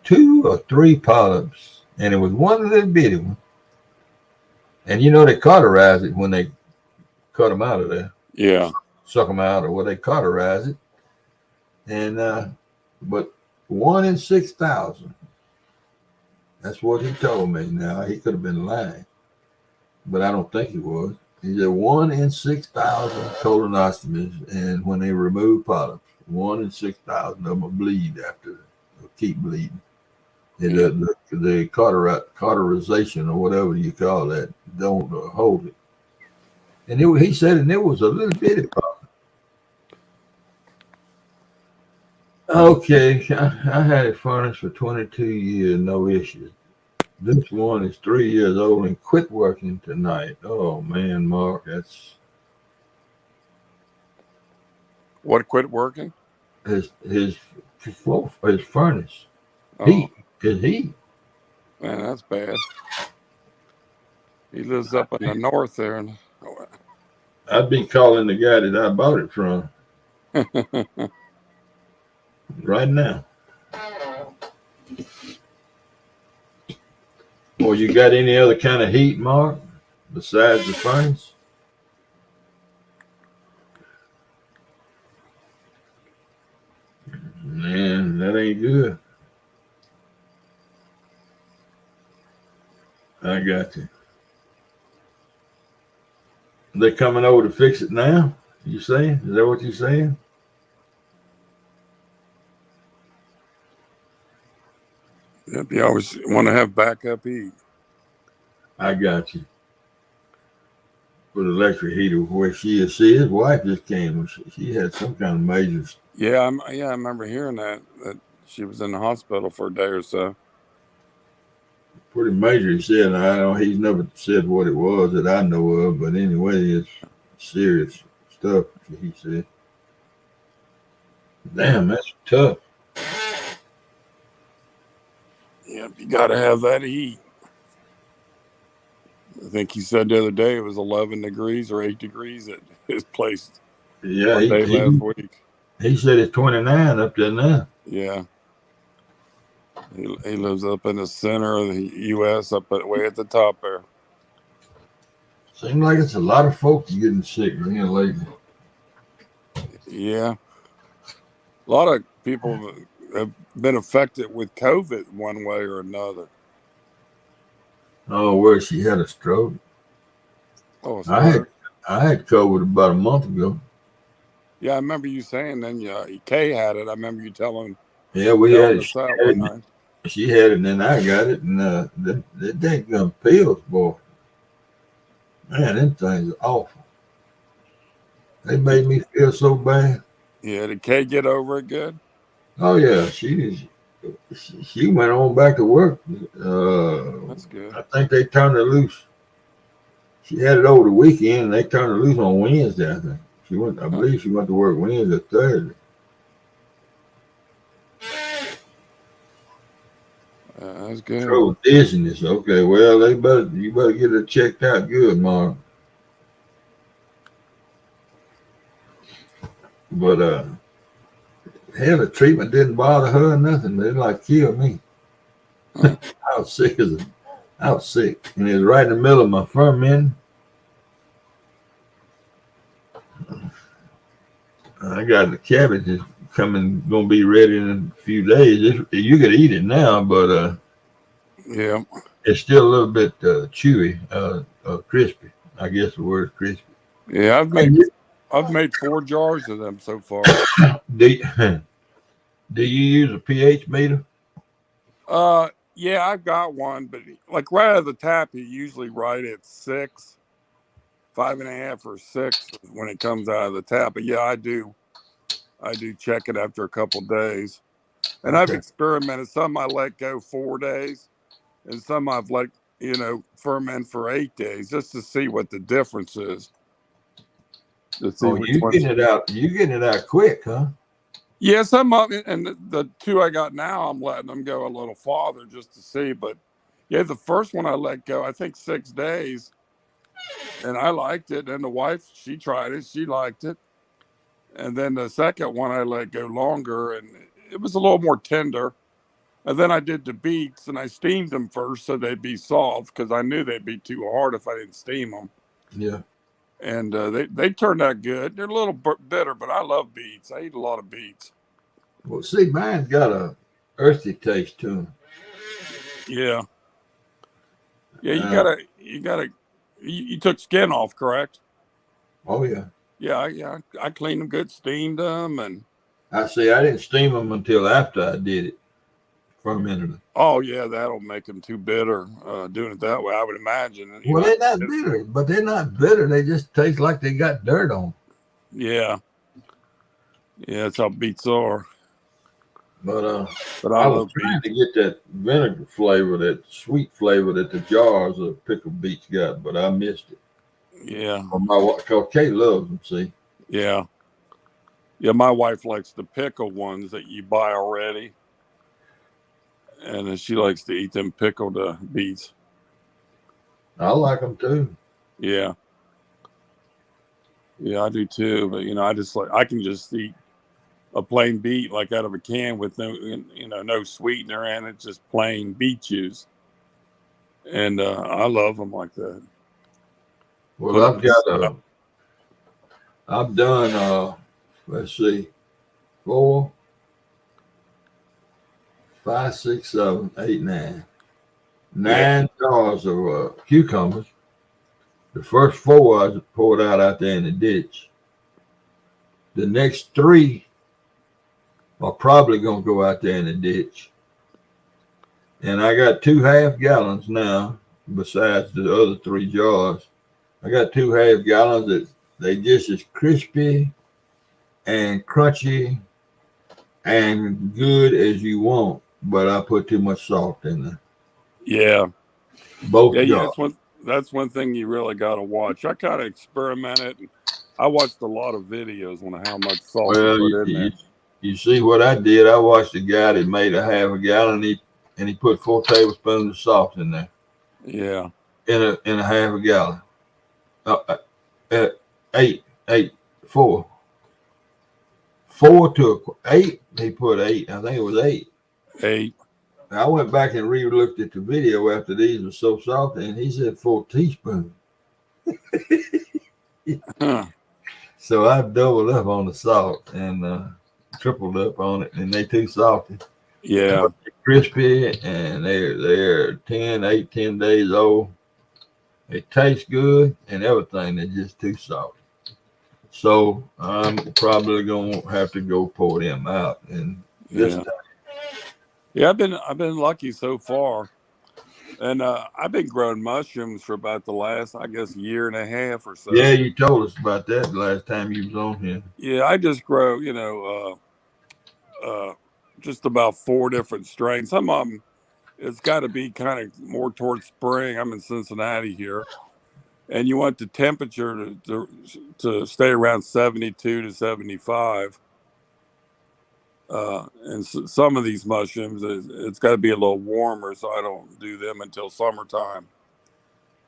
2 or 3 polyps. And it was one of the bitty ones. And you know, they cauterize it when they cut them out of there. Yeah. Suck them out, or they cauterize it. And but 1 in 6,000. That's what he told me. Now he could have been lying, but I don't think he was. He said 1 in 6,000 colonoscopies, and when they remove polyps, 1 in 6,000 of them will bleed after, or keep bleeding. And the cauterization or whatever you call that don't hold it. And he said, and it was a little bitty polyp. Okay, I had it furnished for 22 years, no issues. This one is 3 years old and quit working tonight. Oh man, Mark, that's What quit working? his furnace. Oh, His heat. man, that's bad. He lives up in the north there. And I'd be calling the guy that I bought it from right now. Well, you got any other kind of heat, Mark, besides the furnace? Man, that ain't good. I got you. They're coming over to fix it now. You saying? Is that what you're saying? Yep, you always want to have backup heat. I got you. Put electric heater where she is. See, his wife just came. She had some kind of major. Yeah, I remember hearing that she was in the hospital for a day or so. Pretty major, he said. I don't. He's never said what it was that I know of, but anyway, it's serious stuff. He said. Damn, that's tough. Yep, you got to have that heat. I think he said the other day it was 11 degrees or 8 degrees at his place Yeah, one day last week. He said it's 29 up there now. Yeah. He lives up in the center of the U.S., way at the top there. Seems like it's a lot of folks getting sick here lately. Yeah. A lot of people have been affected with COVID one way or another. Oh, where she had a stroke. Oh, I had COVID about a month ago. Yeah, I remember you saying then Kay had it. I remember you telling We had it. One night. She had it and then I got it. And the dang pills, boy. Man, them things are awful. They made me feel so bad. Yeah, did Kay get over it good? Oh, yeah. She went on back to work. That's good. I think they turned her loose. She had it over the weekend and they turned her loose on Wednesday, I think. I believe she went to work Wednesday or Thursday. That's good. So dizziness. Okay, well, you better get her checked out good, Mark. But hell, the treatment didn't bother her or nothing. They like killed me. I was sick and it was right in the middle of my ferment. I got the cabbage is gonna be ready in a few days. You could eat it now, but yeah, it's still a little bit chewy, crispy. I guess the word is crispy. Yeah, I've made 4 jars of them so far. Do you use a pH meter? Yeah, I've got one, but like right out of the tap, you usually write at 6, 5.5 or 6 when it comes out of the tap. But yeah, I do check it after a couple days, and I've experimented. Some I let go 4 days, and some I've let ferment for 8 days just to see what the difference is. To see which one's... You getting it out quick, huh? Yeah, some of it, and the 2 I got now, I'm letting them go a little farther just to see. But yeah, the first one I let go, I think 6 days, and I liked it. And the wife, she tried it, she liked it. And then the second one I let go longer, and it was a little more tender. And then I did the beets, and I steamed them first so they'd be soft because I knew they'd be too hard if I didn't steam them. Yeah. And they turned out good. They're a little bitter, but I love beets. I eat a lot of beets. Well, see, mine's got a earthy taste to them. Yeah. Yeah, you took skin off, correct? Oh, yeah. Yeah. I cleaned them good, steamed them, and I didn't steam them until after I did it, fermented them. Oh, yeah, that'll make them too bitter doing it that way, I would imagine. Well, they're not bitter, but they're not bitter. They just taste like they got dirt on. Yeah. Yeah, that's how beets are. But I was trying to get that vinegar flavor, that sweet flavor that the jars of pickled beets got, but I missed it. Yeah. Because Kay loves them, see? Yeah. Yeah, my wife likes the pickled ones that you buy already. And then she likes to eat them pickled beets. I like them too. Yeah. Yeah, I do too. But, I can just eat a plain beet like out of a can with no sweetener in it, just plain beet juice. And I love them like that. Well, I've done, let's see, 4, 5, 6, 7, 8, 9. 9 jars of cucumbers. The first 4 I poured out there in the ditch. The next 3 are probably gonna go out there in the ditch. And I got 2 half gallons now, besides the other 3 jars. I got 2 half gallons that they just as crispy and crunchy and good as you want, but I put too much salt in there. Yeah. Both Yeah, jars. that's one thing you really got to watch. I kind of experimented. And I watched a lot of videos on how much salt to Well, put in there. you see what I did? I watched a guy that made a half a gallon. He put 4 tablespoons of salt in there. Yeah. In a half a gallon. Eight, 4 to 8. He put 8. I think it was 8. 8. I went back and re-looked at the video after these were so salty, and he said 4 teaspoons. Huh. So I doubled up on the salt and tripled up on it, and they too salty. Yeah. But they're crispy, and they're 10 days old. They taste good and everything. They're just too salty. So I'm probably gonna have to go pour them out. And this time, Yeah, I've been lucky so far, and I've been growing mushrooms for about the last, I guess, year and a half or so. yeah, you told us about that the last time you was on here. Yeah, I just grow, just about 4 different strains. Some of them, it's got to be kind of more towards spring. I'm in Cincinnati here, and you want the temperature to stay around 72 to 75. And some of these mushrooms, it's got to be a little warmer, so I don't do them until summertime.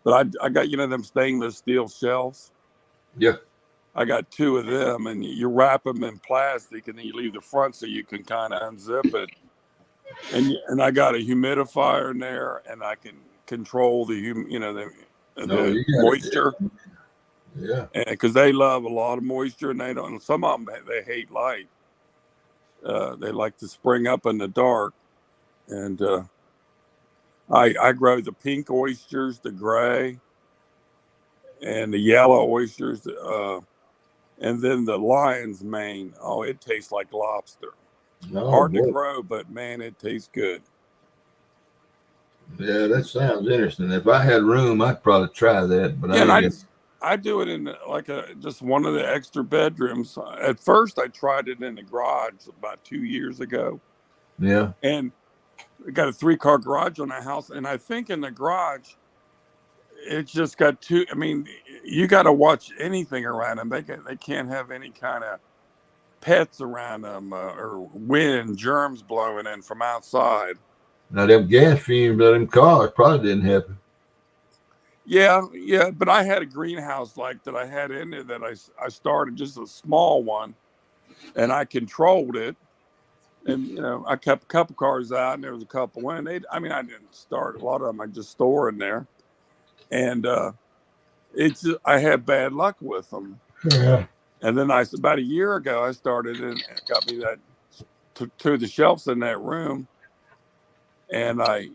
But I got, them stainless steel shelves. Yeah. I got 2 of them, and you wrap them in plastic, and then you leave the front so you can kind of unzip it. And I got a humidifier in there, and I can control the moisture. Yeah. Because they love a lot of moisture, and they don't. Some of them they hate light. They like to spring up in the dark, and I grow the pink oysters, the gray, and the yellow oysters, and then the lion's mane. Oh, it tastes like lobster. Hard to grow, but man, it tastes good. Yeah, that sounds interesting. If I had room, I'd probably try that. But I do it in just one of the extra bedrooms. At first, I tried it in the garage about 2 years ago. Yeah. And we got a 3-car garage on the house, and I think in the garage, it's just got 2. I mean, you got to watch anything around them. They can't have any kind of pets around them or wind, germs blowing in from outside. Now them gas fumes of them cars probably didn't happen. Yeah, but I had a greenhouse like that I had in there that I started just a small one, and I controlled it. And I kept a couple cars out, and there was a couple in. I didn't start a lot of them. I just store in there, and I had bad luck with them. Yeah. And then about a year ago, I started and got me that to the shelves in that room, and I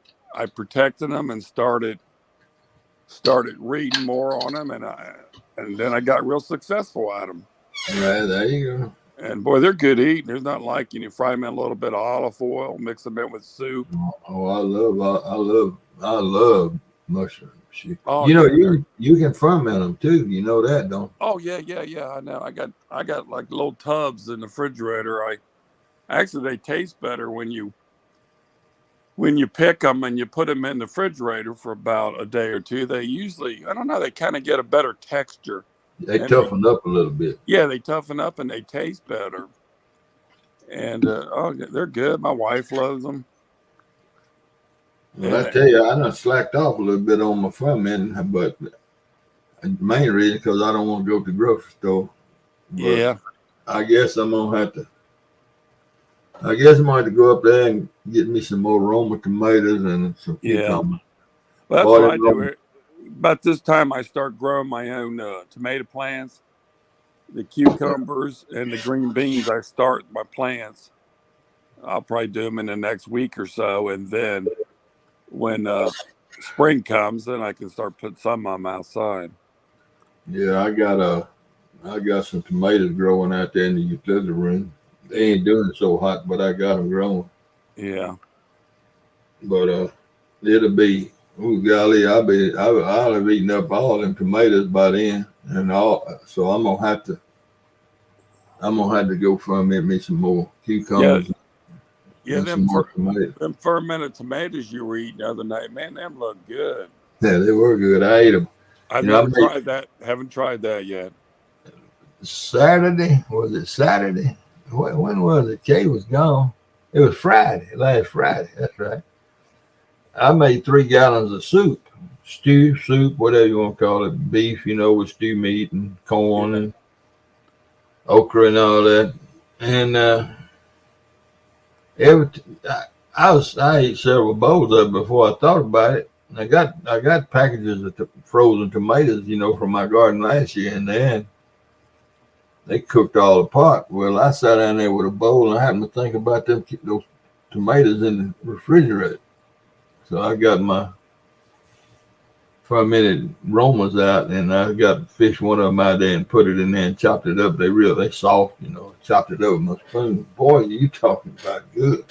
protected them and started reading more on them, and then I got real successful at them. Right, there you go. And boy, they're good eating. There's nothing like you fry them in a little bit of olive oil, mix them in with soup. Oh, I love mushrooms. Oh, you can ferment them too. You know that, don't you? Oh yeah. I know. I got like little tubs in the refrigerator. Actually they taste better when you pick them and you put them in the refrigerator for about a day or 2. They usually, I don't know, they kind of get a better texture. They toughen up a little bit. Yeah, they toughen up and they taste better. And they're good. My wife loves them. Well, I tell you, I done slacked off a little bit on my fermenting, but the main reason because I don't want to go to the grocery store. But yeah. I guess I'm gonna have to go up there and get me some more Roma tomatoes and some cucumbers. Well, that's what I do. About this time, I start growing my own tomato plants, the cucumbers and the green beans. I start my plants. I'll probably do them in the next week or so, and then when spring comes, then I can start putting some of them outside. Yeah, I got some tomatoes growing out there in the utility room. They ain't doing so hot, but I got them growing. Yeah. But it'll be, oh golly, I'll have eaten up all them tomatoes by then, and all. So I'm gonna have to go ferment me some more Yeah. cucumbers Yeah. and some more tomatoes. Them fermented tomatoes you were eating the other night, man, them look good. Yeah, they were good. I ate them. I've You know, I never made tried that. Haven't tried that yet. Saturday. Was it Saturday? When was it? Kay was gone. It was Friday, last Friday. That's right. I made 3 gallons of soup, stew, soup, whatever you want to call it, beef, with stew meat and corn Yeah. and okra and all that. And every I ate several bowls of it before I thought about it. I got packages of frozen tomatoes, from my garden last year, and then they cooked all apart. Well, I sat down there with a bowl and I happened to think about those tomatoes in the refrigerator. So I got my fermented Romas out, and I got fished one of them out there and put it in there and chopped it up. They soft, chopped it up with my spoon. Boy, you talking about good.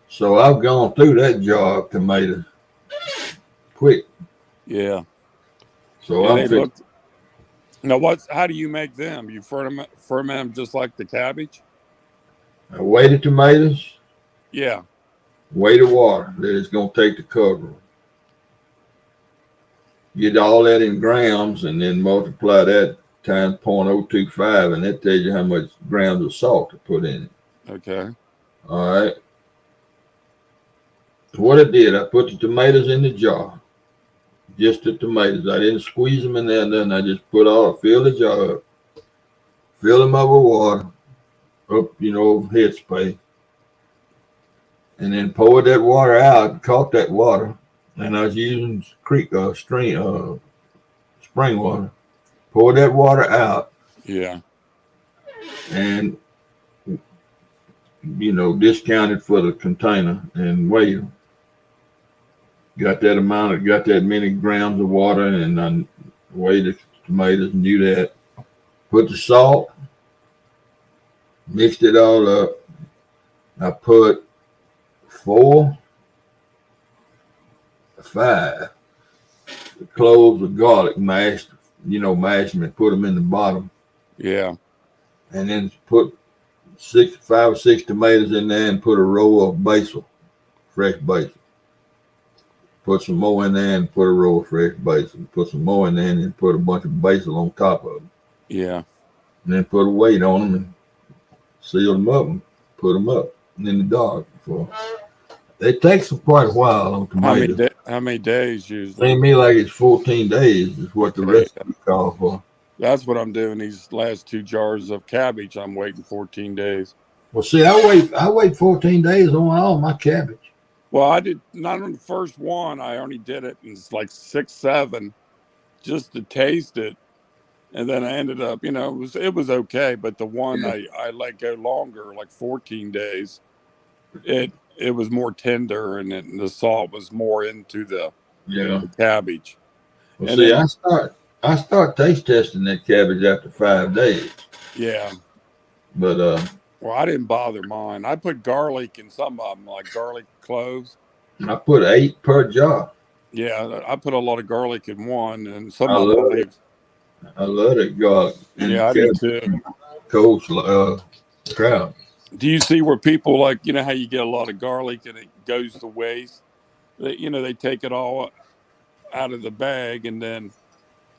So I've gone through that jar of tomatoes quick. Yeah. So Yeah. I'm They fixing. looked. How do you make them? You ferment them just like the cabbage? I weigh the tomatoes, Yeah. weigh the water that it's going to take to cover them. Get all that in grams and then multiply that times 0.025, and that tells you how much grams of salt to put in it. Okay. All right. What I did, I put the tomatoes in the jar, just the tomatoes. I didn't squeeze them in there, nothing. I just fill the jar up, fill them up with water, up, head space, and then poured that water out, caught that water, and I was using spring water. Pour that water out Yeah. and discounted for the container and weighed them. Got that many grams of water, and I weighed the tomatoes and knew that. Put the salt, mixed it all up. I put 5 cloves of garlic mashed, mash them and put them in the bottom. Yeah. And then put 5 or 6 tomatoes in there and put a row of basil, fresh basil. Put some more in there and put a row of fresh basil. Put some more in there and then put a bunch of basil on top of them. Yeah. And then put a weight on them and seal them up and put them up in the dark. It takes quite a while on tomatoes. How many days usually? Seems to me like it's 14 days is what the recipe calls for. That's what I'm doing. These last 2 jars of cabbage, I'm waiting 14 days. Well, see, I wait 14 days on all my cabbage. Well, I did not on the first one. I only did it in like 6, 7, just to taste it, and then I ended up, it was okay. But the one I let go longer, like 14 days, it was more tender, and the salt was more into the cabbage. Well, see, I start taste testing that cabbage after 5 days. Yeah. But well, I didn't bother mine. I put garlic in some of them, like garlic cloves. I put 8 per jar. Yeah, I put a lot of garlic in one, and some of them leave. I love that garlic. And yeah, I do too. Coleslaw, crowd. Do you see where people like, how you get a lot of garlic and it goes to waste? They take it all out of the bag and then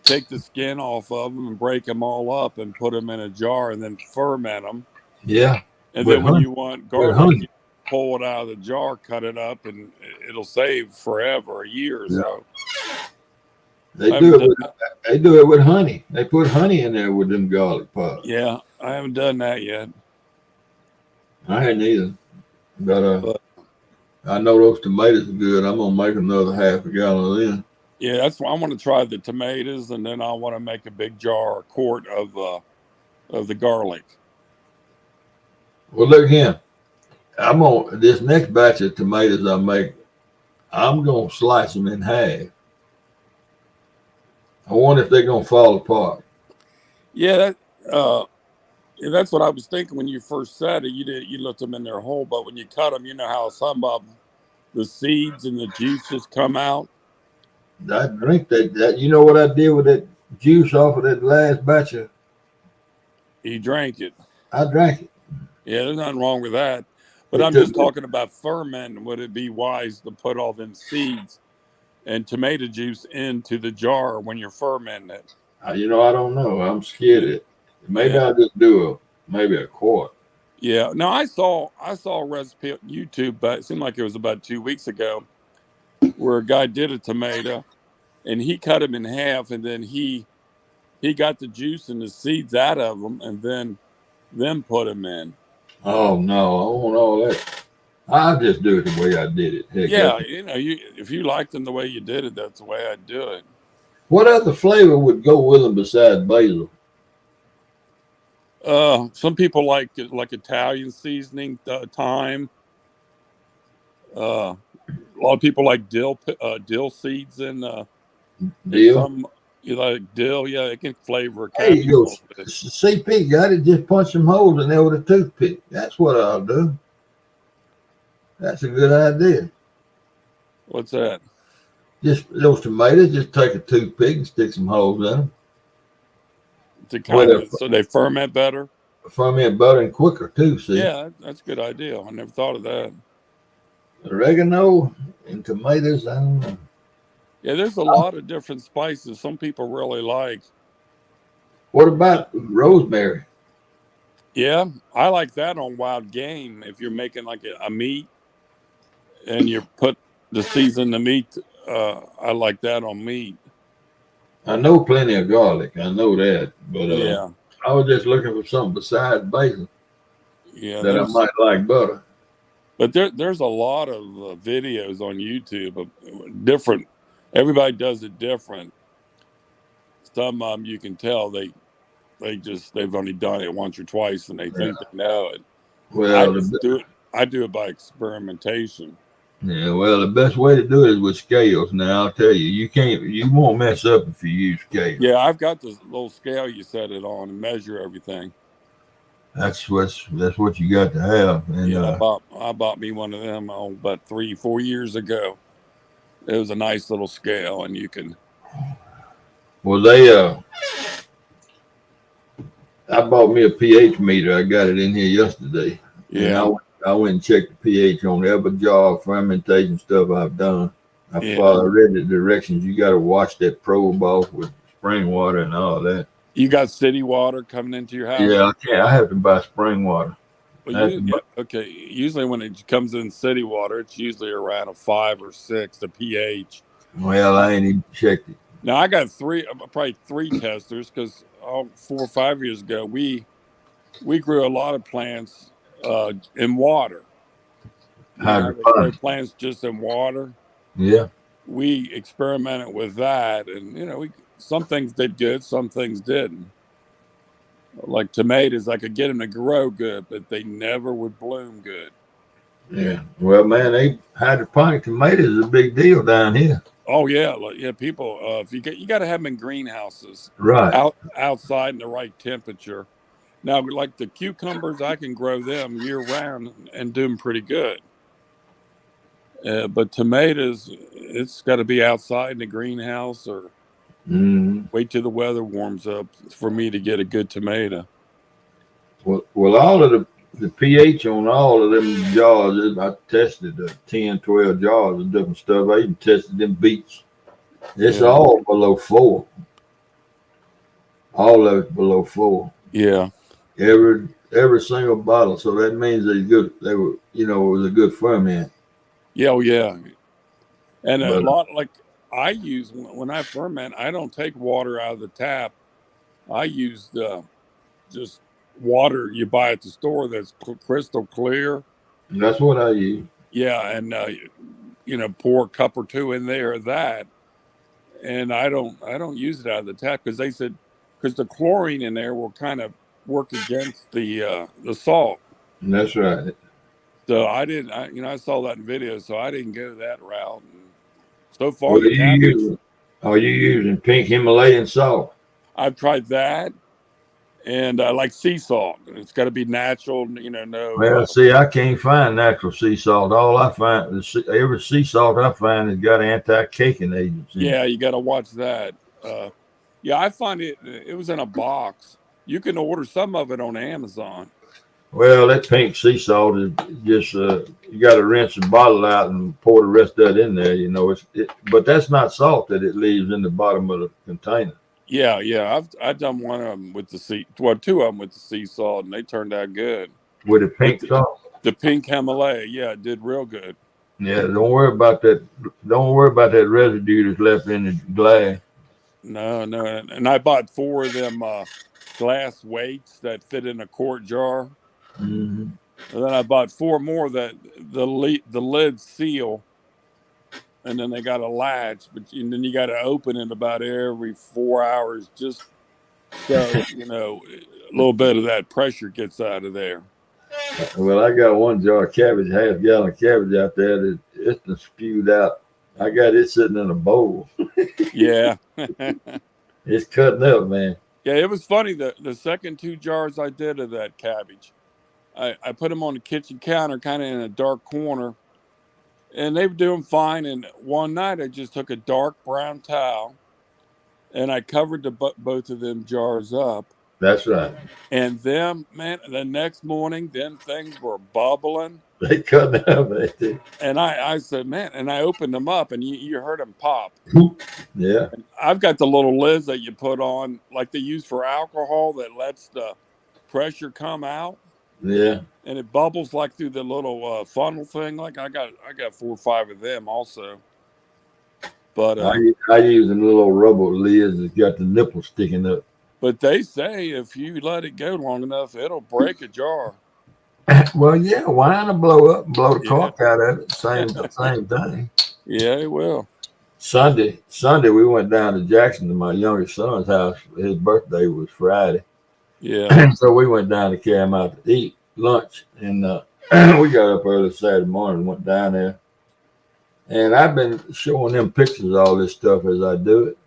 take the skin off of them and break them all up and put them in a jar and then ferment them. Yeah. And then when you want garlic, you pull it out of the jar, cut it up, and it'll save forever, a year or so. They do it with honey. They put honey in there with them garlic pods. Yeah, I haven't done that yet. I hadn't either. But I know those tomatoes are good. I'm gonna make another half a gallon of them. Yeah, that's why I want to try the tomatoes, and then I want to make a big jar, a quart of the garlic. Well, look here. I'm on this next batch of tomatoes I make. I'm gonna slice them in half. I wonder if they're gonna fall apart. Yeah, yeah, that's what I was thinking when you first said it. You let them in their whole, but when you cut them, you know how some of them, the seeds and the juice just come out. I drink that. You know what I did with that juice off of that last batch of? You drank it. I drank it. Yeah, there's nothing wrong with that. But It I'm took just me. talking about ferment. Would it be wise to put all them seeds and tomato juice into the jar when you're fermenting it? You know, I don't know. I'm scared of it. Maybe Yeah. I'll just do maybe a quart. Yeah. Now I saw a recipe on YouTube, but it seemed like it was about 2 weeks ago, where a guy did a tomato and he cut them in half, and then he got the juice and the seeds out of them, and then put them in. Oh no, I want all that. I'll just do it the way I did it. Heck, Yeah, if you liked them the way you did it, that's the way I'd do it. what other flavor would go with them besides basil? Some people like Italian seasoning, thyme. A lot of people like dill seeds and Deal. some you like dill. Yeah, it can flavor a Hey, cabbage a you go. little bit. CP got it. Just punch some holes in there with a toothpick. That's what I'll do. That's a good idea. What's that? Just those tomatoes. Just take a toothpick and stick some holes in them. To With kind of so they ferment better. ferment better and quicker too. See, Yeah, that's a good idea. I never thought of that. oregano and tomatoes. I don't know. Yeah, there's a lot of different spices some people really like. What about rosemary? Yeah, I like that on wild game. If you're making like a meat and you put the season the meat, I like that on meat. I know plenty of garlic. I know that, but Yeah, I was just looking for something besides basil yeah. that I might like better. But there's a lot of videos on YouTube of different. Everybody does it different. Some you can tell they've only done it once or twice and they think they know it. I Well, just do it. I do it by experimentation. the best way to do it is with scales. Now I'll tell you, you won't mess up if you use scales. Yeah, I've got this little scale you set it on and measure everything. That's what you got to have. And Yeah, I bought me one of them about 3-4 years ago. It was a nice little scale, and you can. well, I bought me a pH meter. I got it in here yesterday, and Yeah, I went and checked the pH on every jar of fermentation stuff I've done. I read the directions. You got to wash that probe off with spring water and all that. You got city water coming into your house? Yeah, I can't. I have to buy spring water. Well, okay. Usually, when it comes in city water, it's usually around a 5 or 6, the pH. Well, I ain't even checked it. Now I got probably three testers because 4 or 5 years ago we grew a lot of plants in water. They grow plants just in water. Yeah. We experimented with that, and some things did good, some things didn't. Like tomatoes, I could get them to grow good, but they never would bloom good. Yeah. Well, man, hydroponic tomatoes is a big deal down here. Oh yeah, people. If you got to have them in greenhouses, right, outside in the right temperature. Now, like the cucumbers, I can grow them year round and do them pretty good. But tomatoes, it's got to be outside in the greenhouse or wait till the weather warms up for me to get a good tomato. Well, all of the pH on all of them jars, I tested 10, 12 jars of different stuff. I even tested them beets. It's all below 4. All of it below 4. Yeah. Every single bottle. So that means they good. They were, it was a good ferment. Yeah, yeah. And a lot like I use when I ferment, I don't take water out of the tap. I use just water you buy at the store that's crystal clear. That's what I use. Yeah, and pour a cup or two in there of that, and I don't use it out of the tap because they said because the chlorine in there will kind of work against the salt. That's right. So I didn't. I saw that in video, so I didn't go that route. And so far, the Are you using pink Himalayan salt? I've tried that, and I like sea salt. It's got to be natural, no. Well, see, I can't find natural sea salt. All I find is every sea salt I find has got anti-caking agents in it. Yeah, you got to watch that. Yeah, I find it was in a box. You can order some of it on Amazon. Well, that pink sea salt is just you got to rinse the bottle out and pour the rest of it in there. But that's not salt that it leaves in the bottom of the container. Yeah. I've done one of them with two of them with the sea salt, and they turned out good. With the But pink salt. the pink Himalaya, yeah, it did real good. Yeah, don't worry about that. Don't worry about that residue that's left in the glass. No, and I bought 4 of them glass weights that fit in a quart jar. Mm-hmm. And then I bought 4 more that the lid seal, and then they got a latch, and then you got to open it about every 4 hours, just so a little bit of that pressure gets out of there. Well, I got one jar of cabbage, half-gallon cabbage out there that it's been spewed out. I got it sitting in a bowl. Yeah. It's cutting up, man. Yeah, it was funny. The second 2 jars I did of that cabbage, I put them on the kitchen counter, kind of in a dark corner, and they were doing fine. And one night I just took a dark brown towel and I covered both of them jars up. That's right. And them, man, the next morning, them things were bubbling. They cutting up. And I said, man, and I opened them up, and you heard them pop. Yeah. And I've got the little lids that you put on, like they use for alcohol, that lets the pressure come out. Yeah. And it bubbles like through the little funnel thing. Like I got 4 or 5 of them also. But I use them little rubber lids that got the nipple sticking up. But they say if you let it go long enough, it'll break a jar. Well, yeah, wine will blow up and blow the cork out of it. Same thing. Yeah, it will. Sunday, we went down to Jackson to my youngest son's house. His birthday was Friday. Yeah. So we went down to carry him out to eat lunch. And we got up early Saturday morning and went down there. And I've been showing them pictures of all this stuff as I do it.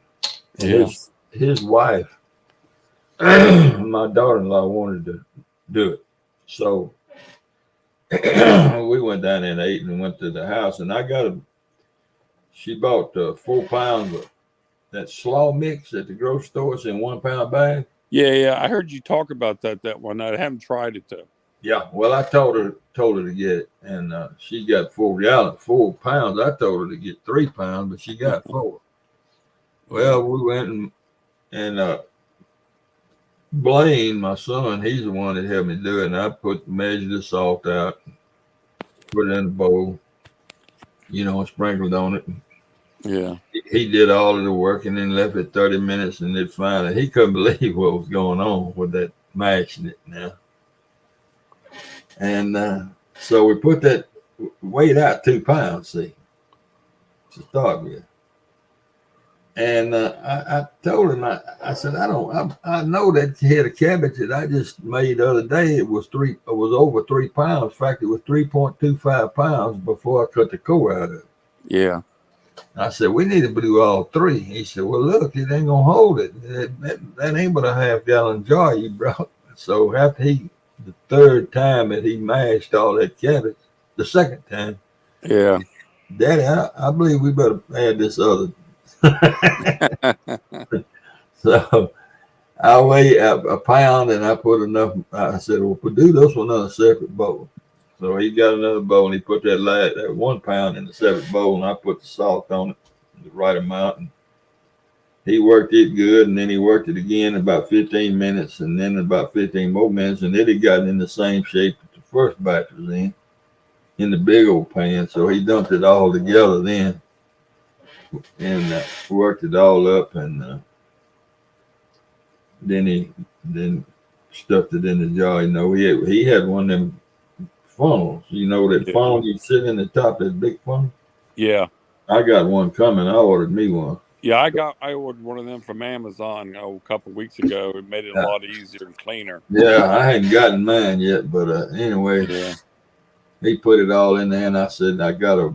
And Yeah. his wife, my daughter-in-law, wanted to do it. So we went down there and ate and went to the house. And she bought 4 pounds of that slaw mix at the grocery store. It's in 1 pound bag. Yeah. I heard you talk about that one night. I haven't tried it though. Yeah, well, I told her to get it, and she got 4 pounds. I told her to get 3 pounds, but she got 4. Well, we went and Blaine, my son, he's the one that helped me do it, and I measured the salt out, put it in the bowl, and sprinkled on it. Yeah. He did all of the work and then left it 30 minutes, and then finally he couldn't believe what was going on with that mashing it now. And so we put that, weighed out 2 pounds, to start with. And I told him, I said, I know that head of cabbage that I just made the other day, it was over 3 pounds. In fact, it was 3.25 pounds before I cut the core out of it. Yeah. I said, we need to do all 3. He said, well, look, it ain't gonna hold it. That ain't but a half-gallon jar you brought. So after the 3rd time that he mashed all that cabbage, the 2nd time, Yeah. Daddy, I believe we better add this other. So I weigh a pound, and I put enough. I said, well, we'll do this one in a separate bowl. So he got another bowl, and he put that 1 pound in the separate bowl, and I put the salt on it, the right amount. And he worked it good, and then he worked it again about 15 minutes, and then about 15 more minutes, and it had gotten in the same shape that the first batch was in the big old pan. So he dumped it all together then, and worked it all up, and then stuffed it in the jar. He had one of them funnels. That funnel you sit in the top, that big funnel. Yeah. I got one coming. I ordered me one. Yeah, I ordered one of them from Amazon a couple of weeks ago. It made it a lot easier and cleaner. Yeah, I hadn't gotten mine yet, but anyway, he put it all in there, and I said, I got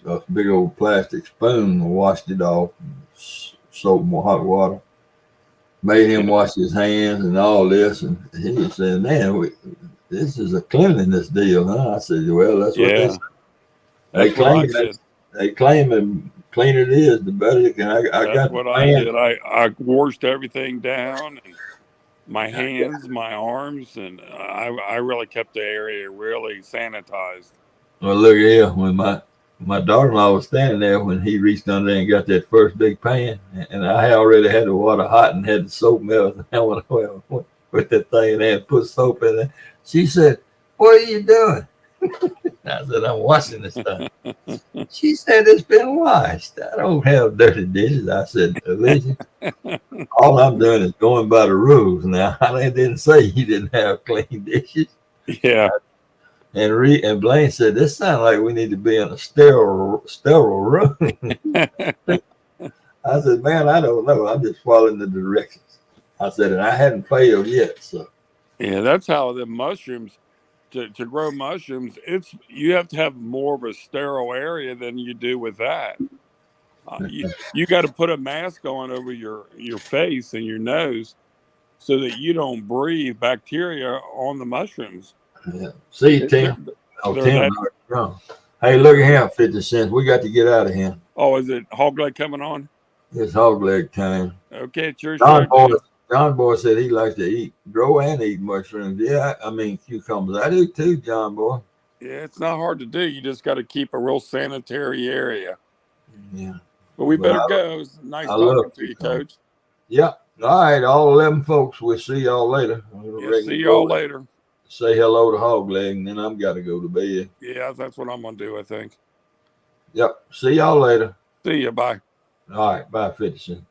a big old plastic spoon and washed it off, soap and hot water. Made him wash his hands and all this, and he was saying, "Man, this is a cleanliness deal, huh?" I said, "Well, that's what they Yeah, say. They that's what I claim that did. they claim the cleaner it is, the better it can." I That's got the what I pan. did. I washed everything down, and my hands, my arms, and I really kept the area really sanitized. Well, look here, when my daughter-in-law was standing there when he reached under there and got that first big pan, and I had already had the water hot and had the soap melt. And I went, well, with that thing there and put soap in there. She said, "What are you doing?" I said, "I'm washing this stuff." She said, "It's been washed. I don't have dirty dishes." I said, "Alicia, all I'm doing is going by the rules. Now, I didn't say you didn't have clean dishes." Yeah, And Blaine said, "This sounds like we need to be in a sterile room." I said, "Man, I don't know. I'm just following the directions." I said, "And I hadn't failed yet." So yeah, that's how the mushrooms. To grow mushrooms, you have to have more of a sterile area than you do with that. You got to put a mask on over your face and your nose so that you don't breathe bacteria on the mushrooms. yeah. See, They're, Tim. Oh, they're Tim, that. gone. Hey, look at him, 50 cents. We got to get out of here. Oh, is it hog leg coming on? It's hog leg time. Okay, it's your John show, Boy, dude. John Boy said he likes to grow and eat mushrooms. Yeah, I mean cucumbers. I do too, John Boy. Yeah, it's not hard to do. You just got to keep a real sanitary area. Yeah, But we but better go. It's nice I love talking to you, cucumbers. Coach. Yeah. All right, all 11 folks. We'll see y'all later. I'm Yeah, ready see to y'all go later. say hello to hog leg, and then I'm got to go to bed. Yeah, that's what I'm gonna do. I think. Yep. See y'all later. See you. Bye. All right. Bye, 50 cents.